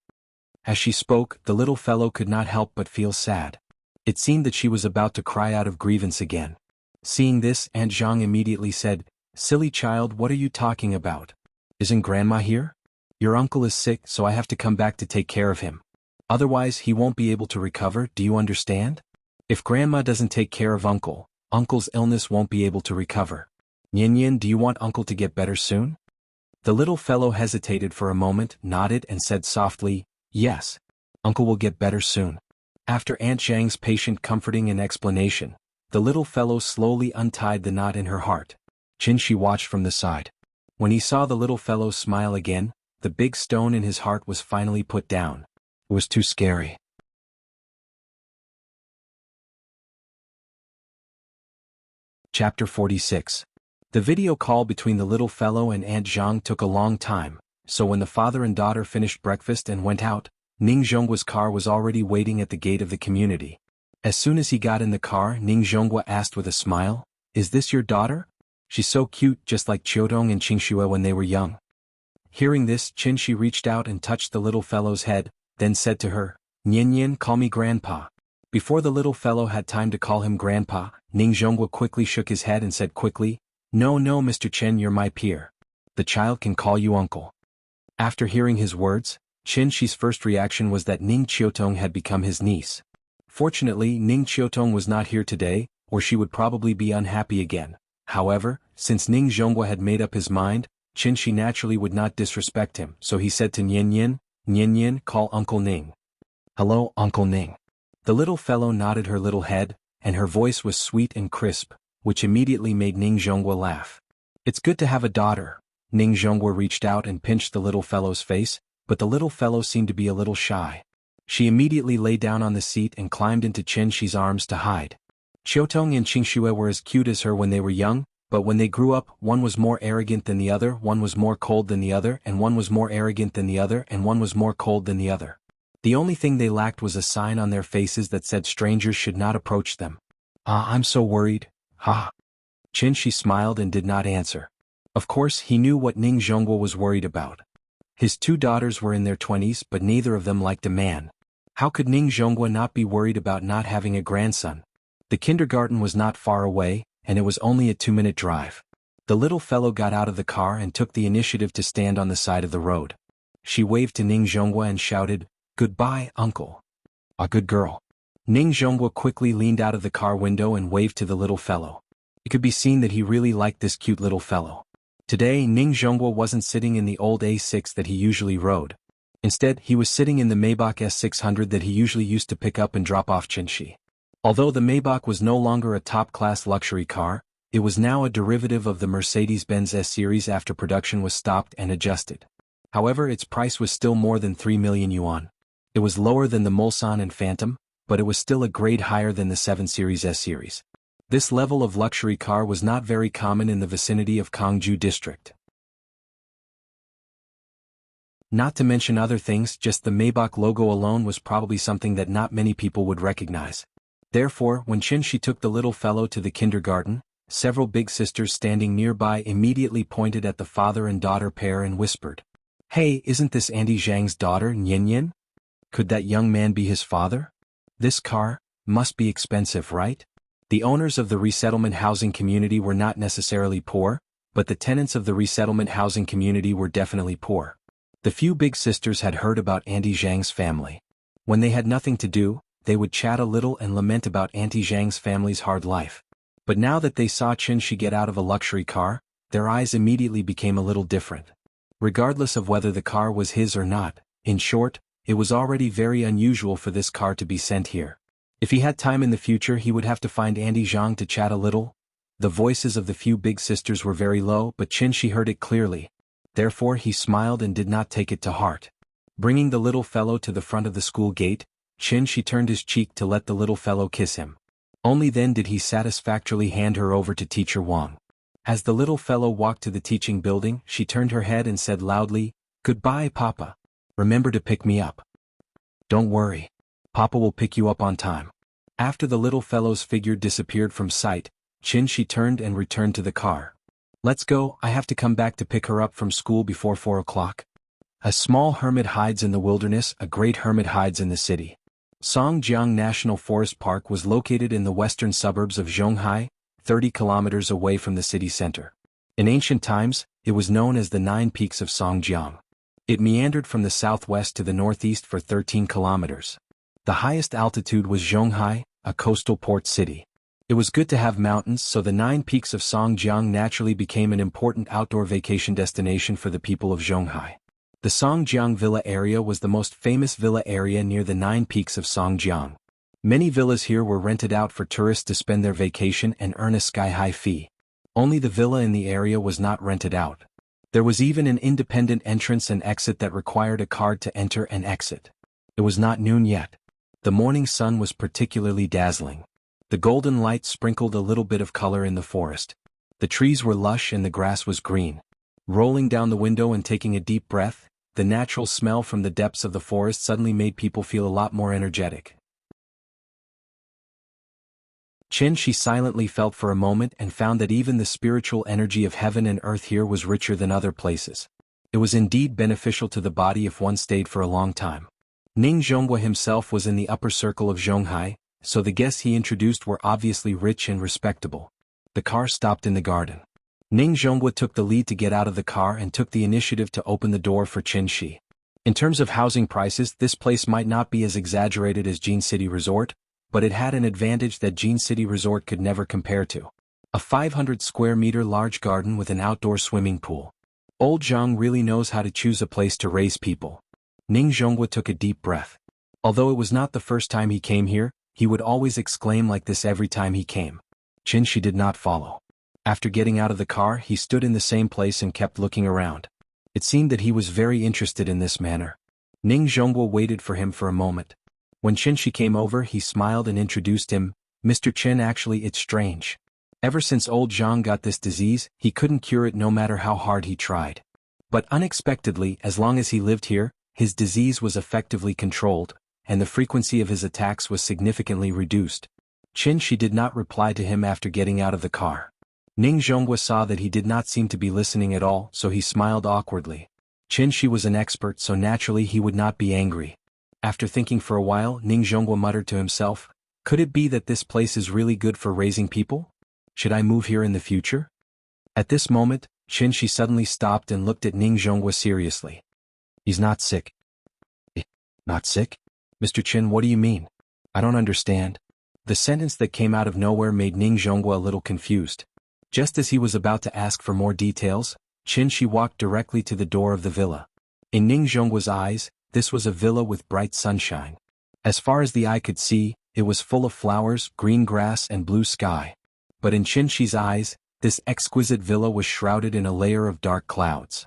As she spoke, the little fellow could not help but feel sad. It seemed that she was about to cry out of grievance again. Seeing this, Aunt Zhang immediately said, "Silly child, what are you talking about? Isn't Grandma here? Your uncle is sick, so I have to come back to take care of him. Otherwise, he won't be able to recover, do you understand? If Grandma doesn't take care of Uncle, Uncle's illness won't be able to recover. Yin Yin, do you want Uncle to get better soon?" The little fellow hesitated for a moment, nodded and said softly, "Yes. Uncle will get better soon." After Aunt Zhang's patient comforting and explanation, the little fellow slowly untied the knot in her heart. Chen Shi watched from the side. When he saw the little fellow smile again, the big stone in his heart was finally put down. It was too scary. Chapter 46. The video call between the little fellow and Aunt Zhang took a long time, so when the father and daughter finished breakfast and went out, Ning Zhonggua's car was already waiting at the gate of the community. As soon as he got in the car, Ning Zhonggua asked with a smile, "Is this your daughter? She's so cute, just like Qiutong and Qingxue when they were young." Hearing this, Chen Shi reached out and touched the little fellow's head, then said to her, "Nian Nian, call me Grandpa." Before the little fellow had time to call him Grandpa, Ning Zhonggua quickly shook his head and said quickly, "No, no, Mr. Chen, you're my peer. The child can call you uncle." After hearing his words, Chen Shi's first reaction was that Ning Qiutong had become his niece. Fortunately, Ning Qiutong was not here today, or she would probably be unhappy again. However, since Ning Zhonggua had made up his mind, Chen Shi naturally would not disrespect him, so he said to Nian Yin, "Nian Yin, call Uncle Ning." "Hello, Uncle Ning." The little fellow nodded her little head, and her voice was sweet and crisp, which immediately made Ning Zhonggua laugh. "It's good to have a daughter." Ning Zhonggua reached out and pinched the little fellow's face, but the little fellow seemed to be a little shy. She immediately lay down on the seat and climbed into Chen Shi's arms to hide. Qiutong and Qingxue were as cute as her when they were young, but when they grew up, one was more arrogant than the other, one was more cold than the other, and one was more arrogant than the other, and one was more cold than the other. The only thing they lacked was a sign on their faces that said strangers should not approach them. I'm so worried. Ha." Chen Shi smiled and did not answer. Of course, he knew what Ning Zhonggua was worried about. His two daughters were in their 20s, but neither of them liked a man. How could Ning Zhonggua not be worried about not having a grandson? The kindergarten was not far away, and it was only a 2-minute drive. The little fellow got out of the car and took the initiative to stand on the side of the road. She waved to Ning Zhonggua and shouted, "Goodbye, uncle." "A good girl." Ning Zhonggua quickly leaned out of the car window and waved to the little fellow. It could be seen that he really liked this cute little fellow. Today, Ning Zhonggua wasn't sitting in the old A6 that he usually rode. Instead, he was sitting in the Maybach S600 that he usually used to pick up and drop off Chen Shi. Although the Maybach was no longer a top-class luxury car, it was now a derivative of the Mercedes-Benz S-Series after production was stopped and adjusted. However, its price was still more than 3 million yuan. It was lower than the Mulsanne and Phantom, but it was still a grade higher than the 7 Series S-Series. This level of luxury car was not very common in the vicinity of Kangju district. Not to mention other things, just the Maybach logo alone was probably something that not many people would recognize. Therefore, when Qin took the little fellow to the kindergarten, several big sisters standing nearby immediately pointed at the father and daughter pair and whispered, "Hey, isn't this Auntie Zhang's daughter, Nian? Could that young man be his father? This car must be expensive, right?" The owners of the resettlement housing community were not necessarily poor, but the tenants of the resettlement housing community were definitely poor. The few big sisters had heard about Auntie Zhang's family. When they had nothing to do, they would chat a little and lament about Auntie Zhang's family's hard life. But now that they saw Qin get out of a luxury car, their eyes immediately became a little different. Regardless of whether the car was his or not, in short, it was already very unusual for this car to be sent here. If he had time in the future, he would have to find Auntie Zhang to chat a little. The voices of the few big sisters were very low, but Qin heard it clearly. Therefore he smiled and did not take it to heart. Bringing the little fellow to the front of the school gate, Qin turned his cheek to let the little fellow kiss him. Only then did he satisfactorily hand her over to Teacher Wang. As the little fellow walked to the teaching building, she turned her head and said loudly, "Goodbye, Papa. Remember to pick me up." "Don't worry. Papa will pick you up on time." After the little fellow's figure disappeared from sight, Qin turned and returned to the car. "Let's go, I have to come back to pick her up from school before 4 o'clock. A small hermit hides in the wilderness, a great hermit hides in the city." Songjiang National Forest Park was located in the western suburbs of Zhonghai, 30 kilometers away from the city center. In ancient times, it was known as the 9 Peaks of Songjiang. It meandered from the southwest to the northeast for 13 kilometers. The highest altitude was Zhonghai, a coastal port city. It was good to have mountains, so the 9 Peaks of Songjiang naturally became an important outdoor vacation destination for the people of Zhonghai. The Songjiang Villa area was the most famous villa area near the 9 Peaks of Songjiang. Many villas here were rented out for tourists to spend their vacation and earn a sky-high fee. Only the villa in the area was not rented out. There was even an independent entrance and exit that required a card to enter and exit. It was not noon yet. The morning sun was particularly dazzling. The golden light sprinkled a little bit of color in the forest. The trees were lush and the grass was green. Rolling down the window and taking a deep breath, the natural smell from the depths of the forest suddenly made people feel a lot more energetic. Qin silently felt for a moment and found that even the spiritual energy of heaven and earth here was richer than other places. It was indeed beneficial to the body if one stayed for a long time. Ning Zhonghua himself was in the upper circle of Zhonghai, so the guests he introduced were obviously rich and respectable. The car stopped in the garden. Ning Zhonghua took the lead to get out of the car and took the initiative to open the door for Qin Shi. In terms of housing prices, this place might not be as exaggerated as Jin City Resort, but it had an advantage that Jin City Resort could never compare to. A 500 square meter large garden with an outdoor swimming pool. Old Zhang really knows how to choose a place to raise people. Ning Zhonghua took a deep breath. Although it was not the first time he came here, he would always exclaim like this every time he came. Qin Shi did not follow. After getting out of the car, he stood in the same place and kept looking around. It seemed that he was very interested in this manner. Ning Zhonghua waited for him for a moment. When Qin Shi came over, he smiled and introduced him. "Mr. Qin, actually it's strange. Ever since old Zhang got this disease, he couldn't cure it no matter how hard he tried. But unexpectedly, as long as he lived here, his disease was effectively controlled, and the frequency of his attacks was significantly reduced." Qin Shi did not reply to him after getting out of the car. Ning Zhonghua saw that he did not seem to be listening at all, so he smiled awkwardly. Qin Shi was an expert, so naturally he would not be angry. After thinking for a while, Ning Zhonghua muttered to himself, "Could it be that this place is really good for raising people? Should I move here in the future?" At this moment, Qin Shi suddenly stopped and looked at Ning Zhonghua seriously. "He's not sick." "Not sick? Mr. Qin, what do you mean? I don't understand." The sentence that came out of nowhere made Ning Zhonghua a little confused. Just as he was about to ask for more details, Qin Shi walked directly to the door of the villa. In Ning Zhonghua's eyes, this was a villa with bright sunshine. As far as the eye could see, it was full of flowers, green grass and blue sky. But in Qin Shi's eyes, this exquisite villa was shrouded in a layer of dark clouds.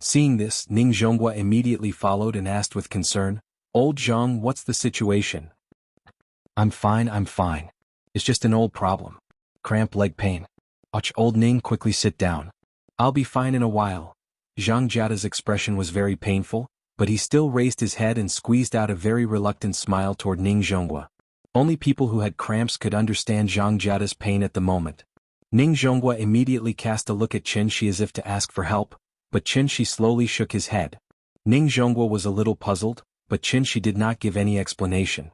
Seeing this, Ning Zhonghua immediately followed and asked with concern, "Old Zhang, what's the situation?" I'm fine. It's just an old problem. Cramp leg pain. Watch old Ning quickly sit down. I'll be fine in a while. Zhang Jiada's expression was very painful, but he still raised his head and squeezed out a very reluctant smile toward Ning Zhonghua. Only people who had cramps could understand Zhang Jiada's pain at the moment. Ning Zhonghua immediately cast a look at Qin Shi as if to ask for help, but Qin Shi slowly shook his head. Ning Zhonghua was a little puzzled, but Qin Shi did not give any explanation.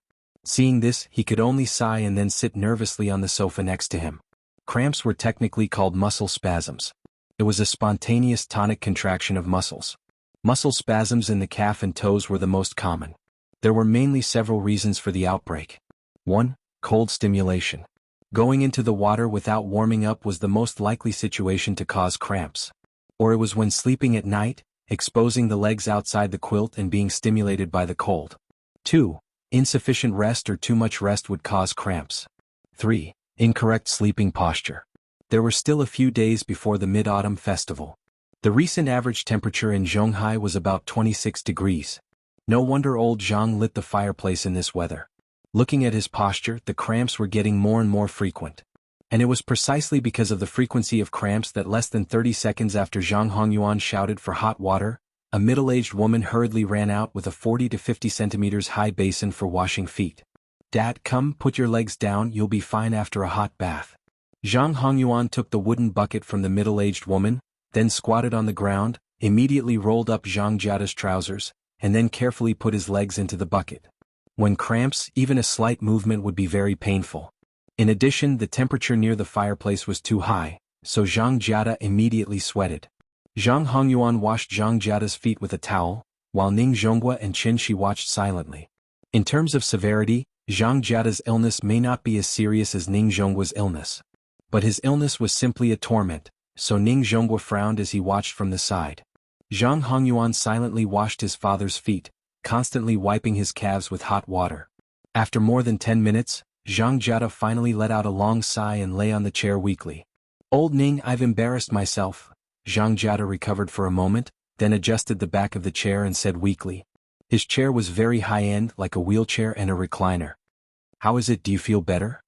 Seeing this, he could only sigh and then sit nervously on the sofa next to him. Cramps were technically called muscle spasms. It was a spontaneous tonic contraction of muscles. Muscle spasms in the calf and toes were the most common. There were mainly several reasons for the outbreak. 1. Cold stimulation. Going into the water without warming up was the most likely situation to cause cramps. Or it was when sleeping at night, exposing the legs outside the quilt and being stimulated by the cold. 2. Insufficient rest or too much rest would cause cramps. 3. Incorrect sleeping posture. There were still a few days before the Mid-Autumn Festival. The recent average temperature in Zhonghai was about 26 degrees. No wonder old Zhang lit the fireplace in this weather. Looking at his posture, the cramps were getting more and more frequent. And it was precisely because of the frequency of cramps that less than 30 seconds after Zhang Hongyuan shouted for hot water, a middle-aged woman hurriedly ran out with a 40 to 50 centimeters high basin for washing feet. "Dad, come, put your legs down, you'll be fine after a hot bath." Zhang Hongyuan took the wooden bucket from the middle-aged woman, then squatted on the ground, immediately rolled up Zhang Jiada's trousers, and then carefully put his legs into the bucket. When cramps, even a slight movement would be very painful. In addition, the temperature near the fireplace was too high, so Zhang Jiada immediately sweated. Zhang Hongyuan washed Zhang Jiada's feet with a towel, while Ning Zhonghua and Qin Shi watched silently. In terms of severity, Zhang Jiada's illness may not be as serious as Ning Zhonghua's illness. But his illness was simply a torment, so Ning Zhonghua frowned as he watched from the side. Zhang Hongyuan silently washed his father's feet, constantly wiping his calves with hot water. After more than 10 minutes, Zhang Jiada finally let out a long sigh and lay on the chair weakly. "Old Ning, I've embarrassed myself." Zhang Jiada recovered for a moment, then adjusted the back of the chair and said weakly. His chair was very high-end, like a wheelchair and a recliner. "How is it, do you feel better?"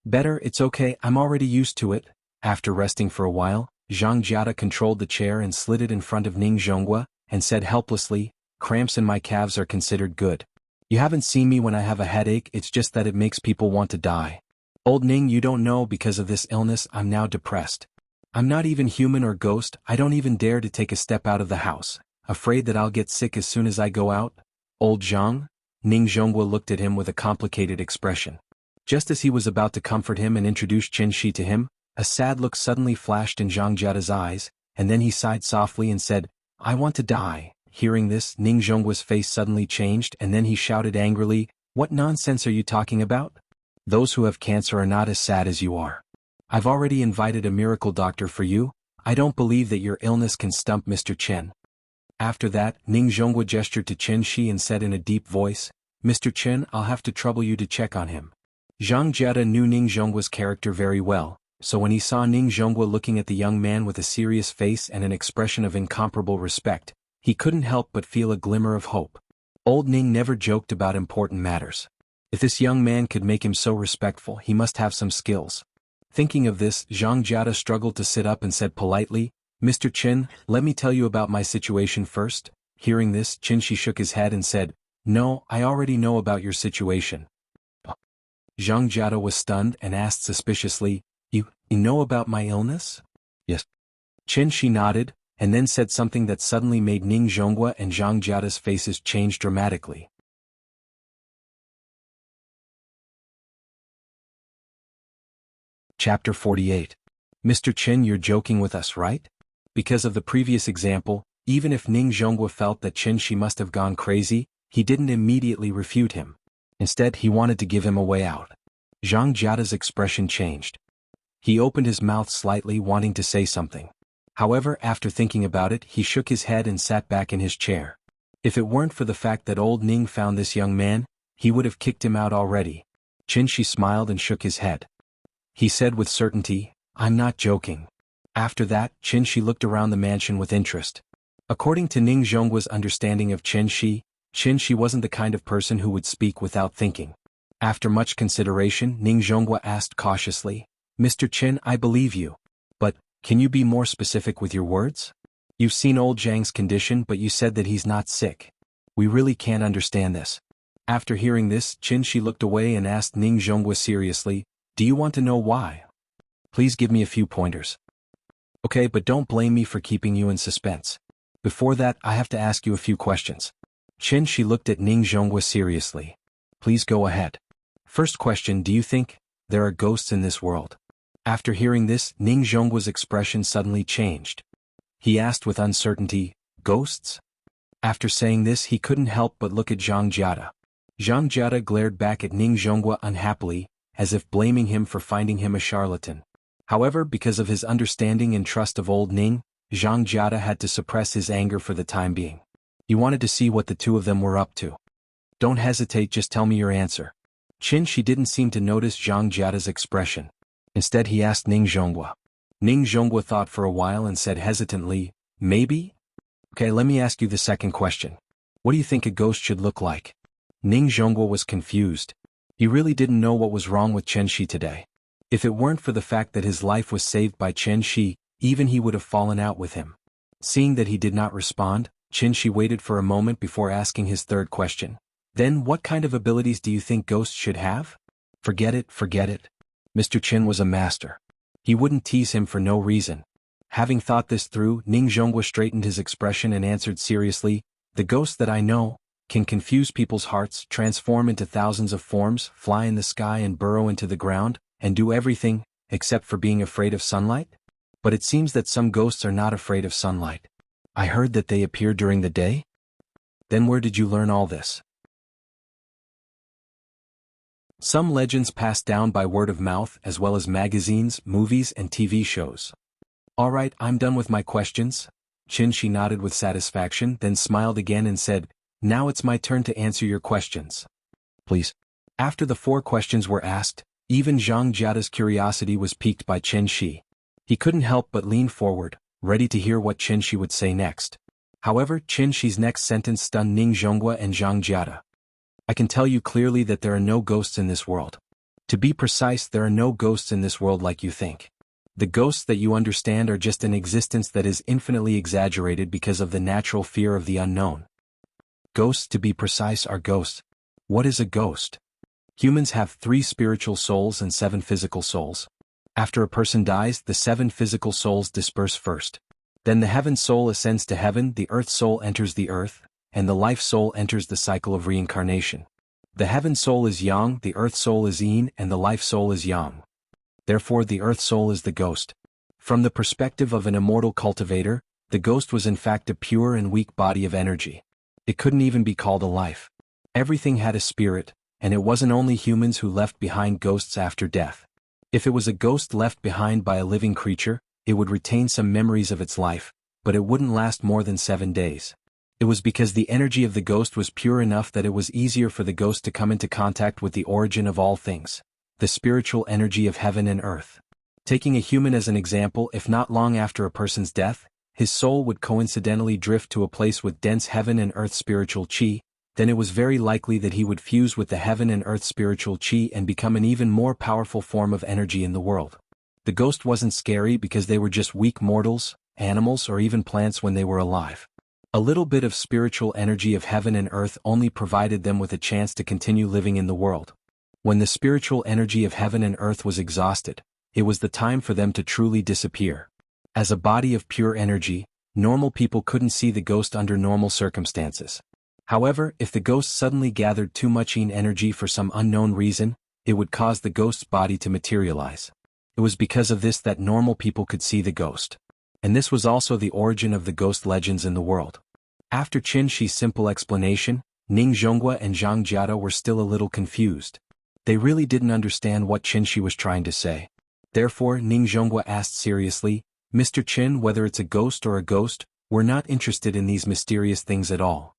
"Better, it's okay, I'm already used to it." After resting for a while, Zhang Jiada controlled the chair and slid it in front of Ning Zhonghua, and said helplessly, "Cramps in my calves are considered good. You haven't seen me when I have a headache, it's just that it makes people want to die. Old Ning, you don't know, because of this illness I'm now depressed. I'm not even human or ghost, I don't even dare to take a step out of the house, afraid that I'll get sick as soon as I go out." "Old Zhang?" Ning Zhonghua looked at him with a complicated expression. Just as he was about to comfort him and introduce Qin Shi to him, a sad look suddenly flashed in Zhang Jiada's eyes, and then he sighed softly and said, "I want to die." Hearing this, Ning Zhonghua's face suddenly changed and then he shouted angrily, "What nonsense are you talking about? Those who have cancer are not as sad as you are. I've already invited a miracle doctor for you, I don't believe that your illness can stump Mr. Chen." After that, Ning Zhonghua gestured to Qin Shi and said in a deep voice, "Mr. Chen, I'll have to trouble you to check on him." Zhang Jiada knew Ning Zhonghua's character very well, so when he saw Ning Zhonghua looking at the young man with a serious face and an expression of incomparable respect, he couldn't help but feel a glimmer of hope. Old Ning never joked about important matters. If this young man could make him so respectful, he must have some skills. Thinking of this, Zhang Jiada struggled to sit up and said politely, "Mr. Chen, let me tell you about my situation first." Hearing this, Qin Shi shook his head and said, "No, I already know about your situation." Zhang Jiada was stunned and asked suspiciously, You know about my illness?" "Yes." Qin Shi nodded, and then said something that suddenly made Ning Zhonghua and Zhang Jiada's faces change dramatically. Chapter 48. "Mr. Chen, you're joking with us, right?" Because of the previous example, even if Ning Zhonghua felt that Qin Shi must have gone crazy, he didn't immediately refute him. Instead, he wanted to give him a way out. Zhang Jiada's expression changed. He opened his mouth slightly, wanting to say something. However, after thinking about it, he shook his head and sat back in his chair. If it weren't for the fact that old Ning found this young man, he would have kicked him out already. Qin Shi smiled and shook his head. He said with certainty, "I'm not joking." After that, Qin Shi looked around the mansion with interest. According to Ning Zhonghua's understanding of Qin Shi wasn't the kind of person who would speak without thinking. After much consideration, Ning Zhonghua asked cautiously, Mr. Qin, I believe you. But, can you be more specific with your words? You've seen old Zhang's condition but you said that he's not sick. We really can't understand this. After hearing this, Qin Shi looked away and asked Ning Zhonghua seriously, do you want to know why? Please give me a few pointers. Okay, but don't blame me for keeping you in suspense. Before that, I have to ask you a few questions. Qin Shi looked at Ning Zhonghua seriously. Please go ahead. First question, do you think there are ghosts in this world? After hearing this, Ning Zhonghua's expression suddenly changed. He asked with uncertainty, ghosts? After saying this, he couldn't help but look at Zhang Jiada. Zhang Jiada glared back at Ning Zhonghua unhappily, as if blaming him for finding him a charlatan. However, because of his understanding and trust of old Ning, Zhang Jiada had to suppress his anger for the time being. He wanted to see what the two of them were up to. Don't hesitate, just tell me your answer. Qin Shi didn't seem to notice Zhang Jiada's expression. Instead he asked Ning Zhonghua. Ning Zhonghua thought for a while and said hesitantly, maybe? Okay, let me ask you the second question. What do you think a ghost should look like? Ning Zhonghua was confused. He really didn't know what was wrong with Qin Shi today. If it weren't for the fact that his life was saved by Qin Shi, even he would have fallen out with him. Seeing that he did not respond, Qin Shi waited for a moment before asking his third question. Then what kind of abilities do you think ghosts should have? Forget it. Mr. Qin was a master. He wouldn't tease him for no reason. Having thought this through, Ning Zhonghua straightened his expression and answered seriously, the ghosts that I know can confuse people's hearts, transform into thousands of forms, fly in the sky and burrow into the ground, and do everything, except for being afraid of sunlight? But it seems that some ghosts are not afraid of sunlight. I heard that they appear during the day? Then where did you learn all this? Some legends passed down by word of mouth as well as magazines, movies and TV shows. Alright, I'm done with my questions. Qin Shi nodded with satisfaction, then smiled again and said, now it's my turn to answer your questions. Please. After the 4 questions were asked, even Zhang Jiada's curiosity was piqued by Qin Shi. He couldn't help but lean forward, ready to hear what Qin Shi would say next. However, Qin Shi's next sentence stunned Ning Zhonghua and Zhang Jiada. I can tell you clearly that there are no ghosts in this world. To be precise, there are no ghosts in this world like you think. The ghosts that you understand are just an existence that is infinitely exaggerated because of the natural fear of the unknown. Ghosts, to be precise, are ghosts. What is a ghost? Humans have 3 spiritual souls and 7 physical souls. After a person dies, the 7 physical souls disperse first. Then the heaven soul ascends to heaven, the earth soul enters the earth, and the life soul enters the cycle of reincarnation. The heaven soul is yang, the earth soul is yin, and the life soul is yang. Therefore the earth soul is the ghost. From the perspective of an immortal cultivator, the ghost was in fact a pure and weak body of energy. It couldn't even be called a life. Everything had a spirit, and it wasn't only humans who left behind ghosts after death. If it was a ghost left behind by a living creature, it would retain some memories of its life, but it wouldn't last more than 7 days. It was because the energy of the ghost was pure enough that it was easier for the ghost to come into contact with the origin of all things, the spiritual energy of heaven and earth. Taking a human as an example, if not long after a person's death, his soul would coincidentally drift to a place with dense heaven and earth spiritual chi, then it was very likely that he would fuse with the heaven and earth spiritual chi and become an even more powerful form of energy in the world. The ghost wasn't scary because they were just weak mortals, animals, or even plants when they were alive. A little bit of spiritual energy of heaven and earth only provided them with a chance to continue living in the world. When the spiritual energy of heaven and earth was exhausted, it was the time for them to truly disappear. As a body of pure energy, normal people couldn't see the ghost under normal circumstances. However, if the ghost suddenly gathered too much yin energy for some unknown reason, it would cause the ghost's body to materialize. It was because of this that normal people could see the ghost. And this was also the origin of the ghost legends in the world. After Qin Shi's simple explanation, Ning Zhonghua and Zhang Jiada were still a little confused. They really didn't understand what Qin Shi was trying to say. Therefore, Ning Zhonghua asked seriously, Mr. Qin, whether it's a ghost or a ghost, we're not interested in these mysterious things at all.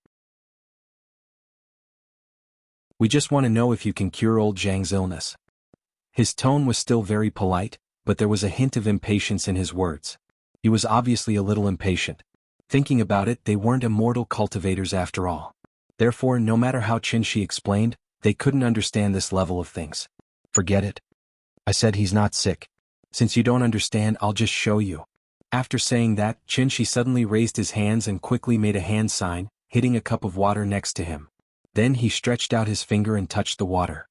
We just want to know if you can cure old Zhang's illness. His tone was still very polite, but there was a hint of impatience in his words. He was obviously a little impatient. Thinking about it, they weren't immortal cultivators after all. Therefore, no matter how Qin Shi explained, They couldn't understand this level of things. Forget it. I said he's not sick. Since you don't understand, I'll just show you. After saying that, Qin Shi suddenly raised his hands and quickly made a hand sign, hitting a cup of water next to him. Then he stretched out his finger and touched the water.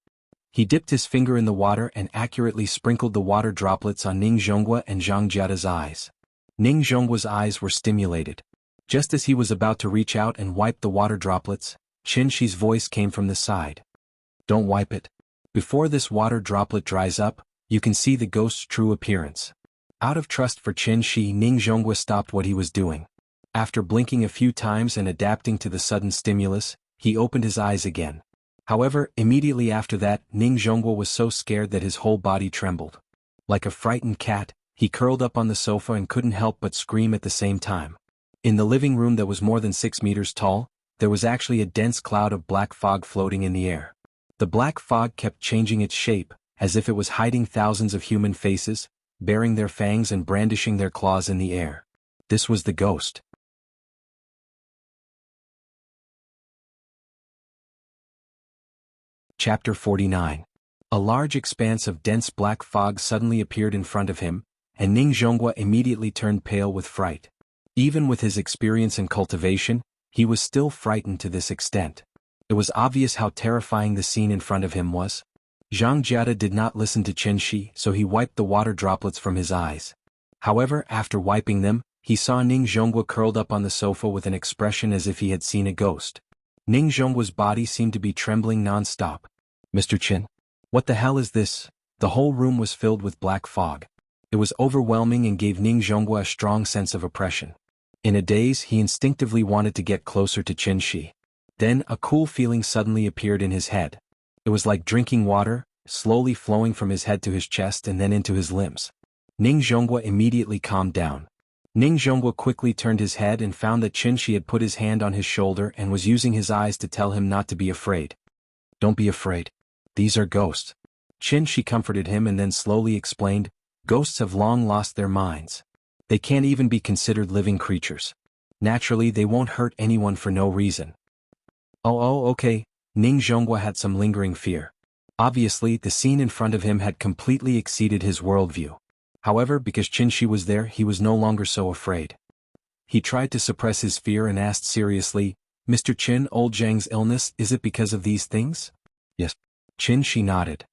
He dipped his finger in the water and accurately sprinkled the water droplets on Ning Zhonghua and Zhang Jiada's eyes. Ning Zhonghua's eyes were stimulated. Just as he was about to reach out and wipe the water droplets, Qin Shi's voice came from the side. Don't wipe it. Before this water droplet dries up, you can see the ghost's true appearance. Out of trust for Qin Shi, Ning Zhonghua stopped what he was doing. After blinking a few times and adapting to the sudden stimulus, he opened his eyes again. However, immediately after that, Ning Zhonghua was so scared that his whole body trembled. Like a frightened cat, he curled up on the sofa and couldn't help but scream at the same time. In the living room that was more than 6 meters tall, there was actually a dense cloud of black fog floating in the air. The black fog kept changing its shape, as if it was hiding thousands of human faces, baring their fangs and brandishing their claws in the air. This was the ghost. Chapter 49. A large expanse of dense black fog suddenly appeared in front of him, and Ning Zhonghua immediately turned pale with fright. Even with his experience and cultivation, he was still frightened to this extent. It was obvious how terrifying the scene in front of him was. Zhang Jiada did not listen to Qin Shi, so he wiped the water droplets from his eyes. However, after wiping them, he saw Ning Zhonghua curled up on the sofa with an expression as if he had seen a ghost. Ning Zhonghua's body seemed to be trembling non-stop. Mr. Qin? What the hell is this? The whole room was filled with black fog. It was overwhelming and gave Ning Zhonghua a strong sense of oppression. In a daze, he instinctively wanted to get closer to Qin Shi. Then, a cool feeling suddenly appeared in his head. It was like drinking water, slowly flowing from his head to his chest and then into his limbs. Ning Zhonghua immediately calmed down. Ning Zhonghua quickly turned his head and found that Qin Shi had put his hand on his shoulder and was using his eyes to tell him not to be afraid. Don't be afraid. These are ghosts. Qin Shi comforted him and then slowly explained, ghosts have long lost their minds. They can't even be considered living creatures. Naturally, they won't hurt anyone for no reason. Oh, okay. Ning Zhonghua had some lingering fear. Obviously, the scene in front of him had completely exceeded his worldview. However, because Qin Shi was there, he was no longer so afraid. He tried to suppress his fear and asked seriously, Mr. Qin, old Zhang's illness, is it because of these things? Yes. Qin Shi nodded.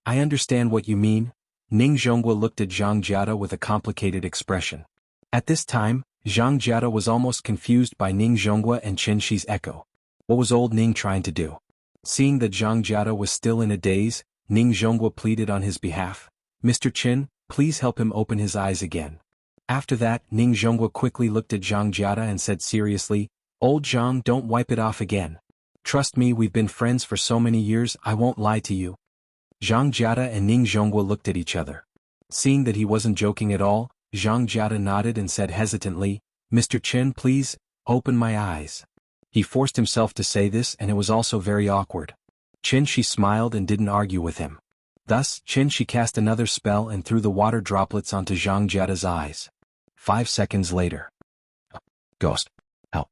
I understand what you mean. Ning Zhonghua looked at Zhang Jiada with a complicated expression. At this time, Zhang Jiada was almost confused by Ning Zhonghua and Qin Shi's echo. What was old Ning trying to do? Seeing that Zhang Jiada was still in a daze, Ning Zhonghua pleaded on his behalf. Mr. Qin, please help him open his eyes again. After that, Ning Zhonghua quickly looked at Zhang Jiada and said seriously, Old Zhang, don't wipe it off again. Trust me, we've been friends for so many years, I won't lie to you. Zhang Jiada and Ning Zhonghua looked at each other. Seeing that he wasn't joking at all, Zhang Jiada nodded and said hesitantly, Mr. Qin, please, open my eyes. He forced himself to say this and it was also very awkward. Qin Shi smiled and didn't argue with him. Thus, Qin Shi cast another spell and threw the water droplets onto Zhang Jiada's eyes. 5 seconds later. Ghost. Help.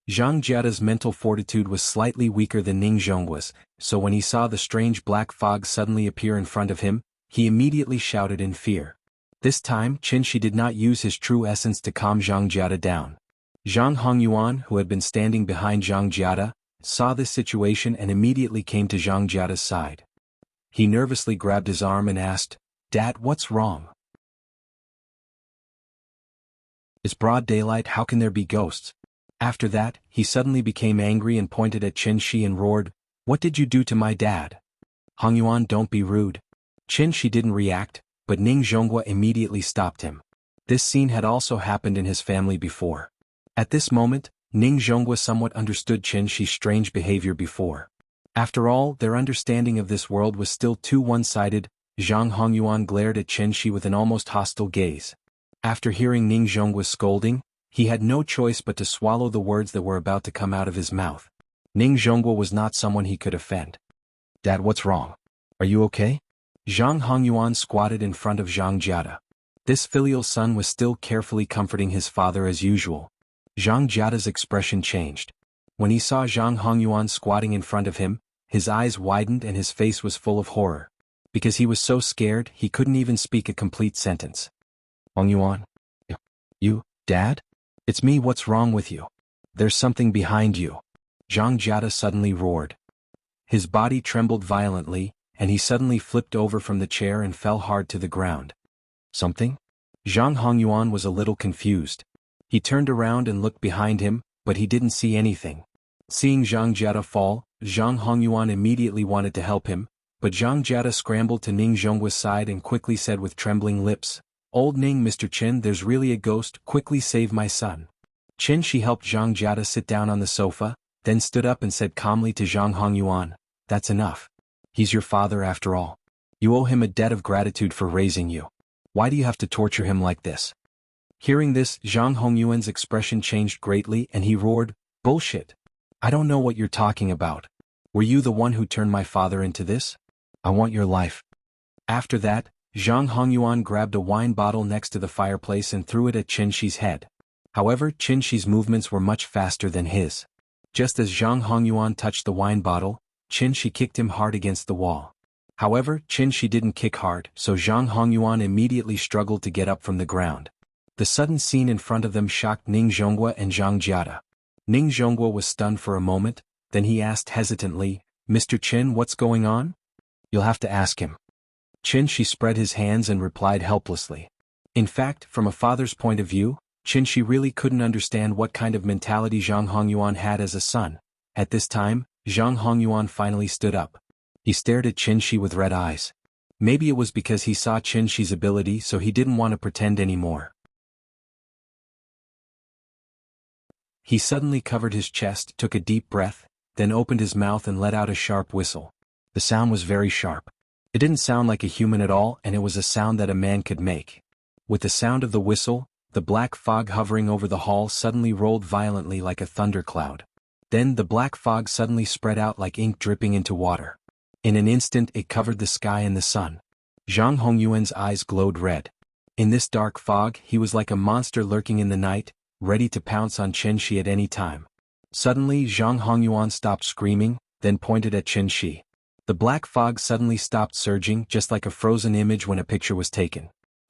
Zhang Jiada's mental fortitude was slightly weaker than Ning Zhonghua's, so when he saw the strange black fog suddenly appear in front of him, he immediately shouted in fear. This time, Qin Shi did not use his true essence to calm Zhang Jiada down. Zhang Hongyuan, who had been standing behind Zhang Jiada, saw this situation and immediately came to Zhang Jiada's side. He nervously grabbed his arm and asked, Dad, what's wrong? It's broad daylight, how can there be ghosts? After that, he suddenly became angry and pointed at Qin Shi and roared, What did you do to my dad? Hongyuan, don't be rude. Qin Shi didn't react, but Ning Zhonghua immediately stopped him. This scene had also happened in his family before. At this moment, Ning Zhonghua somewhat understood Qin Shi's strange behavior before. After all, their understanding of this world was still too one-sided. Zhang Hongyuan glared at Qin Shi with an almost hostile gaze. After hearing Ning Zhonghua's scolding, he had no choice but to swallow the words that were about to come out of his mouth. Ning Zhonghua was not someone he could offend. Dad, what's wrong? Are you okay? Zhang Hongyuan squatted in front of Zhang Jiada. This filial son was still carefully comforting his father as usual. Zhang Jiada's expression changed. When he saw Zhang Hongyuan squatting in front of him, His eyes widened and his face was full of horror. Because he was so scared, he couldn't even speak a complete sentence. Hong Yuan? You, Dad? It's me, what's wrong with you? There's something behind you. Zhang Jiada suddenly roared. His body trembled violently, and he suddenly flipped over from the chair and fell hard to the ground. Something? Zhang Hongyuan was a little confused. He turned around and looked behind him, but he didn't see anything. Seeing Zhang Jiada fall, Zhang Hongyuan immediately wanted to help him, but Zhang Jiada scrambled to Ning Zhonggua's side and quickly said with trembling lips, "Old Ning, Mr. Qin, there's really a ghost, quickly save my son." Qin Shi helped Zhang Jiada sit down on the sofa, then stood up and said calmly to Zhang Hongyuan, "That's enough. He's your father after all. You owe him a debt of gratitude for raising you. Why do you have to torture him like this?" Hearing this, Zhang Hongyuan's expression changed greatly and he roared, "Bullshit. I don't know what you're talking about. Were you the one who turned my father into this? I want your life." After that, Zhang Hongyuan grabbed a wine bottle next to the fireplace and threw it at Qin Shi's head. However, Qin Shi's movements were much faster than his. Just as Zhang Hongyuan touched the wine bottle, Qin Shi kicked him hard against the wall. However, Qin Shi didn't kick hard, so Zhang Hongyuan immediately struggled to get up from the ground. The sudden scene in front of them shocked Ning Zhonggua and Zhang Jiada. Ning Zhonggua was stunned for a moment, then he asked hesitantly, "Mr. Qin, what's going on?" "You'll have to ask him." Qin Shi spread his hands and replied helplessly. In fact, from a father's point of view, Qin Shi really couldn't understand what kind of mentality Zhang Hongyuan had as a son. At this time, Zhang Hongyuan finally stood up. He stared at Qin Shi with red eyes. Maybe it was because he saw Qin Shi's ability so he didn't want to pretend anymore. He suddenly covered his chest, took a deep breath, then opened his mouth and let out a sharp whistle. The sound was very sharp. It didn't sound like a human at all, and it was a sound that a man could make. With the sound of the whistle, the black fog hovering over the hall suddenly rolled violently like a thundercloud. Then the black fog suddenly spread out like ink dripping into water. In an instant it covered the sky and the sun. Zhang Hongyuan's eyes glowed red. In this dark fog he was like a monster lurking in the night, ready to pounce on Qin Shi at any time. Suddenly Zhang Hongyuan stopped screaming, then pointed at Qin Shi. The black fog suddenly stopped surging just like a frozen image when a picture was taken.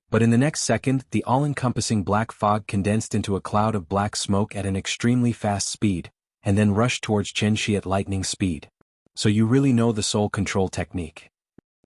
But in the next second the all-encompassing black fog condensed into a cloud of black smoke at an extremely fast speed, and then rushed towards Qin Shi at lightning speed. "So you really know the soul control technique."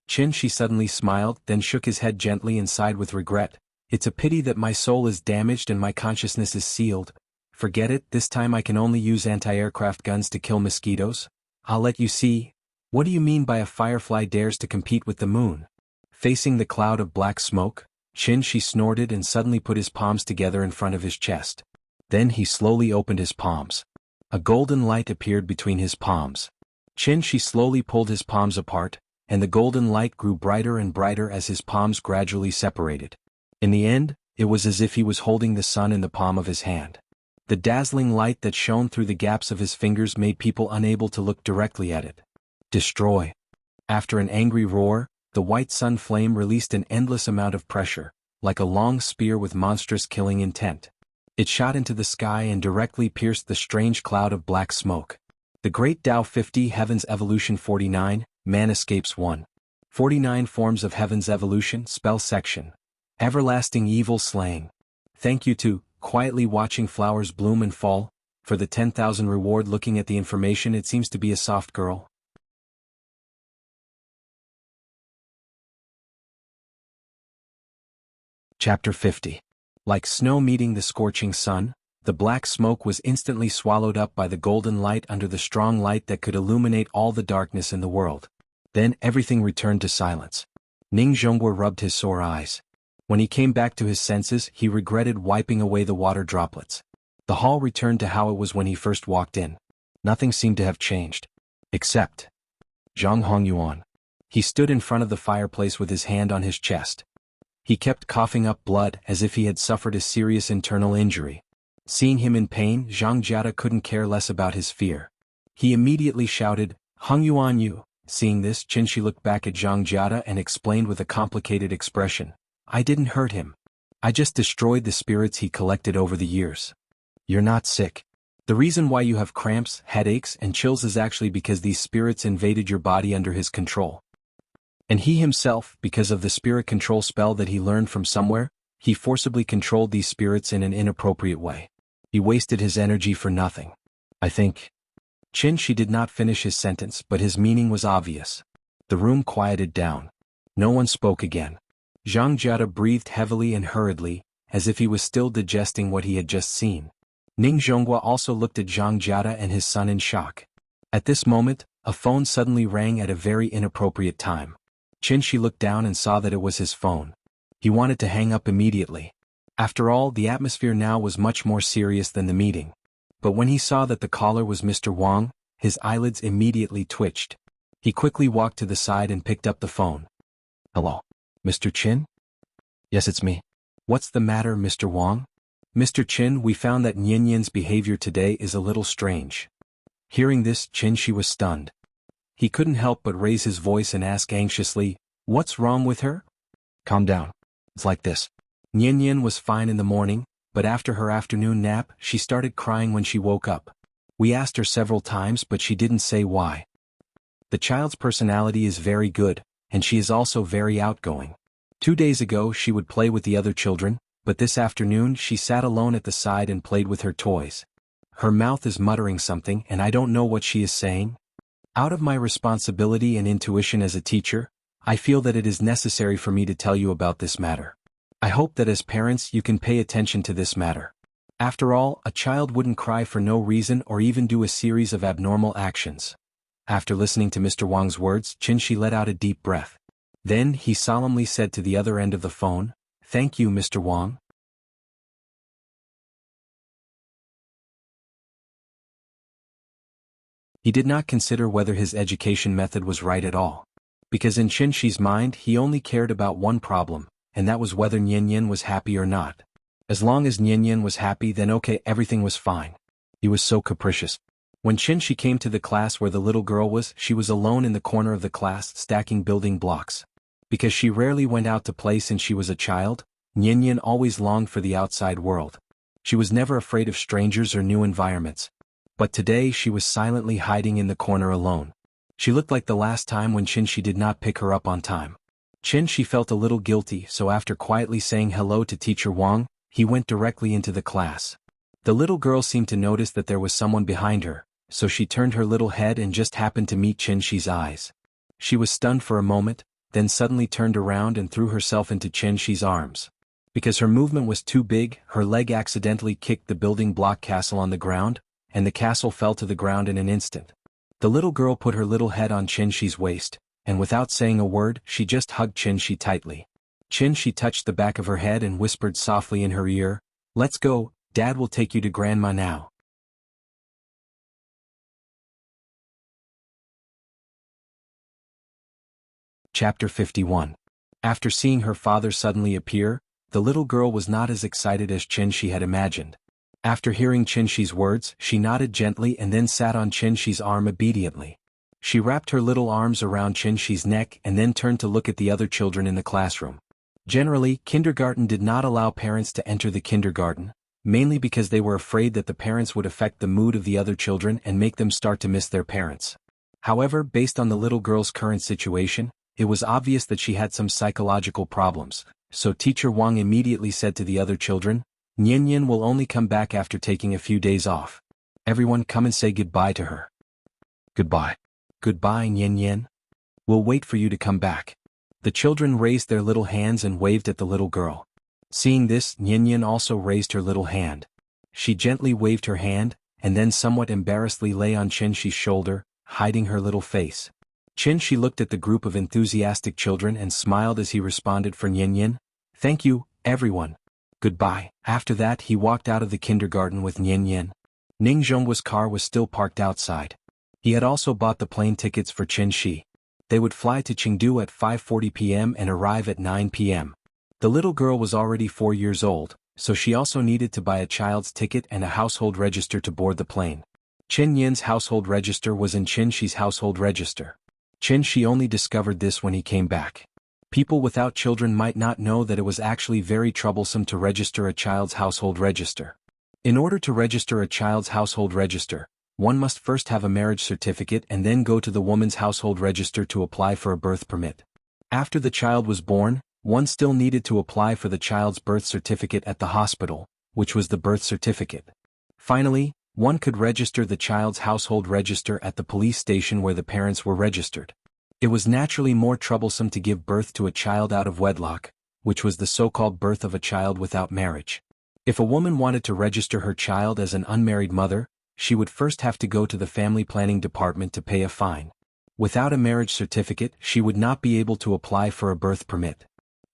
Qin Shi suddenly smiled, then shook his head gently and sighed with regret. "It's a pity that my soul is damaged and my consciousness is sealed. Forget it, this time I can only use anti-aircraft guns to kill mosquitoes. I'll let you see. What do you mean by a firefly dares to compete with the moon?" Facing the cloud of black smoke, Qin Shi snorted and suddenly put his palms together in front of his chest. Then he slowly opened his palms. A golden light appeared between his palms. Qin Shi slowly pulled his palms apart, and the golden light grew brighter and brighter as his palms gradually separated. In the end, it was as if he was holding the sun in the palm of his hand. The dazzling light that shone through the gaps of his fingers made people unable to look directly at it. "Destroy." After an angry roar, the white sun flame released an endless amount of pressure, like a long spear with monstrous killing intent. It shot into the sky and directly pierced the strange cloud of black smoke. The Great Tao 50 Heaven's Evolution 49, Man Escapes 1. 49 Forms of Heaven's Evolution Spell Section. Everlasting Evil Slaying. Thank you to Quietly Watching Flowers Bloom and Fall, for the 10,000 reward. Looking at the information, it seems to be a soft girl. Chapter 50. Like snow meeting the scorching sun, the black smoke was instantly swallowed up by the golden light under the strong light that could illuminate all the darkness in the world. Then everything returned to silence. Ning Zhonggua rubbed his sore eyes. When he came back to his senses, he regretted wiping away the water droplets. The hall returned to how it was when he first walked in. Nothing seemed to have changed. Except Zhang Hongyuan. He stood in front of the fireplace with his hand on his chest. He kept coughing up blood as if he had suffered a serious internal injury. Seeing him in pain, Zhang Jiada couldn't care less about his fear. He immediately shouted, "Hongyuan, you!" Seeing this, Qin Shi looked back at Zhang Jiada and explained with a complicated expression, "I didn't hurt him. I just destroyed the spirits he collected over the years." "You're not sick." The reason why you have cramps, headaches, and chills is actually because these spirits invaded your body under his control. And he himself, because of the spirit control spell that he learned from somewhere, he forcibly controlled these spirits in an inappropriate way. He wasted his energy for nothing. I think. She did not finish his sentence, but his meaning was obvious. The room quieted down. No one spoke again. Zhang Jiada breathed heavily and hurriedly, as if he was still digesting what he had just seen. Ning Zhonghua also looked at Zhang Jiada and his son in shock. At this moment, a phone suddenly rang at a very inappropriate time. Shi looked down and saw that it was his phone. He wanted to hang up immediately. After all, the atmosphere now was much more serious than the meeting. But when he saw that the caller was Mr. Wang, his eyelids immediately twitched. He quickly walked to the side and picked up the phone. Hello. Mr. Qin? Yes, it's me. What's the matter, Mr. Wang? Mr. Qin, we found that Nianyan's behavior today is a little strange. Hearing this, Shi was stunned. He couldn't help but raise his voice and ask anxiously, "What's wrong with her?" Calm down. It's like this. Nianyan was fine in the morning, but after her afternoon nap, she started crying when she woke up. We asked her several times, but she didn't say why. The child's personality is very good, and she is also very outgoing. 2 days ago she would play with the other children, but this afternoon she sat alone at the side and played with her toys. Her mouth is muttering something and I don't know what she is saying. Out of my responsibility and intuition as a teacher, I feel that it is necessary for me to tell you about this matter. I hope that as parents you can pay attention to this matter. After all, a child wouldn't cry for no reason or even do a series of abnormal actions. After listening to Mr. Wang's words, Shi let out a deep breath. Then he solemnly said to the other end of the phone, "Thank you, Mr. Wang." He did not consider whether his education method was right at all. Because in Shi's mind he only cared about one problem, and that was whether Nianyan was happy or not. As long as Nianyan was happy, then okay, everything was fine. He was so capricious. When Shi came to the class where the little girl was, she was alone in the corner of the class stacking building blocks. Because she rarely went out to play since she was a child, Nianyan always longed for the outside world. She was never afraid of strangers or new environments. But today she was silently hiding in the corner alone. She looked like the last time when Shi did not pick her up on time. Shi felt a little guilty, so after quietly saying hello to Teacher Wang, he went directly into the class. The little girl seemed to notice that there was someone behind her, so she turned her little head and just happened to meet Shi's eyes. She was stunned for a moment, then suddenly turned around and threw herself into Shi's arms. Because her movement was too big, her leg accidentally kicked the building block castle on the ground, and the castle fell to the ground in an instant. The little girl put her little head on Shi's waist, and without saying a word, she just hugged Shi tightly. Shi touched the back of her head and whispered softly in her ear, "Let's go, Dad will take you to Grandma now." Chapter 51. After seeing her father suddenly appear, the little girl was not as excited as Shi had imagined. After hearing Shi's words, she nodded gently and then sat on Shi's arm obediently. She wrapped her little arms around Shi's neck and then turned to look at the other children in the classroom. Generally, kindergarten did not allow parents to enter the kindergarten, mainly because they were afraid that the parents would affect the mood of the other children and make them start to miss their parents. However, based on the little girl's current situation, it was obvious that she had some psychological problems, so Teacher Wang immediately said to the other children, "Nianyan will only come back after taking a few days off. Everyone come and say goodbye to her." "Goodbye." "Goodbye, Nianyan. We'll wait for you to come back." The children raised their little hands and waved at the little girl. Seeing this, Nianyan also raised her little hand. She gently waved her hand, and then somewhat embarrassedly lay on Shi's shoulder, hiding her little face. Shi looked at the group of enthusiastic children and smiled as he responded for Nianyan, "Thank you, everyone. Goodbye." After that he walked out of the kindergarten with Nianyan. Ning Zhonghua's car was still parked outside. He had also bought the plane tickets for Shi. They would fly to Chengdu at 5:40 p.m. and arrive at 9 p.m. The little girl was already 4 years old, so she also needed to buy a child's ticket and a household register to board the plane. Chen Yin's household register was in Shi's household register. Shi only discovered this when he came back. People without children might not know that it was actually very troublesome to register a child's household register. In order to register a child's household register, one must first have a marriage certificate and then go to the woman's household register to apply for a birth permit. After the child was born, one still needed to apply for the child's birth certificate at the hospital, which was the birth certificate. Finally, one could register the child's household register at the police station where the parents were registered. It was naturally more troublesome to give birth to a child out of wedlock, which was the so-called birth of a child without marriage. If a woman wanted to register her child as an unmarried mother, she would first have to go to the family planning department to pay a fine. Without a marriage certificate, she would not be able to apply for a birth permit.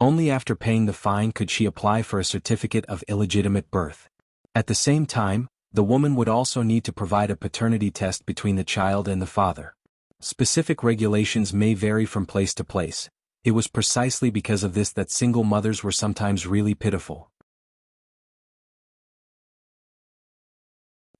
Only after paying the fine could she apply for a certificate of illegitimate birth. At the same time, the woman would also need to provide a paternity test between the child and the father. Specific regulations may vary from place to place. It was precisely because of this that single mothers were sometimes really pitiful.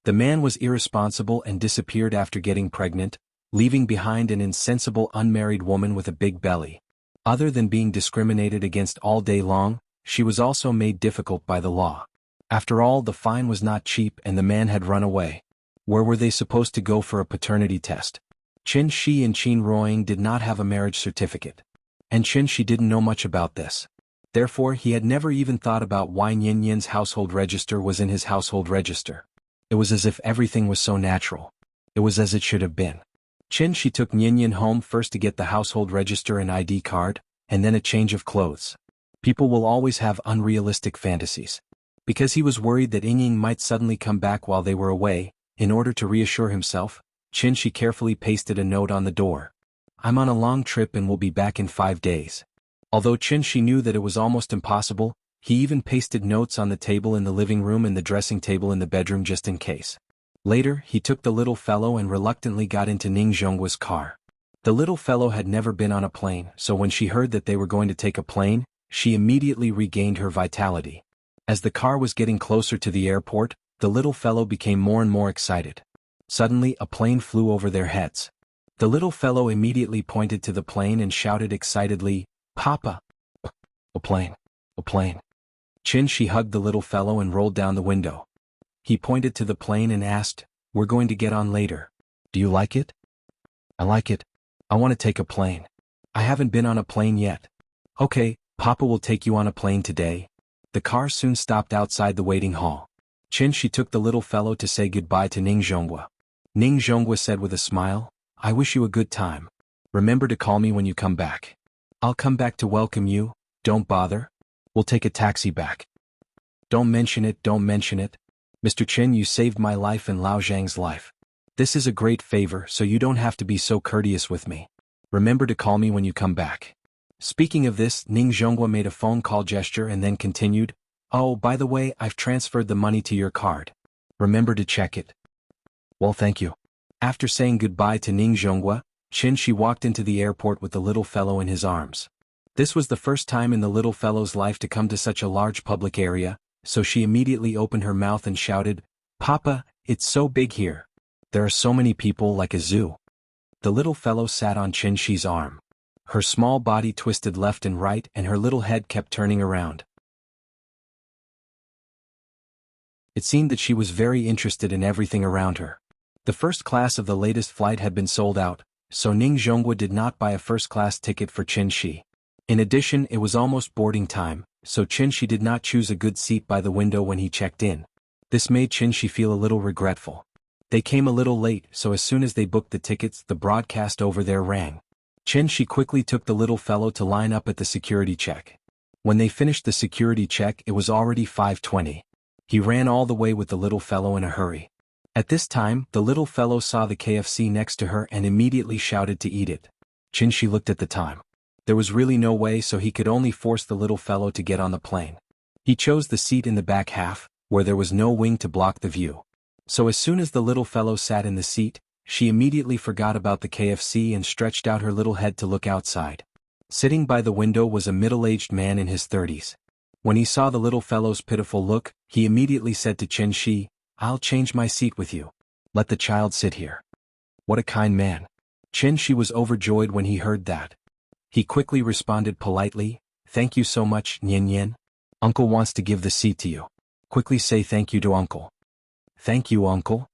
The man was irresponsible and disappeared after getting pregnant, leaving behind an insensible unmarried woman with a big belly. Other than being discriminated against all day long, she was also made difficult by the law. After all, the fine was not cheap and the man had run away. Where were they supposed to go for a paternity test? Qin Shi and Qin Ruoying did not have a marriage certificate. And Qin Shi didn't know much about this. Therefore, he had never even thought about why Nian Yan's household register was in his household register. It was as if everything was so natural. It was as it should have been. Qin Shi took Nian Yan home first to get the household register and ID card, and then a change of clothes. People will always have unrealistic fantasies. Because he was worried that Ying might suddenly come back while they were away, in order to reassure himself, Qin Shi carefully pasted a note on the door. "I'm on a long trip and will be back in 5 days." Although Qin Shi knew that it was almost impossible, he even pasted notes on the table in the living room and the dressing table in the bedroom just in case. Later, he took the little fellow and reluctantly got into Ning Zhongguo's car. The little fellow had never been on a plane, so when she heard that they were going to take a plane, she immediately regained her vitality. As the car was getting closer to the airport, the little fellow became more and more excited. Suddenly, a plane flew over their heads. The little fellow immediately pointed to the plane and shouted excitedly, "Papa! A plane! A plane!" Qin Shi hugged the little fellow and rolled down the window. He pointed to the plane and asked, "We're going to get on later. Do you like it?" "I like it. I want to take a plane. I haven't been on a plane yet." "Okay, Papa will take you on a plane today." The car soon stopped outside the waiting hall. Qin Shi took the little fellow to say goodbye to Ning Zhongguo. Ning Zhongguo said with a smile, "I wish you a good time. Remember to call me when you come back." "I'll come back to welcome you, don't bother. We'll take a taxi back." "Don't mention it, don't mention it. Mr. Qin, you saved my life and Lao Zhang's life. This is a great favor, so you don't have to be so courteous with me. Remember to call me when you come back." Speaking of this, Ning Zhongguo made a phone call gesture and then continued, "Oh, by the way, I've transferred the money to your card. Remember to check it." "Well, thank you." After saying goodbye to Ning Zhongguo, Qin Shi walked into the airport with the little fellow in his arms. This was the first time in the little fellow's life to come to such a large public area, so she immediately opened her mouth and shouted, "Papa, it's so big here. There are so many people, like a zoo." The little fellow sat on Qin Shi's arm. Her small body twisted left and right and her little head kept turning around. It seemed that she was very interested in everything around her. The first class of the latest flight had been sold out, so Ning Zhongguo did not buy a first-class ticket for Qin Shi. In addition, it was almost boarding time, so Qin Shi did not choose a good seat by the window when he checked in. This made Qin Shi feel a little regretful. They came a little late, so as soon as they booked the tickets, the broadcast over there rang. Qin Shi quickly took the little fellow to line up at the security check. When they finished the security check, it was already 5:20. He ran all the way with the little fellow in a hurry. At this time, the little fellow saw the KFC next to her and immediately shouted to eat it. Qin Shi looked at the time. There was really no way, so he could only force the little fellow to get on the plane. He chose the seat in the back half, where there was no wing to block the view. So as soon as the little fellow sat in the seat, she immediately forgot about the KFC and stretched out her little head to look outside. Sitting by the window was a middle-aged man in his 30s. When he saw the little fellow's pitiful look, he immediately said to Qin Shi, "I'll change my seat with you. Let the child sit here." What a kind man. Qin Shi was overjoyed when he heard that. He quickly responded politely, "Thank you so much, Nian Yan. Uncle wants to give the seat to you. Quickly say thank you to Uncle." Thank you, uncle.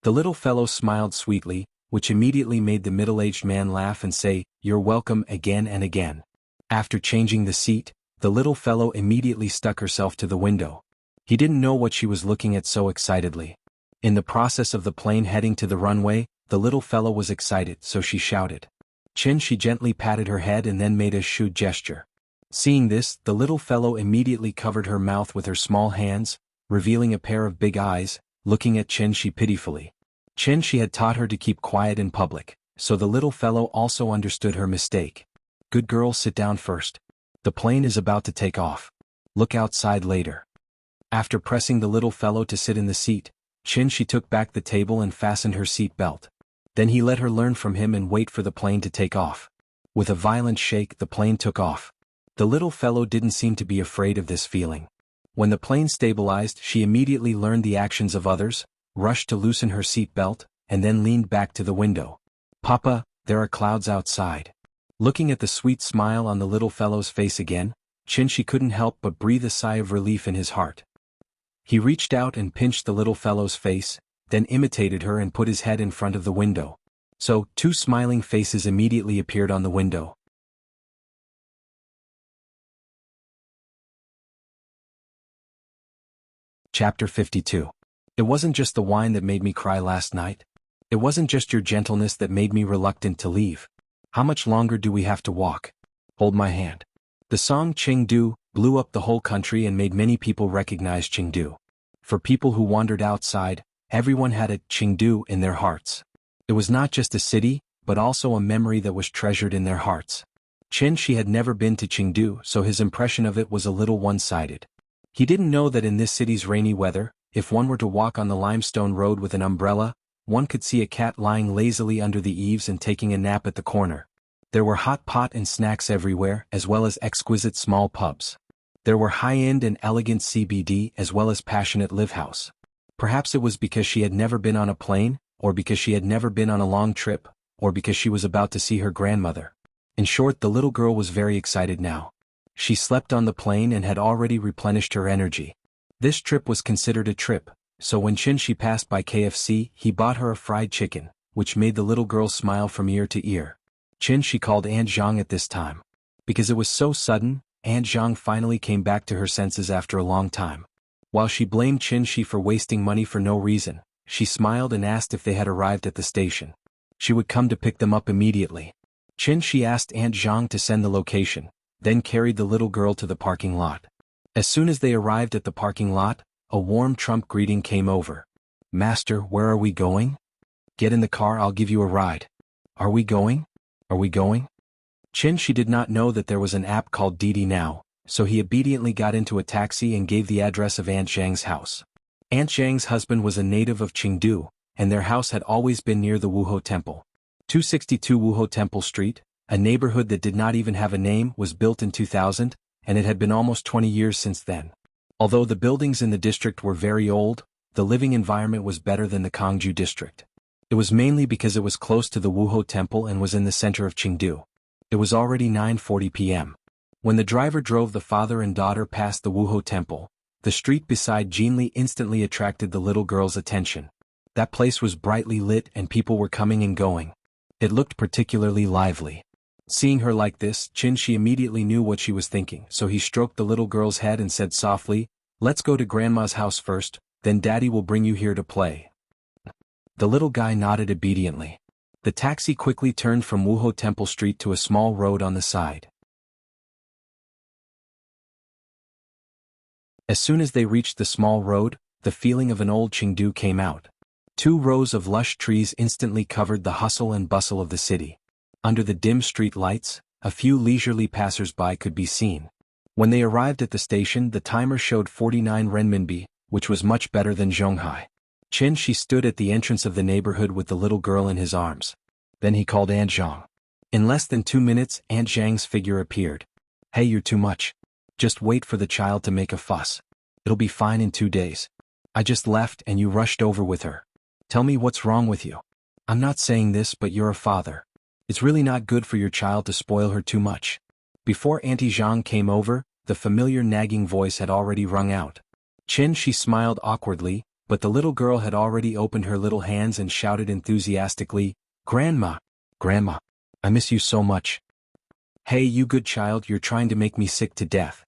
The little fellow smiled sweetly, which immediately made the middle-aged man laugh and say, "You're welcome," again and again. After changing the seat, the little fellow immediately stuck herself to the window. He didn't know what she was looking at so excitedly. In the process of the plane heading to the runway, the little fellow was excited, so she shouted. She gently patted her head and then made a shoo gesture. Seeing this, the little fellow immediately covered her mouth with her small hands, revealing a pair of big eyes, looking at She pitifully. She had taught her to keep quiet in public, so the little fellow also understood her mistake. Good girl, sit down first. The plane is about to take off. Look outside later. After pressing the little fellow to sit in the seat, she took back the table and fastened her seat belt. Then he let her learn from him and wait for the plane to take off. With a violent shake, the plane took off. The little fellow didn't seem to be afraid of this feeling. When the plane stabilized, she immediately learned the actions of others, rushed to loosen her seat belt, and then leaned back to the window. Papa, there are clouds outside. Looking at the sweet smile on the little fellow's face again, she couldn't help but breathe a sigh of relief in his heart. He reached out and pinched the little fellow's face, then imitated her and put his head in front of the window. So, two smiling faces immediately appeared on the window. Chapter 52. It wasn't just the wine that made me cry last night. It wasn't just your gentleness that made me reluctant to leave. How much longer do we have to walk? Hold my hand. The song Chengdu blew up the whole country and made many people recognize Chengdu. For people who wandered outside, everyone had a Chengdu in their hearts. It was not just a city, but also a memory that was treasured in their hearts. She had never been to Chengdu, so his impression of it was a little one-sided. He didn't know that in this city's rainy weather, if one were to walk on the limestone road with an umbrella, one could see a cat lying lazily under the eaves and taking a nap at the corner. There were hot pot and snacks everywhere, as well as exquisite small pubs. There were high-end and elegant CBD as well as passionate livehouse. Perhaps it was because she had never been on a plane, or because she had never been on a long trip, or because she was about to see her grandmother. In short, the little girl was very excited now. She slept on the plane and had already replenished her energy. This trip was considered a trip, so when she passed by KFC, he bought her a fried chicken, which made the little girl smile from ear to ear. She called Aunt Zhang at this time. Because it was so sudden, Aunt Zhang finally came back to her senses after a long time. While she blamed Shi for wasting money for no reason, she smiled and asked if they had arrived at the station. She would come to pick them up immediately. Shi asked Aunt Zhang to send the location, then carried the little girl to the parking lot. As soon as they arrived at the parking lot, a warm Trump greeting came over. "Master, where are we going?" "Get in the car, I'll give you a ride." "Are we going? Are we going?" She did not know that there was an app called Didi now, so he obediently got into a taxi and gave the address of Aunt Zhang's house. Aunt Zhang's husband was a native of Chengdu, and their house had always been near the Wuho Temple. 262 Wuho Temple Street, a neighborhood that did not even have a name, was built in 2000, and it had been almost 20 years since then. Although the buildings in the district were very old, the living environment was better than the Kangju district. It was mainly because it was close to the Wuho Temple and was in the center of Chengdu. It was already 9:40 p.m. When the driver drove the father and daughter past the Wuho Temple, the street beside Jinli instantly attracted the little girl's attention. That place was brightly lit and people were coming and going. It looked particularly lively. Seeing her like this, Shi immediately knew what she was thinking, so he stroked the little girl's head and said softly, "Let's go to Grandma's house first, then Daddy will bring you here to play." The little guy nodded obediently. The taxi quickly turned from Wuho Temple Street to a small road on the side. As soon as they reached the small road, the feeling of an old Chengdu came out. 2 rows of lush trees instantly covered the hustle and bustle of the city. Under the dim street lights, a few leisurely passers-by could be seen. When they arrived at the station, the timer showed 49 renminbi, which was much better than Zhonghai. Shi stood at the entrance of the neighborhood with the little girl in his arms. Then he called Aunt Zhang. In less than 2 minutes, Aunt Zhang's figure appeared. "Hey, you're too much. Just wait for the child to make a fuss. It'll be fine in 2 days. I just left and you rushed over with her. Tell me what's wrong with you. I'm not saying this, but you're a father. It's really not good for your child to spoil her too much." Before Auntie Zhang came over, the familiar nagging voice had already rung out. She smiled awkwardly, but the little girl had already opened her little hands and shouted enthusiastically, "Grandma! Grandma! I miss you so much. Hey you good child, you're trying to make me sick to death."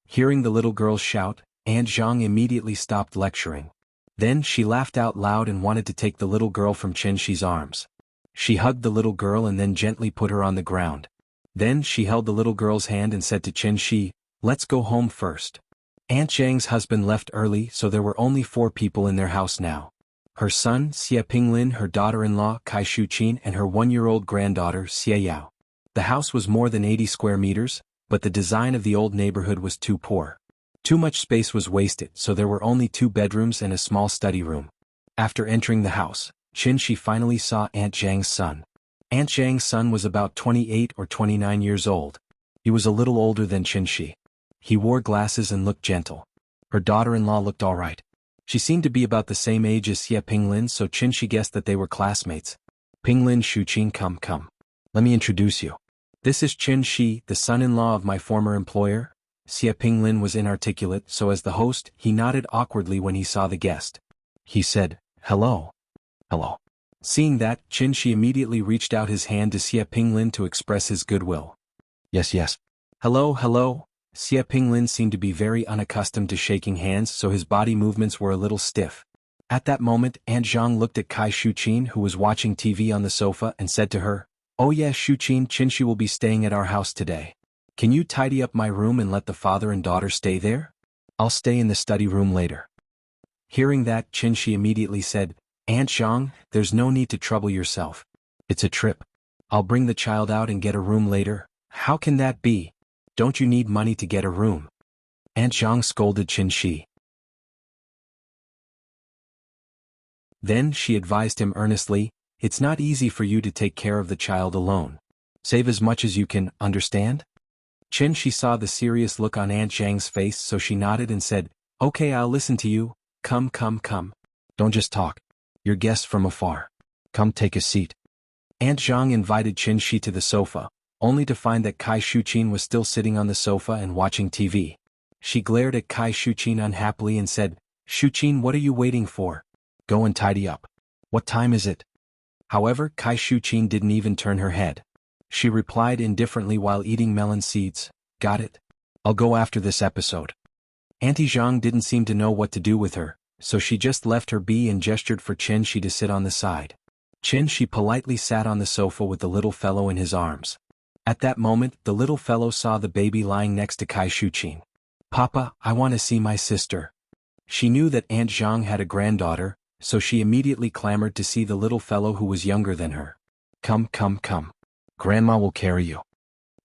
Hearing the little girl's shout, Aunt Zhang immediately stopped lecturing. Then she laughed out loud and wanted to take the little girl from Chen Shi's arms. She hugged the little girl and then gently put her on the ground. Then she held the little girl's hand and said to Chen Shi, "Let's go home first." Aunt Zhang's husband left early, so there were only 4 people in their house now. Her son, Xie Pinglin, her daughter-in-law, Kai Shuqin, and her 1-year-old granddaughter, Xie Yao. The house was more than 80 square meters, but the design of the old neighborhood was too poor. Too much space was wasted, so there were only 2 bedrooms and a small study room. After entering the house, Chen Shi finally saw Aunt Zhang's son. Aunt Zhang's son was about 28 or 29 years old. He was a little older than Chen Shi. He wore glasses and looked gentle. Her daughter-in-law looked alright. She seemed to be about the same age as Xie Pinglin, so Chen Shi guessed that they were classmates. "Pinglin Shuqin, come. Let me introduce you. This is Chen Shi, the son-in-law of my former employer." Xie Pinglin was inarticulate, so as the host, he nodded awkwardly when he saw the guest. He said, "Hello." "Hello." Seeing that, Chen Shi immediately reached out his hand to Xie Pinglin to express his goodwill. Yes. Hello. Xie Pinglin seemed to be very unaccustomed to shaking hands, so his body movements were a little stiff. At that moment, Aunt Zhang looked at Kai Shuqin, who was watching TV on the sofa, and said to her, "Oh yes, Shuqin, Chen Shi will be staying at our house today. Can you tidy up my room and let the father and daughter stay there? I'll stay in the study room later." Hearing that, Chen Shi immediately said, "Aunt Zhang, there's no need to trouble yourself. It's a trip. I'll bring the child out and get a room later." "How can that be? Don't you need money to get a room?" Aunt Zhang scolded Chen Shi. Then she advised him earnestly, "It's not easy for you to take care of the child alone. Save as much as you can, understand?" Chen Shi saw the serious look on Aunt Zhang's face, so she nodded and said, "Okay, I'll listen to you. Come. Don't just talk. You're guests from afar. Come take a seat." Aunt Zhang invited Chen Shi to the sofa, only to find that Kai Shuqin was still sitting on the sofa and watching TV. She glared at Kai Shuqin unhappily and said, "Shuqin, what are you waiting for? Go and tidy up. What time is it?" However, Kai Shuqin didn't even turn her head. She replied indifferently while eating melon seeds, "Got it. I'll go after this episode." Auntie Zhang didn't seem to know what to do with her, so she just left her be and gestured for Chen Shi to sit on the side. Chen Shi politely sat on the sofa with the little fellow in his arms. At that moment, the little fellow saw the baby lying next to Kai Shuqin. "Papa, I want to see my sister." She knew that Aunt Zhang had a granddaughter, so she immediately clamored to see the little fellow who was younger than her. Come. Grandma will carry you."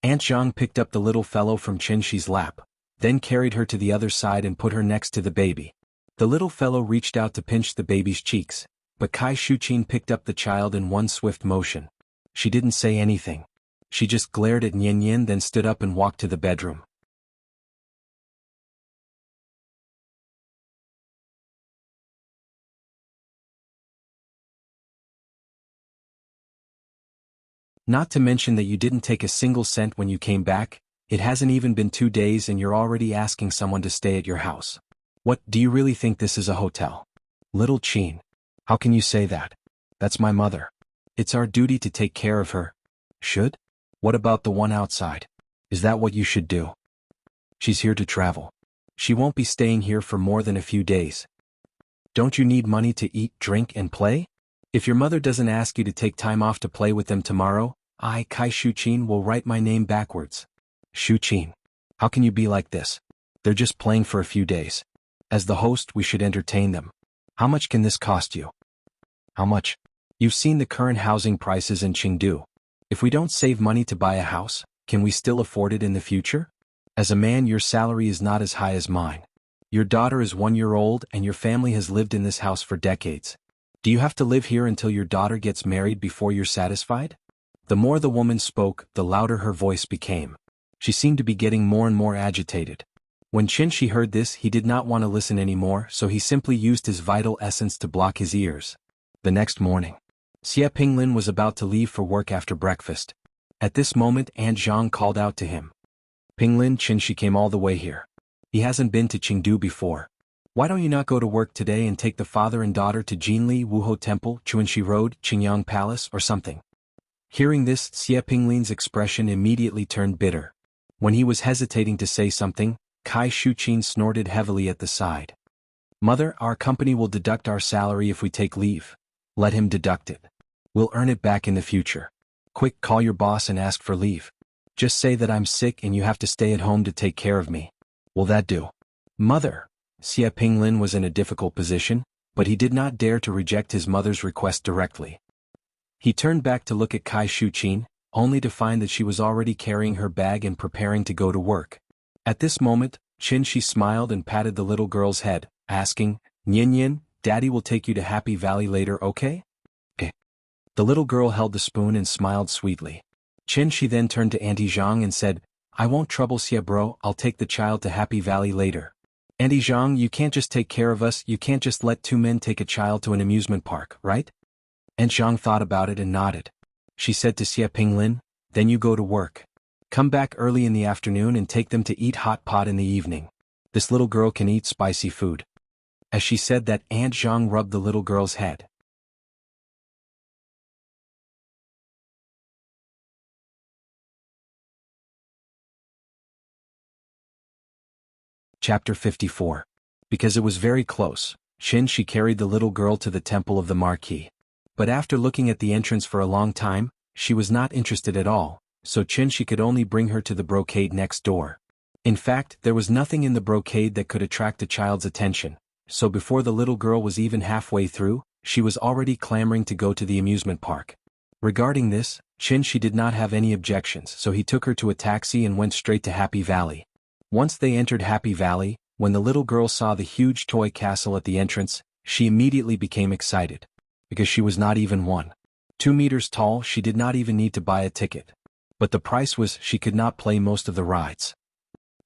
Aunt Zhang picked up the little fellow from Chen Shi's lap, then carried her to the other side and put her next to the baby. The little fellow reached out to pinch the baby's cheeks, but Kai Shuqin picked up the child in one swift motion. She didn't say anything. She just glared at Nian, then stood up and walked to the bedroom. "Not to mention that you didn't take a single cent when you came back. It hasn't even been 2 days and you're already asking someone to stay at your house. What, do you really think this is a hotel? Little Chin. How can you say that? That's my mother. It's our duty to take care of her." "Should? What about the one outside? Is that what you should do? She's here to travel. She won't be staying here for more than a few days. Don't you need money to eat, drink, and play? If your mother doesn't ask you to take time off to play with them tomorrow, I, Kai Shuqin, will write my name backwards." "Shuqin, how can you be like this? They're just playing for a few days. As the host, we should entertain them. How much can this cost you?" "How much? You've seen the current housing prices in Chengdu. If we don't save money to buy a house, can we still afford it in the future? As a man, your salary is not as high as mine. Your daughter is 1 year old and your family has lived in this house for decades. Do you have to live here until your daughter gets married before you're satisfied?" The more the woman spoke, the louder her voice became. She seemed to be getting more and more agitated. When Chen Shi heard this, he did not want to listen anymore, so he simply used his vital essence to block his ears. The next morning, Xie Pinglin was about to leave for work after breakfast. At this moment, Aunt Zhang called out to him. "Pinglin, Chen Shi came all the way here. He hasn't been to Chengdu before. Why don't you not go to work today and take the father and daughter to Jinli Wuho Temple, Chuanxi Road, Qingyang Palace, or something? Hearing this, Xie Pinglin's expression immediately turned bitter. When he was hesitating to say something, Kai Shuqin snorted heavily at the side. Mother, our company will deduct our salary if we take leave. Let him deduct it. We'll earn it back in the future. Quick, call your boss and ask for leave. Just say that I'm sick and you have to stay at home to take care of me. Will that do? Mother. Xie Pinglin was in a difficult position, but he did not dare to reject his mother's request directly. He turned back to look at Kai Shuqin, only to find that she was already carrying her bag and preparing to go to work. At this moment, Qinshi smiled and patted the little girl's head, asking, Nian, Daddy will take you to Happy Valley later, okay? The little girl held the spoon and smiled sweetly. Qinshi then turned to Auntie Zhang and said, I won't trouble Xie bro, I'll take the child to Happy Valley later. Auntie Zhang, you can't just take care of us, you can't just let two men take a child to an amusement park, right? Aunt Zhang thought about it and nodded. She said to Xie Pinglin, then you go to work. Come back early in the afternoon and take them to eat hot pot in the evening. This little girl can eat spicy food. As she said that, Aunt Zhang rubbed the little girl's head. Chapter 54. Because it was very close, Qinshi carried the little girl to the temple of the marquis. But after looking at the entrance for a long time, she was not interested at all, so Qinshi could only bring her to the brocade next door. In fact, there was nothing in the brocade that could attract a child's attention, so before the little girl was even halfway through, she was already clamoring to go to the amusement park. Regarding this, Qinshi did not have any objections, so he took her to a taxi and went straight to Happy Valley. Once they entered Happy Valley, when the little girl saw the huge toy castle at the entrance, she immediately became excited. Because she was not even 1.2 meters tall, she did not even need to buy a ticket. But the price was she could not play most of the rides.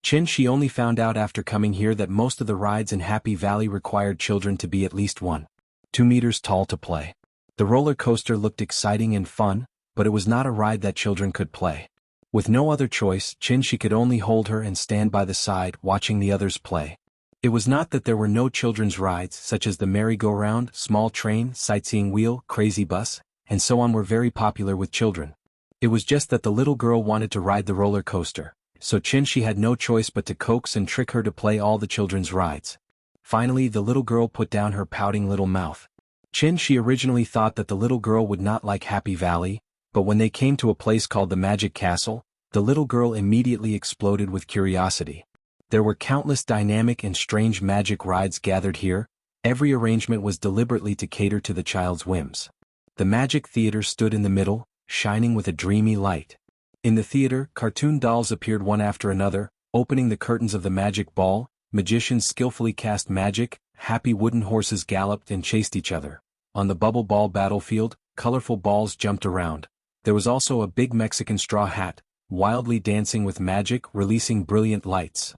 She only found out after coming here that most of the rides in Happy Valley required children to be at least 1.2 meters tall to play. The roller coaster looked exciting and fun, but it was not a ride that children could play. With no other choice, she could only hold her and stand by the side watching the others play. It was not that there were no children's rides such as the merry-go-round, small train, sightseeing wheel, crazy bus, and so on were very popular with children. It was just that the little girl wanted to ride the roller coaster, so Qinshi had no choice but to coax and trick her to play all the children's rides. Finally, the little girl put down her pouting little mouth. Qinshi originally thought that the little girl would not like Happy Valley, but when they came to a place called the Magic Castle, the little girl immediately exploded with curiosity. There were countless dynamic and strange magic rides gathered here. Every arrangement was deliberately to cater to the child's whims. The magic theater stood in the middle, shining with a dreamy light. In the theater, cartoon dolls appeared one after another, opening the curtains of the magic ball. Magicians skillfully cast magic, happy wooden horses galloped and chased each other. On the bubble ball battlefield, colorful balls jumped around. There was also a big Mexican straw hat, wildly dancing with magic, releasing brilliant lights.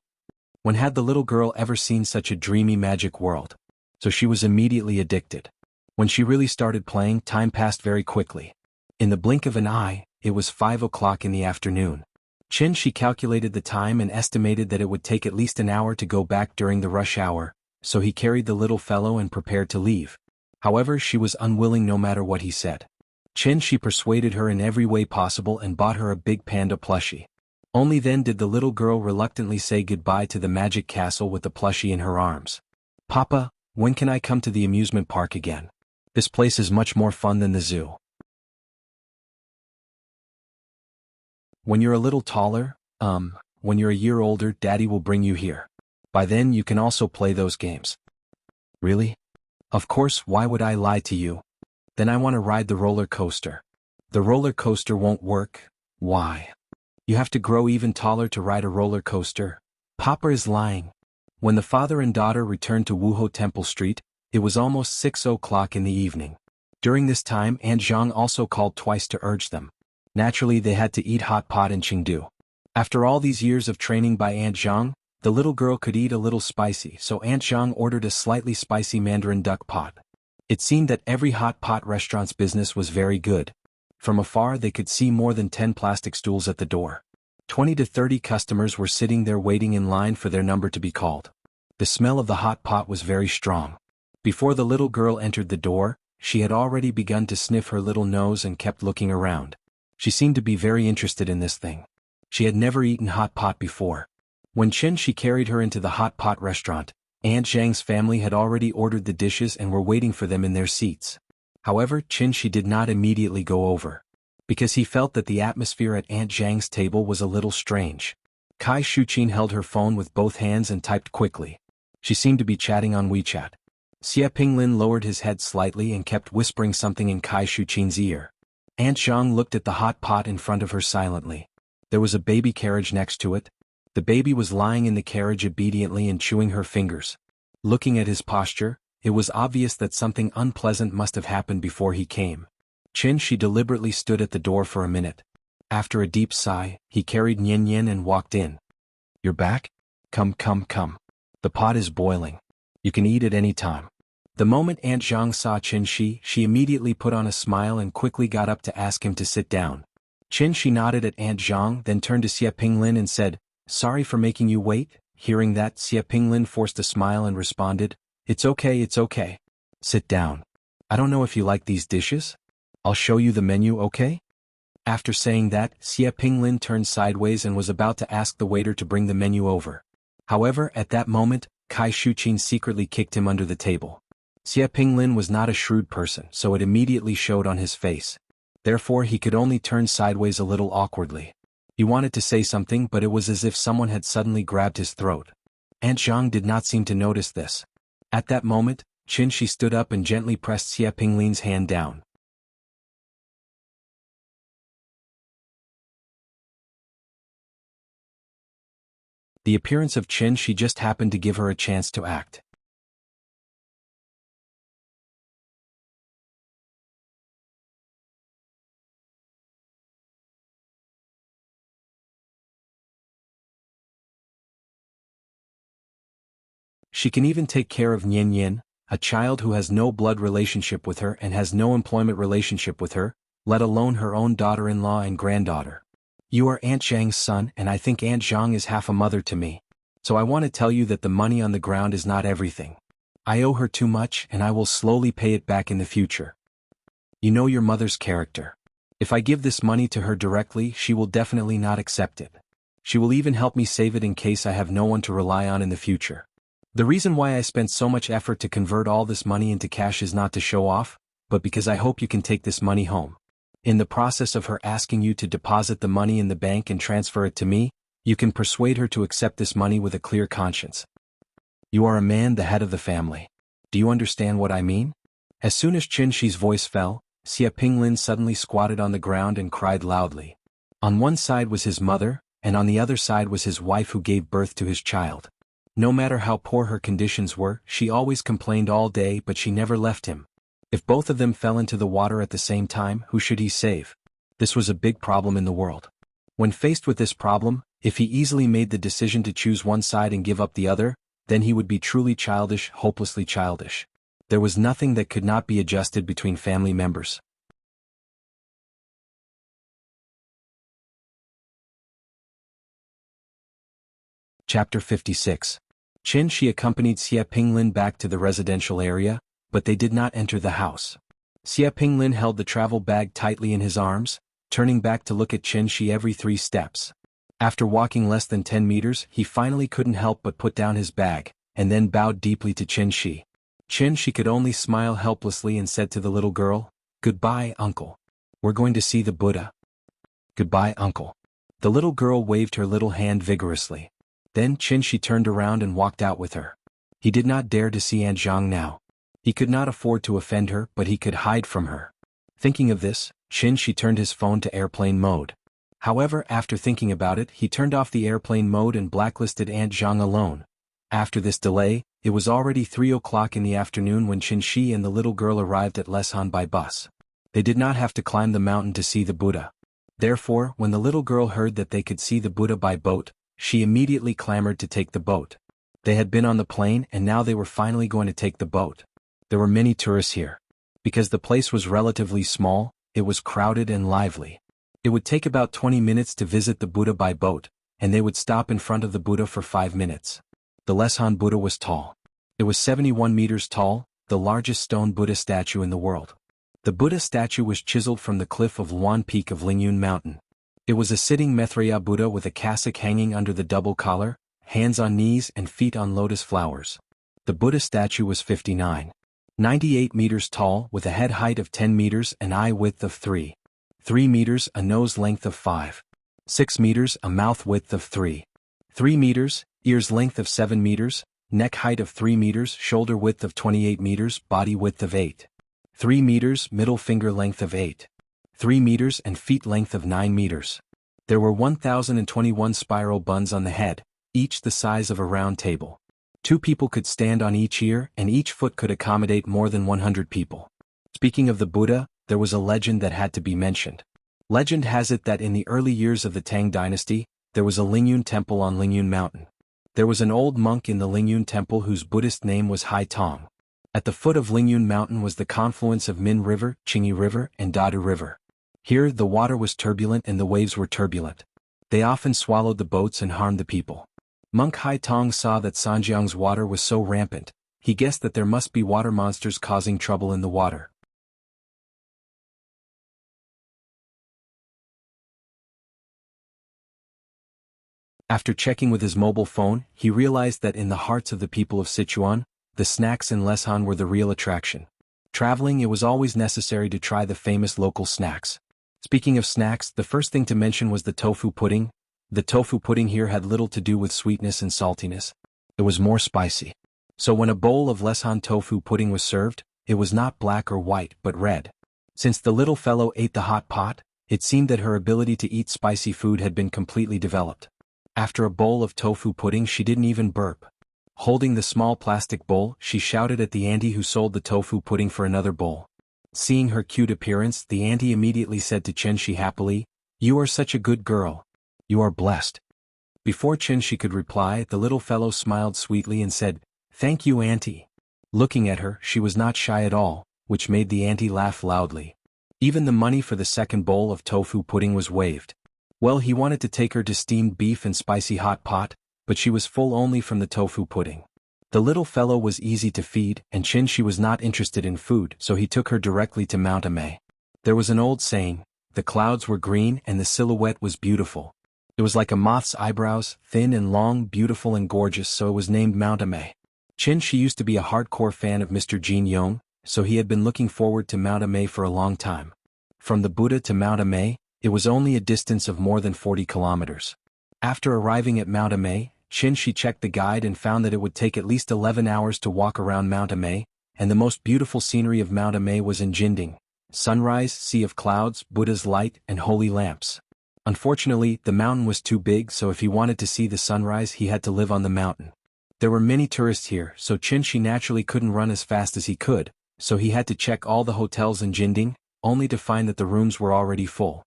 When had the little girl ever seen such a dreamy magic world? So she was immediately addicted. When she really started playing, time passed very quickly. In the blink of an eye, it was 5 o'clock in the afternoon. She calculated the time and estimated that it would take at least an hour to go back during the rush hour, so he carried the little fellow and prepared to leave. However, she was unwilling no matter what he said. She persuaded her in every way possible and bought her a big panda plushie. Only then did the little girl reluctantly say goodbye to the magic castle with the plushie in her arms. Papa, when can I come to the amusement park again? This place is much more fun than the zoo. When you're a little taller, when you're a year older, Daddy will bring you here. By then you can also play those games. Really? Of course, why would I lie to you? Then I want to ride the roller coaster. The roller coaster won't work. Why? You have to grow even taller to ride a roller coaster. Papa is lying. When the father and daughter returned to Wuho Temple Street, it was almost 6 o'clock in the evening. During this time, Aunt Zhang also called twice to urge them. Naturally, they had to eat hot pot in Chengdu. After all these years of training by Aunt Zhang, the little girl could eat a little spicy, so Aunt Zhang ordered a slightly spicy mandarin duck pot. It seemed that every hot pot restaurant's business was very good. From afar they could see more than 10 plastic stools at the door. 20 to 30 customers were sitting there waiting in line for their number to be called. The smell of the hot pot was very strong. Before the little girl entered the door, she had already begun to sniff her little nose and kept looking around. She seemed to be very interested in this thing. She had never eaten hot pot before. When she carried her into the hot pot restaurant, Aunt Zhang's family had already ordered the dishes and were waiting for them in their seats. However, she did not immediately go over, because he felt that the atmosphere at Aunt Zhang's table was a little strange. Kai Shuqin held her phone with both hands and typed quickly. She seemed to be chatting on WeChat. Xie Pinglin lowered his head slightly and kept whispering something in Kai Shuqin's ear. Aunt Zhang looked at the hot pot in front of her silently. There was a baby carriage next to it. The baby was lying in the carriage obediently and chewing her fingers. Looking at his posture, it was obvious that something unpleasant must have happened before he came. She deliberately stood at the door for a minute. After a deep sigh, he carried Nian and walked in. "You're back? Come. The pot is boiling. You can eat at any time." The moment Aunt Zhang saw she immediately put on a smile and quickly got up to ask him to sit down. She nodded at Aunt Zhang, then turned to Xie Pinglin and said, "Sorry for making you wait." Hearing that, Xie Pinglin forced a smile and responded, It's okay. Sit down. I don't know if you like these dishes. I'll show you the menu, okay?" After saying that, Xie Pinglin turned sideways and was about to ask the waiter to bring the menu over. However, at that moment, Kai Shuqin secretly kicked him under the table. Xie Pinglin was not a shrewd person, so it immediately showed on his face. Therefore he could only turn sideways a little awkwardly. He wanted to say something, but it was as if someone had suddenly grabbed his throat. Aunt Zhang did not seem to notice this. At that moment, she stood up and gently pressed Xie Pinglin's hand down. The appearance of she just happened to give her a chance to act. She can even take care of Nian, a child who has no blood relationship with her and has no employment relationship with her, let alone her own daughter-in-law and granddaughter. You are Aunt Zhang's son, and I think Aunt Zhang is half a mother to me. So I want to tell you that the money on the ground is not everything. I owe her too much, and I will slowly pay it back in the future. You know your mother's character. If I give this money to her directly, she will definitely not accept it. She will even help me save it in case I have no one to rely on in the future. The reason why I spent so much effort to convert all this money into cash is not to show off, but because I hope you can take this money home. In the process of her asking you to deposit the money in the bank and transfer it to me, you can persuade her to accept this money with a clear conscience. You are a man, the head of the family. Do you understand what I mean? As soon as Shi's voice fell, Xie Pinglin suddenly squatted on the ground and cried loudly. On one side was his mother, and on the other side was his wife who gave birth to his child. No matter how poor her conditions were, she always complained all day, but she never left him. If both of them fell into the water at the same time, who should he save? This was a big problem in the world. When faced with this problem, if he easily made the decision to choose one side and give up the other, then he would be truly childish, hopelessly childish. There was nothing that could not be adjusted between family members. Chapter 56. She accompanied Xie Pinglin back to the residential area, but they did not enter the house. Xie Pinglin held the travel bag tightly in his arms, turning back to look at Shi every 3 steps. After walking less than 10 meters, he finally couldn't help but put down his bag, and then bowed deeply to Shi. Shi could only smile helplessly and said to the little girl, "Goodbye, uncle. We're going to see the Buddha." "Goodbye, uncle." The little girl waved her little hand vigorously. Then she turned around and walked out with her. He did not dare to see Aunt Zhang now. He could not afford to offend her, but he could hide from her. Thinking of this, she turned his phone to airplane mode. However, after thinking about it, he turned off the airplane mode and blacklisted Aunt Zhang alone. After this delay, it was already 3 o'clock in the afternoon when Shi and the little girl arrived at Leshan by bus. They did not have to climb the mountain to see the Buddha. Therefore, when the little girl heard that they could see the Buddha by boat, she immediately clamored to take the boat. They had been on the plane and now they were finally going to take the boat. There were many tourists here. Because the place was relatively small, it was crowded and lively. It would take about 20 minutes to visit the Buddha by boat, and they would stop in front of the Buddha for 5 minutes. The Leshan Buddha was tall. It was 71 meters tall, the largest stone Buddha statue in the world. The Buddha statue was chiseled from the cliff of Luan Peak of Lingyun Mountain. It was a sitting Maitreya Buddha with a cassock hanging under the double collar, hands on knees and feet on lotus flowers. The Buddha statue was 98 meters tall with a head height of 10 meters and eye width of 3 meters, a nose length of 6 meters, a mouth width of 3 meters, ears length of 7 meters, neck height of 3 meters, shoulder width of 28 meters, body width of 3 meters, middle finger length of 3 meters and feet length of 9 meters. There were 1,021 spiral buns on the head, each the size of a round table. 2 people could stand on each ear and each foot could accommodate more than 100 people. Speaking of the Buddha, there was a legend that had to be mentioned. Legend has it that in the early years of the Tang dynasty, there was a Lingyun temple on Lingyun Mountain. There was an old monk in the Lingyun temple whose Buddhist name was Hai Tong. At the foot of Lingyun Mountain was the confluence of Min River, Qingyi River, and Dadu River. Here the water was turbulent and the waves were turbulent. They often swallowed the boats and harmed the people. Monk Hai Tong saw that Sanjiang's water was so rampant, he guessed that there must be water monsters causing trouble in the water. After checking with his mobile phone, he realized that in the hearts of the people of Sichuan, the snacks in Leshan were the real attraction. Traveling, it was always necessary to try the famous local snacks. Speaking of snacks, the first thing to mention was the tofu pudding. The tofu pudding here had little to do with sweetness and saltiness. It was more spicy. So when a bowl of Leshan tofu pudding was served, it was not black or white but red. Since the little fellow ate the hot pot, it seemed that her ability to eat spicy food had been completely developed. After a bowl of tofu pudding she didn't even burp. Holding the small plastic bowl, she shouted at the auntie who sold the tofu pudding for another bowl. Seeing her cute appearance, the auntie immediately said to Chen-shi happily, "You are such a good girl. You are blessed." Before Chen-shi could reply, the little fellow smiled sweetly and said, "Thank you, auntie." Looking at her, she was not shy at all, which made the auntie laugh loudly. Even the money for the second bowl of tofu pudding was waived. Well, he wanted to take her to steamed beef and spicy hot pot, but she was full only from the tofu pudding. The little fellow was easy to feed, and Chen-shi was not interested in food, so he took her directly to Mount Amei. There was an old saying, the clouds were green and the silhouette was beautiful. It was like a moth's eyebrows, thin and long, beautiful and gorgeous, so it was named Mount Amei. Chen-shi used to be a hardcore fan of Mr. Jin Yong, so he had been looking forward to Mount Amei for a long time. From the Buddha to Mount Amei, it was only a distance of more than 40 kilometers. After arriving at Mount Amei, Chen-shi checked the guide and found that it would take at least 11 hours to walk around Mount Amei, and the most beautiful scenery of Mount Amei was in Jinding: sunrise, sea of clouds, Buddha's light, and holy lamps. Unfortunately, the mountain was too big, so if he wanted to see the sunrise he had to live on the mountain. There were many tourists here, so Chen-shi naturally couldn't run as fast as he could, so he had to check all the hotels in Jinding, only to find that the rooms were already full.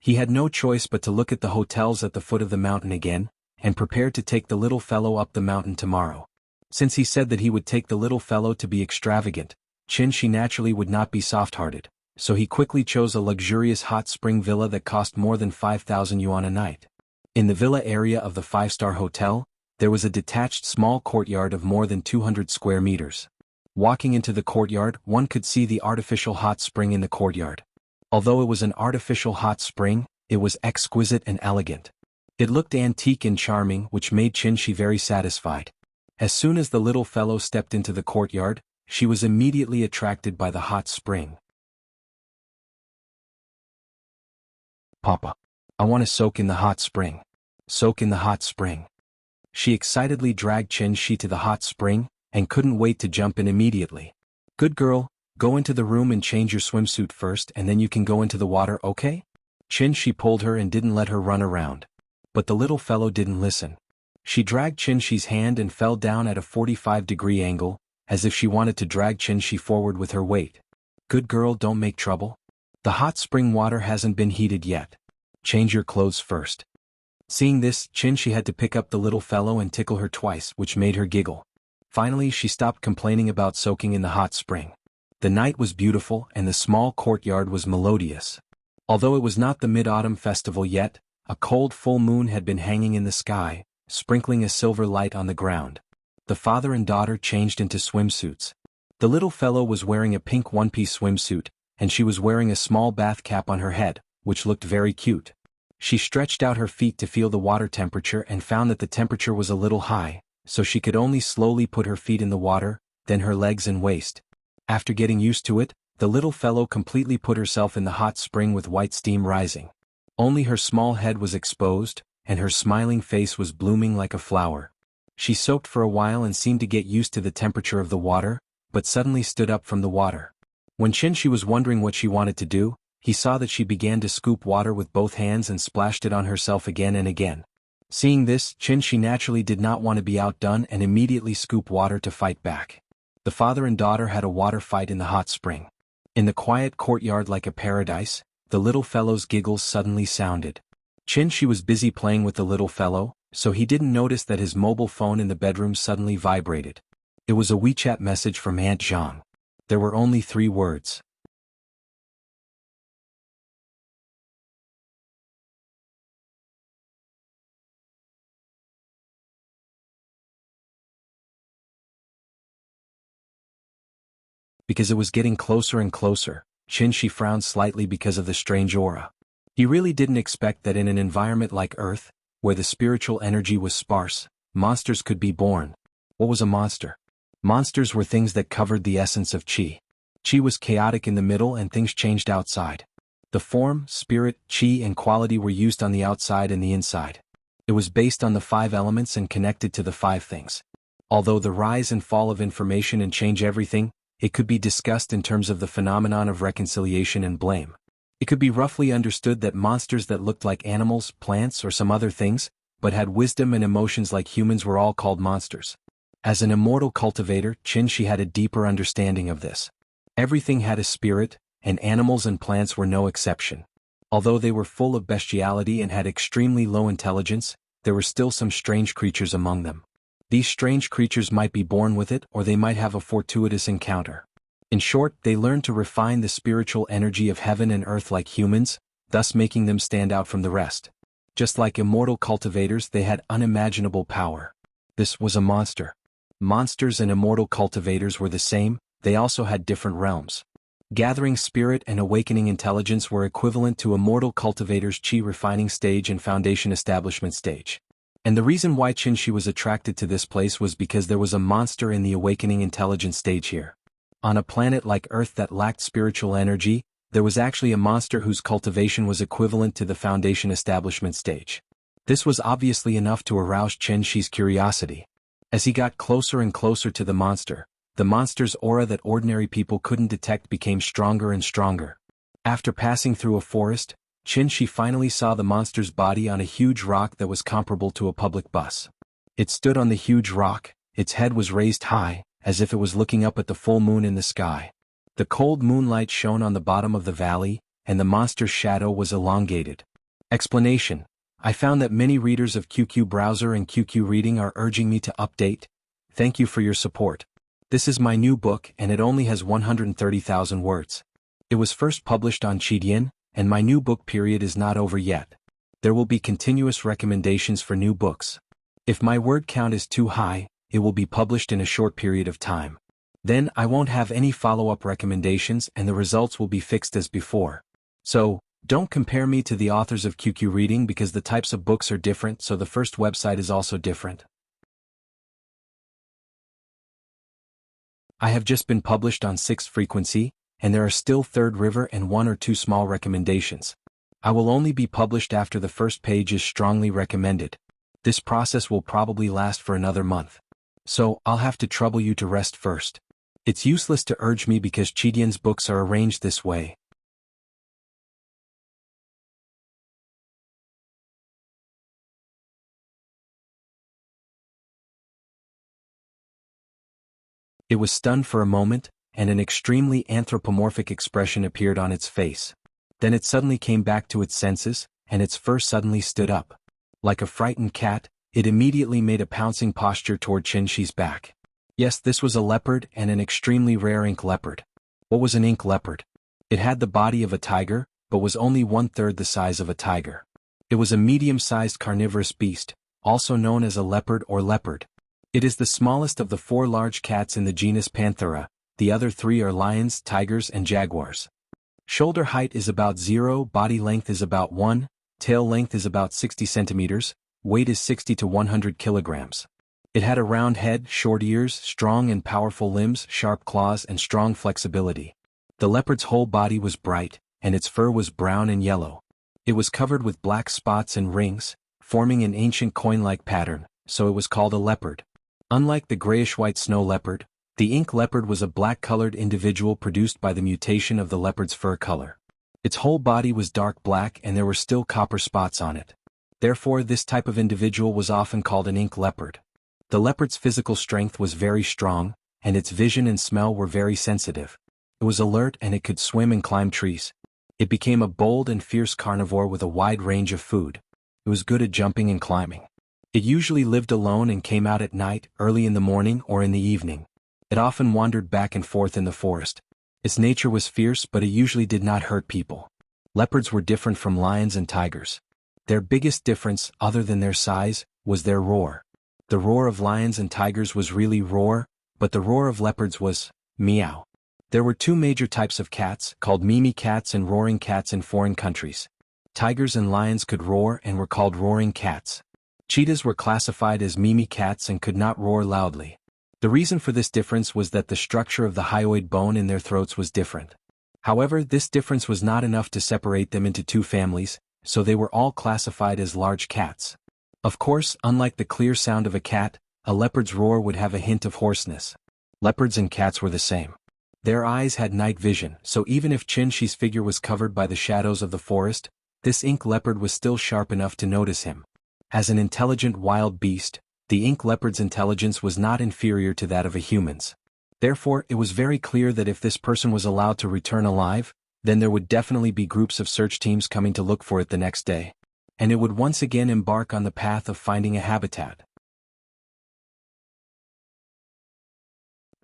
He had no choice but to look at the hotels at the foot of the mountain again, and prepared to take the little fellow up the mountain tomorrow. Since he said that he would take the little fellow to be extravagant, Chen-shi naturally would not be soft-hearted, so he quickly chose a luxurious hot spring villa that cost more than 5,000 yuan a night. In the villa area of the 5-star hotel, there was a detached small courtyard of more than 200 square meters. Walking into the courtyard, one could see the artificial hot spring in the courtyard. Although it was an artificial hot spring, it was exquisite and elegant. It looked antique and charming, which made Chen-shi very satisfied. As soon as the little fellow stepped into the courtyard, she was immediately attracted by the hot spring. "Papa, I want to soak in the hot spring. Soak in the hot spring." She excitedly dragged Chen-shi to the hot spring, and couldn't wait to jump in immediately. "Good girl, go into the room and change your swimsuit first and then you can go into the water, okay?" Chen-shi pulled her and didn't let her run around. But the little fellow didn't listen. She dragged Chen-shi's hand and fell down at a 45-degree angle, as if she wanted to drag Chen-shi forward with her weight. "Good girl, don't make trouble. The hot spring water hasn't been heated yet. Change your clothes first." Seeing this, Chen-shi had to pick up the little fellow and tickle her twice, which made her giggle. Finally, she stopped complaining about soaking in the hot spring. The night was beautiful and the small courtyard was melodious. Although it was not the Mid-Autumn festival yet, a cold full moon had been hanging in the sky, sprinkling a silver light on the ground. The father and daughter changed into swimsuits. The little fellow was wearing a pink one-piece swimsuit, and she was wearing a small bath cap on her head, which looked very cute. She stretched out her feet to feel the water temperature and found that the temperature was a little high, so she could only slowly put her feet in the water, then her legs and waist. After getting used to it, the little fellow completely put herself in the hot spring with white steam rising. Only her small head was exposed, and her smiling face was blooming like a flower. She soaked for a while and seemed to get used to the temperature of the water, but suddenly stood up from the water. When Qin was wondering what she wanted to do, he saw that she began to scoop water with both hands and splashed it on herself again and again. Seeing this, Qin naturally did not want to be outdone and immediately scooped water to fight back. The father and daughter had a water fight in the hot spring. In the quiet courtyard like a paradise, the little fellow's giggles suddenly sounded. Qin was busy playing with the little fellow, so he didn't notice that his mobile phone in the bedroom suddenly vibrated. It was a WeChat message from Aunt Zhang. There were only 3 words. Because it was getting closer and closer, Qin frowned slightly because of the strange aura. He really didn't expect that in an environment like Earth, where the spiritual energy was sparse, monsters could be born. What was a monster? Monsters were things that covered the essence of qi. Qi was chaotic in the middle and things changed outside. The form, spirit, qi and quality were used on the outside and the inside. It was based on the 5 elements and connected to the 5 things. Although the rise and fall of information and change everything, it could be discussed in terms of the phenomenon of reconciliation and blame. It could be roughly understood that monsters that looked like animals, plants or some other things, but had wisdom and emotions like humans were all called monsters. As an immortal cultivator, Qin had a deeper understanding of this. Everything had a spirit, and animals and plants were no exception. Although they were full of bestiality and had extremely low intelligence, there were still some strange creatures among them. These strange creatures might be born with it or they might have a fortuitous encounter. In short, they learned to refine the spiritual energy of heaven and earth like humans, thus making them stand out from the rest. Just like immortal cultivators, they had unimaginable power. This was a monster. Monsters and immortal cultivators were the same, they also had different realms. Gathering spirit and awakening intelligence were equivalent to immortal cultivators' qi refining stage and foundation establishment stage. And the reason why Qin was attracted to this place was because there was a monster in the awakening intelligence stage here. On a planet like Earth that lacked spiritual energy, there was actually a monster whose cultivation was equivalent to the foundation establishment stage. This was obviously enough to arouse Qin's curiosity. As he got closer and closer to the monster's aura that ordinary people couldn't detect became stronger and stronger. After passing through a forest, Qin finally saw the monster's body on a huge rock that was comparable to a public bus. It stood on the huge rock, its head was raised high, as if it was looking up at the full moon in the sky. The cold moonlight shone on the bottom of the valley, and the monster's shadow was elongated. Explanation: I found that many readers of QQ Browser and QQ Reading are urging me to update. Thank you for your support. This is my new book and it only has 130,000 words. It was first published on Qidian, and my new book period is not over yet. There will be continuous recommendations for new books. If my word count is too high, it will be published in a short period of time. Then I won't have any follow-up recommendations and the results will be fixed as before. So, don't compare me to the authors of QQ Reading because the types of books are different, so the first website is also different. I have just been published on 6th frequency, and there are still 3rd river and 1 or 2 small recommendations. I will only be published after the first page is strongly recommended. This process will probably last for another month. So, I'll have to trouble you to rest first. It's useless to urge me because Qidian's books are arranged this way. It was stunned for a moment, and an extremely anthropomorphic expression appeared on its face. Then it suddenly came back to its senses, and its fur suddenly stood up. Like a frightened cat, it immediately made a pouncing posture toward Qin's back. Yes, this was a leopard and an extremely rare ink leopard. What was an ink leopard? It had the body of a tiger, but was only 1/3 the size of a tiger. It was a medium-sized carnivorous beast, also known as a leopard or leopard. It is the smallest of the 4 large cats in the genus Panthera. The other 3 are lions, tigers, and jaguars. Shoulder height is about 0, body length is about 1, tail length is about 60 centimeters, weight is 60 to 100 kilograms. It had a round head, short ears, strong and powerful limbs, sharp claws, and strong flexibility. The leopard's whole body was bright, and its fur was brown and yellow. It was covered with black spots and rings, forming an ancient coin-like pattern, so it was called a leopard. Unlike the grayish-white snow leopard, the ink leopard was a black-colored individual produced by the mutation of the leopard's fur color. Its whole body was dark black and there were still copper spots on it. Therefore, this type of individual was often called an ink leopard. The leopard's physical strength was very strong, and its vision and smell were very sensitive. It was alert and it could swim and climb trees. It became a bold and fierce carnivore with a wide range of food. It was good at jumping and climbing. It usually lived alone and came out at night, early in the morning or in the evening. It often wandered back and forth in the forest. Its nature was fierce, but it usually did not hurt people. Leopards were different from lions and tigers. Their biggest difference, other than their size, was their roar. The roar of lions and tigers was really roar, but the roar of leopards was meow. There were 2 major types of cats, called mimi cats and roaring cats in foreign countries. Tigers and lions could roar and were called roaring cats. Cheetahs were classified as mimi cats and could not roar loudly. The reason for this difference was that the structure of the hyoid bone in their throats was different. However, this difference was not enough to separate them into 2 families, so they were all classified as large cats. Of course, unlike the clear sound of a cat, a leopard's roar would have a hint of hoarseness. Leopards and cats were the same. Their eyes had night vision, so even if Qinshi's figure was covered by the shadows of the forest, this ink leopard was still sharp enough to notice him. As an intelligent wild beast, the ink leopard's intelligence was not inferior to that of a human's. Therefore, it was very clear that if this person was allowed to return alive, then there would definitely be groups of search teams coming to look for it the next day. And it would once again embark on the path of finding a habitat.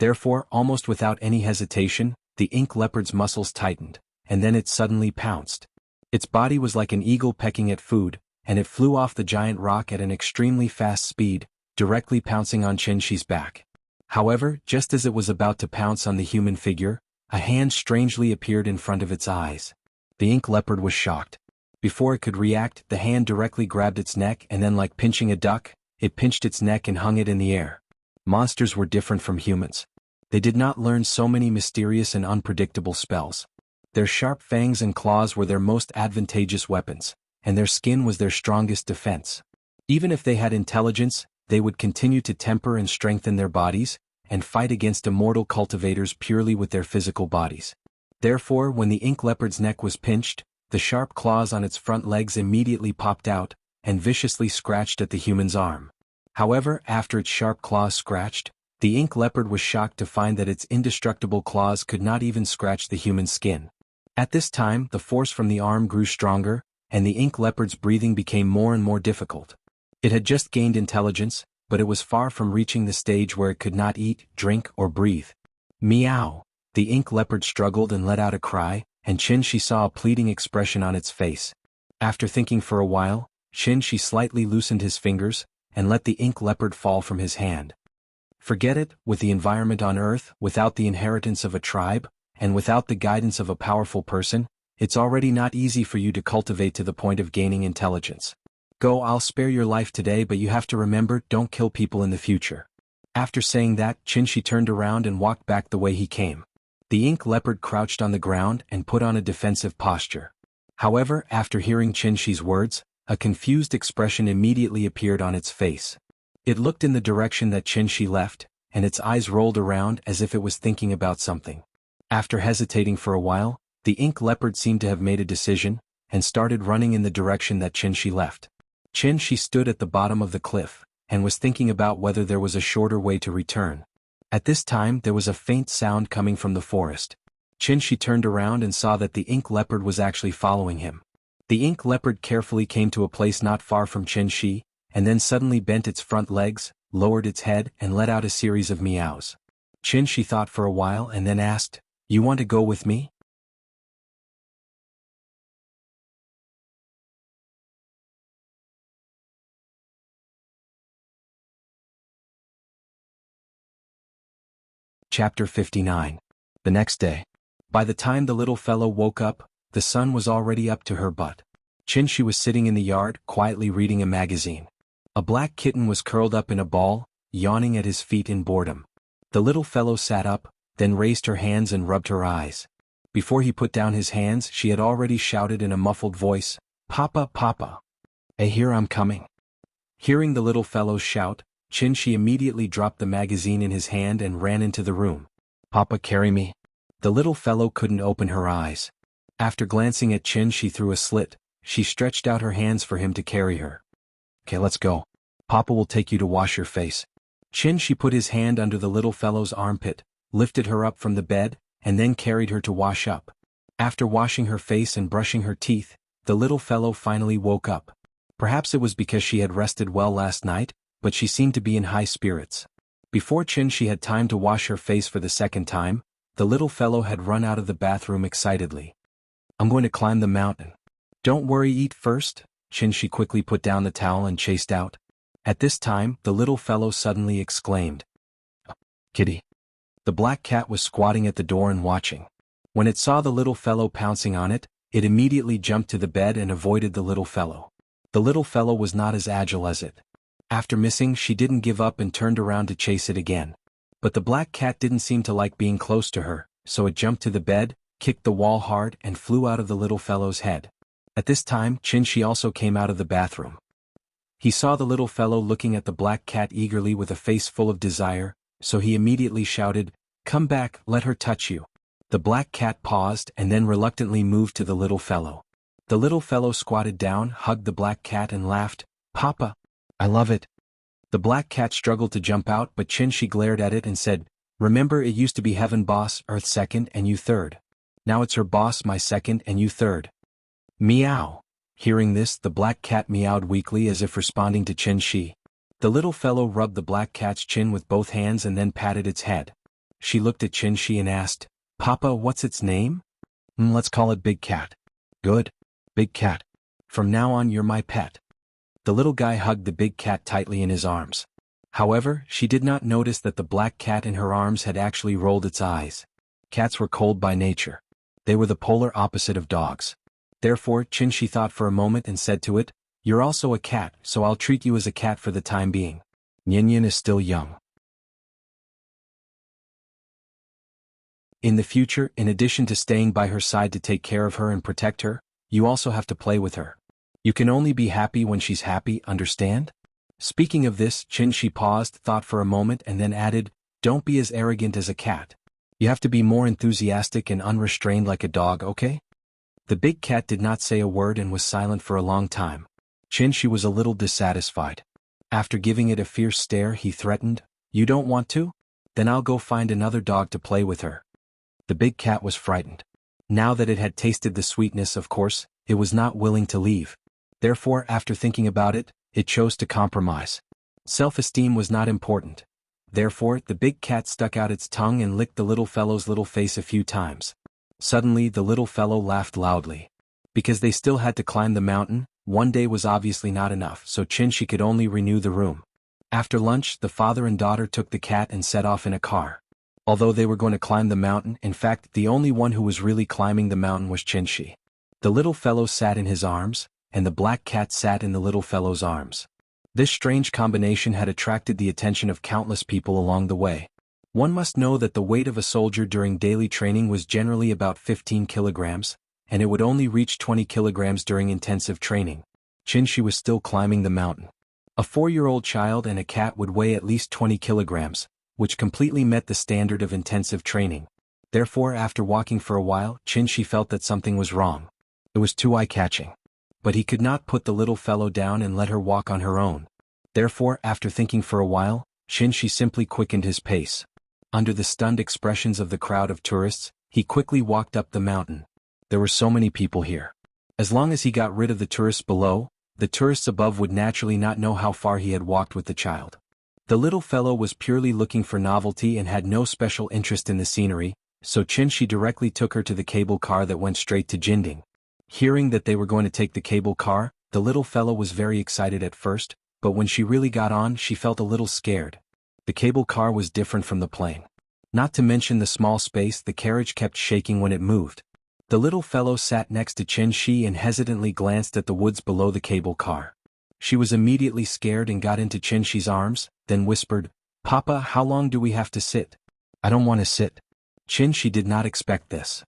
Therefore, almost without any hesitation, the ink leopard's muscles tightened, and then it suddenly pounced. Its body was like an eagle pecking at food, and it flew off the giant rock at an extremely fast speed, directly pouncing on Qinshi's back. However, just as it was about to pounce on the human figure, a hand strangely appeared in front of its eyes. The ink leopard was shocked. Before it could react, the hand directly grabbed its neck and then, like pinching a duck, it pinched its neck and hung it in the air. Monsters were different from humans. They did not learn so many mysterious and unpredictable spells. Their sharp fangs and claws were their most advantageous weapons, and their skin was their strongest defense. Even if they had intelligence, they would continue to temper and strengthen their bodies, and fight against immortal cultivators purely with their physical bodies. Therefore, when the ink leopard's neck was pinched, the sharp claws on its front legs immediately popped out, and viciously scratched at the human's arm. However, after its sharp claws scratched, the ink leopard was shocked to find that its indestructible claws could not even scratch the human skin. At this time, the force from the arm grew stronger, and the ink leopard's breathing became more and more difficult. It had just gained intelligence, but it was far from reaching the stage where it could not eat, drink, or breathe. Meow! The ink leopard struggled and let out a cry, and Qinshi saw a pleading expression on its face. After thinking for a while, Qinshi slightly loosened his fingers, and let the ink leopard fall from his hand. Forget it, with the environment on Earth, without the inheritance of a tribe, and without the guidance of a powerful person, it's already not easy for you to cultivate to the point of gaining intelligence. Go, I'll spare your life today, but you have to remember, don't kill people in the future. After saying that, Qinshi turned around and walked back the way he came. The ink leopard crouched on the ground and put on a defensive posture. However, after hearing Qinshi's words, a confused expression immediately appeared on its face. It looked in the direction that Qinshi left, and its eyes rolled around as if it was thinking about something. After hesitating for a while, the ink leopard seemed to have made a decision, and started running in the direction that Qinshi left. Qinshi stood at the bottom of the cliff, and was thinking about whether there was a shorter way to return. At this time there was a faint sound coming from the forest. Qinshi turned around and saw that the ink leopard was actually following him. The ink leopard carefully came to a place not far from Qinshi, and then suddenly bent its front legs, lowered its head, and let out a series of meows. Qinshi thought for a while and then asked, "You want to go with me?" Chapter 59. The next day. By the time the little fellow woke up, the sun was already up to her butt. Chin-shi was sitting in the yard, quietly reading a magazine. A black kitten was curled up in a ball, yawning at his feet in boredom. The little fellow sat up, then raised her hands and rubbed her eyes. Before he put down his hands, she had already shouted in a muffled voice, "Papa, Papa! Here I'm coming." Hearing the little fellow's shout, Chin-shi immediately dropped the magazine in his hand and ran into the room. "Papa, carry me." The little fellow couldn't open her eyes. After glancing at Chin-shi through a slit, she stretched out her hands for him to carry her. "Okay, let's go. Papa will take you to wash your face." Chin-shi put his hand under the little fellow's armpit, lifted her up from the bed, and then carried her to wash up. After washing her face and brushing her teeth, the little fellow finally woke up. Perhaps it was because she had rested well last night, but she seemed to be in high spirits. Before Chin-shi had time to wash her face for the second time, the little fellow had run out of the bathroom excitedly. "I'm going to climb the mountain." "Don't worry, eat first." Chin-shi quickly put down the towel and chased out. At this time, the little fellow suddenly exclaimed, "Kitty." The black cat was squatting at the door and watching. When it saw the little fellow pouncing on it, it immediately jumped to the bed and avoided the little fellow. The little fellow was not as agile as it. After missing, she didn't give up and turned around to chase it again. But the black cat didn't seem to like being close to her, so it jumped to the bed, kicked the wall hard, and flew out of the little fellow's head. At this time, Chin-shi also came out of the bathroom. He saw the little fellow looking at the black cat eagerly with a face full of desire, so he immediately shouted, "Come back, let her touch you." The black cat paused and then reluctantly moved to the little fellow. The little fellow squatted down, hugged the black cat and laughed, "Papa, I love it." The black cat struggled to jump out, but Chin-shi glared at it and said, "Remember, it used to be heaven boss, earth second, and you third. Now it's her boss, my second, and you third." Meow. Hearing this, the black cat meowed weakly as if responding to Chin-shi. The little fellow rubbed the black cat's chin with both hands and then patted its head. She looked at Chin-shi and asked, "Papa, what's its name?" Let's call it Big Cat." "Good. Big Cat. From now on you're my pet." The little guy hugged the big cat tightly in his arms. However, she did not notice that the black cat in her arms had actually rolled its eyes. Cats were cold by nature. They were the polar opposite of dogs. Therefore, Chin-shi thought for a moment and said to it, "You're also a cat, so I'll treat you as a cat for the time being. Nyin is still young. In the future, in addition to staying by her side to take care of her and protect her, you also have to play with her. You can only be happy when she's happy, understand?" Speaking of this, Chin-shi paused, thought for a moment and then added, "Don't be as arrogant as a cat. You have to be more enthusiastic and unrestrained like a dog, okay?" The big cat did not say a word and was silent for a long time. Chin-shi was a little dissatisfied. After giving it a fierce stare, he threatened, "You don't want to? Then I'll go find another dog to play with her." The big cat was frightened. Now that it had tasted the sweetness, of course, it was not willing to leave. Therefore, after thinking about it, it chose to compromise. Self-esteem was not important. Therefore, the big cat stuck out its tongue and licked the little fellow's little face a few times. Suddenly, the little fellow laughed loudly. Because they still had to climb the mountain, one day was obviously not enough, so Chin-shi could only renew the room. After lunch, the father and daughter took the cat and set off in a car. Although they were going to climb the mountain, in fact, the only one who was really climbing the mountain was Chin-shi. The little fellow sat in his arms, and the black cat sat in the little fellow's arms. This strange combination had attracted the attention of countless people along the way. One must know that the weight of a soldier during daily training was generally about 15 kilograms, and it would only reach 20 kilograms during intensive training. Chin-shi was still climbing the mountain. A 4-year-old child and a cat would weigh at least 20 kilograms, which completely met the standard of intensive training. Therefore, after walking for a while, Chin-shi felt that something was wrong. It was too eye-catching. But he could not put the little fellow down and let her walk on her own. Therefore, after thinking for a while, Chin-shi simply quickened his pace. Under the stunned expressions of the crowd of tourists, he quickly walked up the mountain. There were so many people here. As long as he got rid of the tourists below, the tourists above would naturally not know how far he had walked with the child. The little fellow was purely looking for novelty and had no special interest in the scenery, so Chin-shi directly took her to the cable car that went straight to Jinding. Hearing that they were going to take the cable car, the little fellow was very excited at first, but when she really got on, she felt a little scared. The cable car was different from the plane. Not to mention the small space the carriage kept shaking when it moved. The little fellow sat next to Chen Shi and hesitantly glanced at the woods below the cable car. She was immediately scared and got into Chen Shi's arms, then whispered, "Papa, how long do we have to sit?" "I don't want to sit." Chen Shi did not expect this.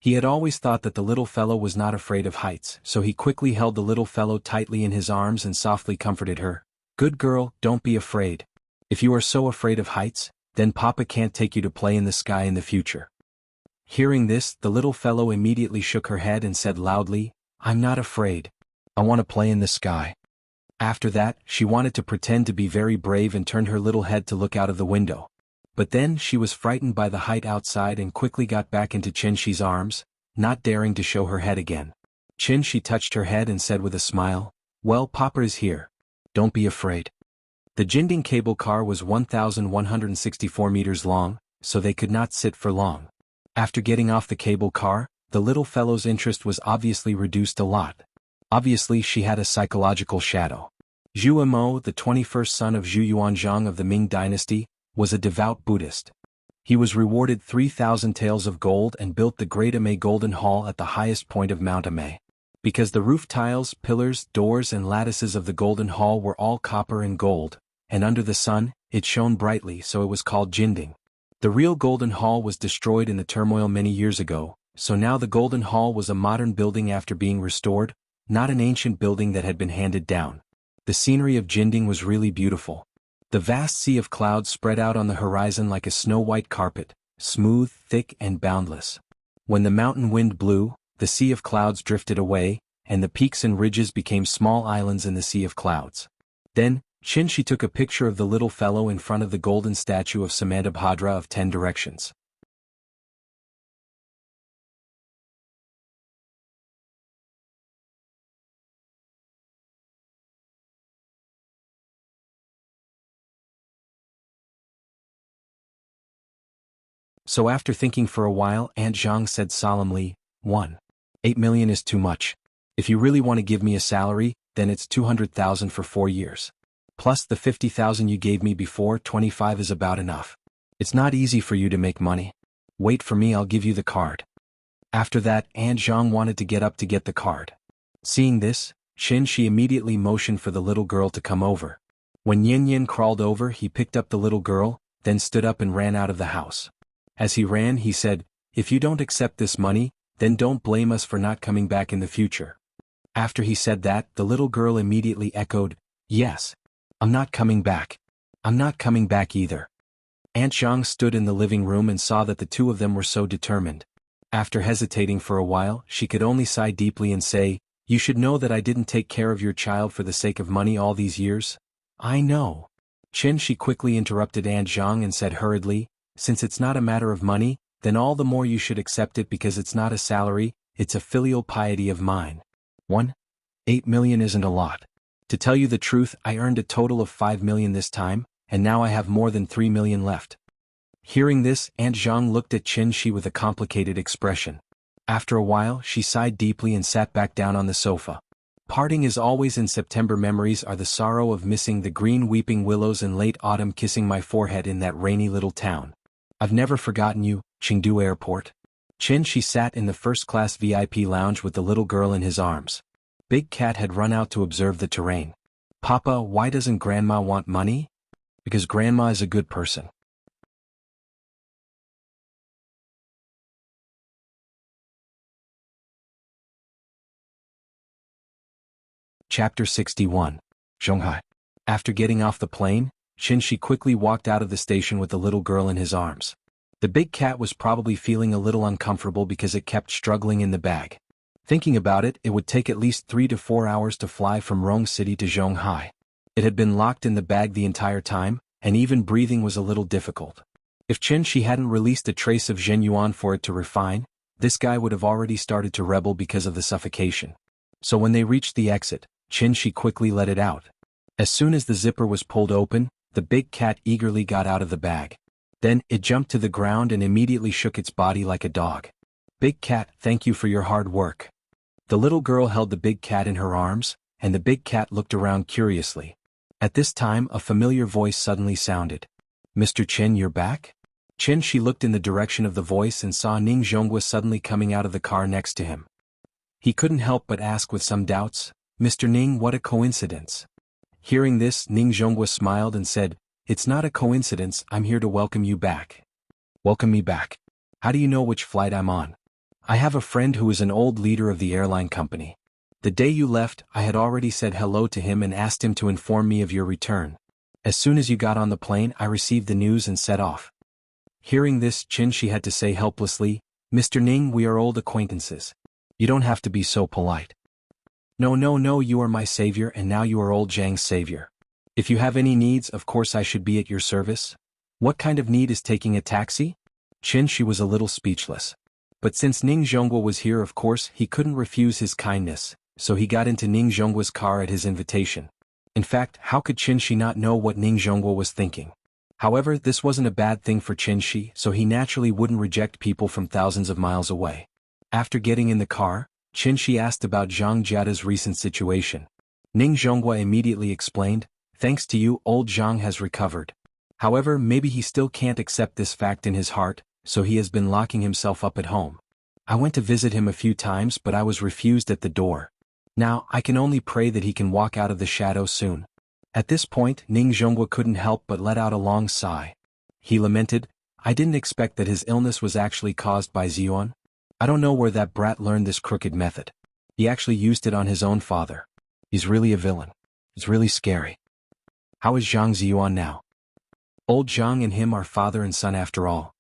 He had always thought that the little fellow was not afraid of heights, so he quickly held the little fellow tightly in his arms and softly comforted her. "Good girl, don't be afraid. If you are so afraid of heights, then Papa can't take you to play in the sky in the future." Hearing this, the little fellow immediately shook her head and said loudly, "I'm not afraid. I want to play in the sky." After that, she wanted to pretend to be very brave and turned her little head to look out of the window. But then she was frightened by the height outside and quickly got back into Chen Shi's arms, not daring to show her head again. Chen Shi touched her head and said with a smile, "Well, Papa is here. Don't be afraid." The Jinding cable car was 1,164 meters long, so they could not sit for long. After getting off the cable car, the little fellow's interest was obviously reduced a lot. Obviously she had a psychological shadow. Zhu Emo, the 21st son of Zhu Yuanzhang of the Ming dynasty, was a devout Buddhist. He was rewarded 3,000 taels of gold and built the Great Amei Golden Hall at the highest point of Mount Amei. Because the roof tiles, pillars, doors and lattices of the Golden Hall were all copper and gold, and under the sun, it shone brightly, so it was called Jinding. The real Golden Hall was destroyed in the turmoil many years ago, so now the Golden Hall was a modern building after being restored, not an ancient building that had been handed down. The scenery of Jinding was really beautiful. The vast sea of clouds spread out on the horizon like a snow-white carpet, smooth, thick and boundless. When the mountain wind blew, the sea of clouds drifted away, and the peaks and ridges became small islands in the sea of clouds. Then, Chen Shi took a picture of the little fellow in front of the golden statue of Samantabhadra of 10 directions. So after thinking for a while, Aunt Zhang said solemnly, 8 million is too much. If you really want to give me a salary, then it's 200,000 for 4 years. Plus the 50,000 you gave me before, 25 is about enough. It's not easy for you to make money. Wait for me, I'll give you the card." After that, Aunt Zhang wanted to get up to get the card. Seeing this, Chen Shi immediately motioned for the little girl to come over. When Yin Yin crawled over, he picked up the little girl, then stood up and ran out of the house. As he ran, he said, "If you don't accept this money, then don't blame us for not coming back in the future." After he said that, the little girl immediately echoed, "Yes. I'm not coming back. I'm not coming back either." Aunt Zhang stood in the living room and saw that the two of them were so determined. After hesitating for a while, she could only sigh deeply and say, "You should know that I didn't take care of your child for the sake of money all these years." "I know." Chen Shi quickly interrupted Aunt Zhang and said hurriedly, "Since it's not a matter of money, then all the more you should accept it because it's not a salary, it's a filial piety of mine. 8 million isn't a lot. To tell you the truth, I earned a total of 5 million this time, and now I have more than 3 million left." Hearing this, Aunt Zhang looked at Chen Shi with a complicated expression. After a while, she sighed deeply and sat back down on the sofa. Parting is always in September. Memories are the sorrow of missing the green weeping willows and late autumn kissing my forehead in that rainy little town. I've never forgotten you, Chengdu Airport. Chen Shi sat in the first-class VIP lounge with the little girl in his arms. Big Cat had run out to observe the terrain. "Papa, why doesn't Grandma want money?" "Because Grandma is a good person." Chapter 61. Zhonghai. After getting off the plane, Chen Shi quickly walked out of the station with the little girl in his arms. The big cat was probably feeling a little uncomfortable because it kept struggling in the bag. Thinking about it, it would take at least 3 to 4 hours to fly from Rong City to Zhonghai. It had been locked in the bag the entire time, and even breathing was a little difficult. If Chen Shi hadn't released a trace of Zhen Yuan for it to refine, this guy would have already started to rebel because of the suffocation. So when they reached the exit, Chen Shi quickly let it out. As soon as the zipper was pulled open, the big cat eagerly got out of the bag. Then, it jumped to the ground and immediately shook its body like a dog. "Big cat, thank you for your hard work." The little girl held the big cat in her arms, and the big cat looked around curiously. At this time a familiar voice suddenly sounded. "Mr. Chen, you're back?" She looked in the direction of the voice and saw Ning Zhonghua suddenly coming out of the car next to him. He couldn't help but ask with some doubts, "Mr. Ning, what a coincidence." Hearing this, Ning Zhonghua smiled and said, "It's not a coincidence, I'm here to welcome you back." "Welcome me back? How do you know which flight I'm on?" "I have a friend who is an old leader of the airline company. The day you left, I had already said hello to him and asked him to inform me of your return. As soon as you got on the plane, I received the news and set off." Hearing this, She had to say helplessly, "Mr. Ning, we are old acquaintances. You don't have to be so polite." No, you are my savior and now you are old Zhang's savior. If you have any needs, of course I should be at your service. What kind of need is taking a taxi?" She was a little speechless. But since Ning Zhonghua was here, of course he couldn't refuse his kindness, so he got into Ning Zhonghua's car at his invitation. In fact, how could Shi not know what Ning Zhonghua was thinking? However, this wasn't a bad thing for Shi, so he naturally wouldn't reject people from thousands of miles away. After getting in the car, Shi asked about Zhang Jiada's recent situation. Ning Zhonghua immediately explained, "Thanks to you, old Zhang has recovered. However, maybe he still can't accept this fact in his heart, so he has been locking himself up at home. I went to visit him a few times but I was refused at the door. Now, I can only pray that he can walk out of the shadow soon." At this point, Ning Zhonghua couldn't help but let out a long sigh. He lamented, "I didn't expect that his illness was actually caused by Ziyuan. I don't know where that brat learned this crooked method. He actually used it on his own father. He's really a villain. It's really scary. How is Zhang Ziyuan now?" "Old Zhang and him are father and son after all.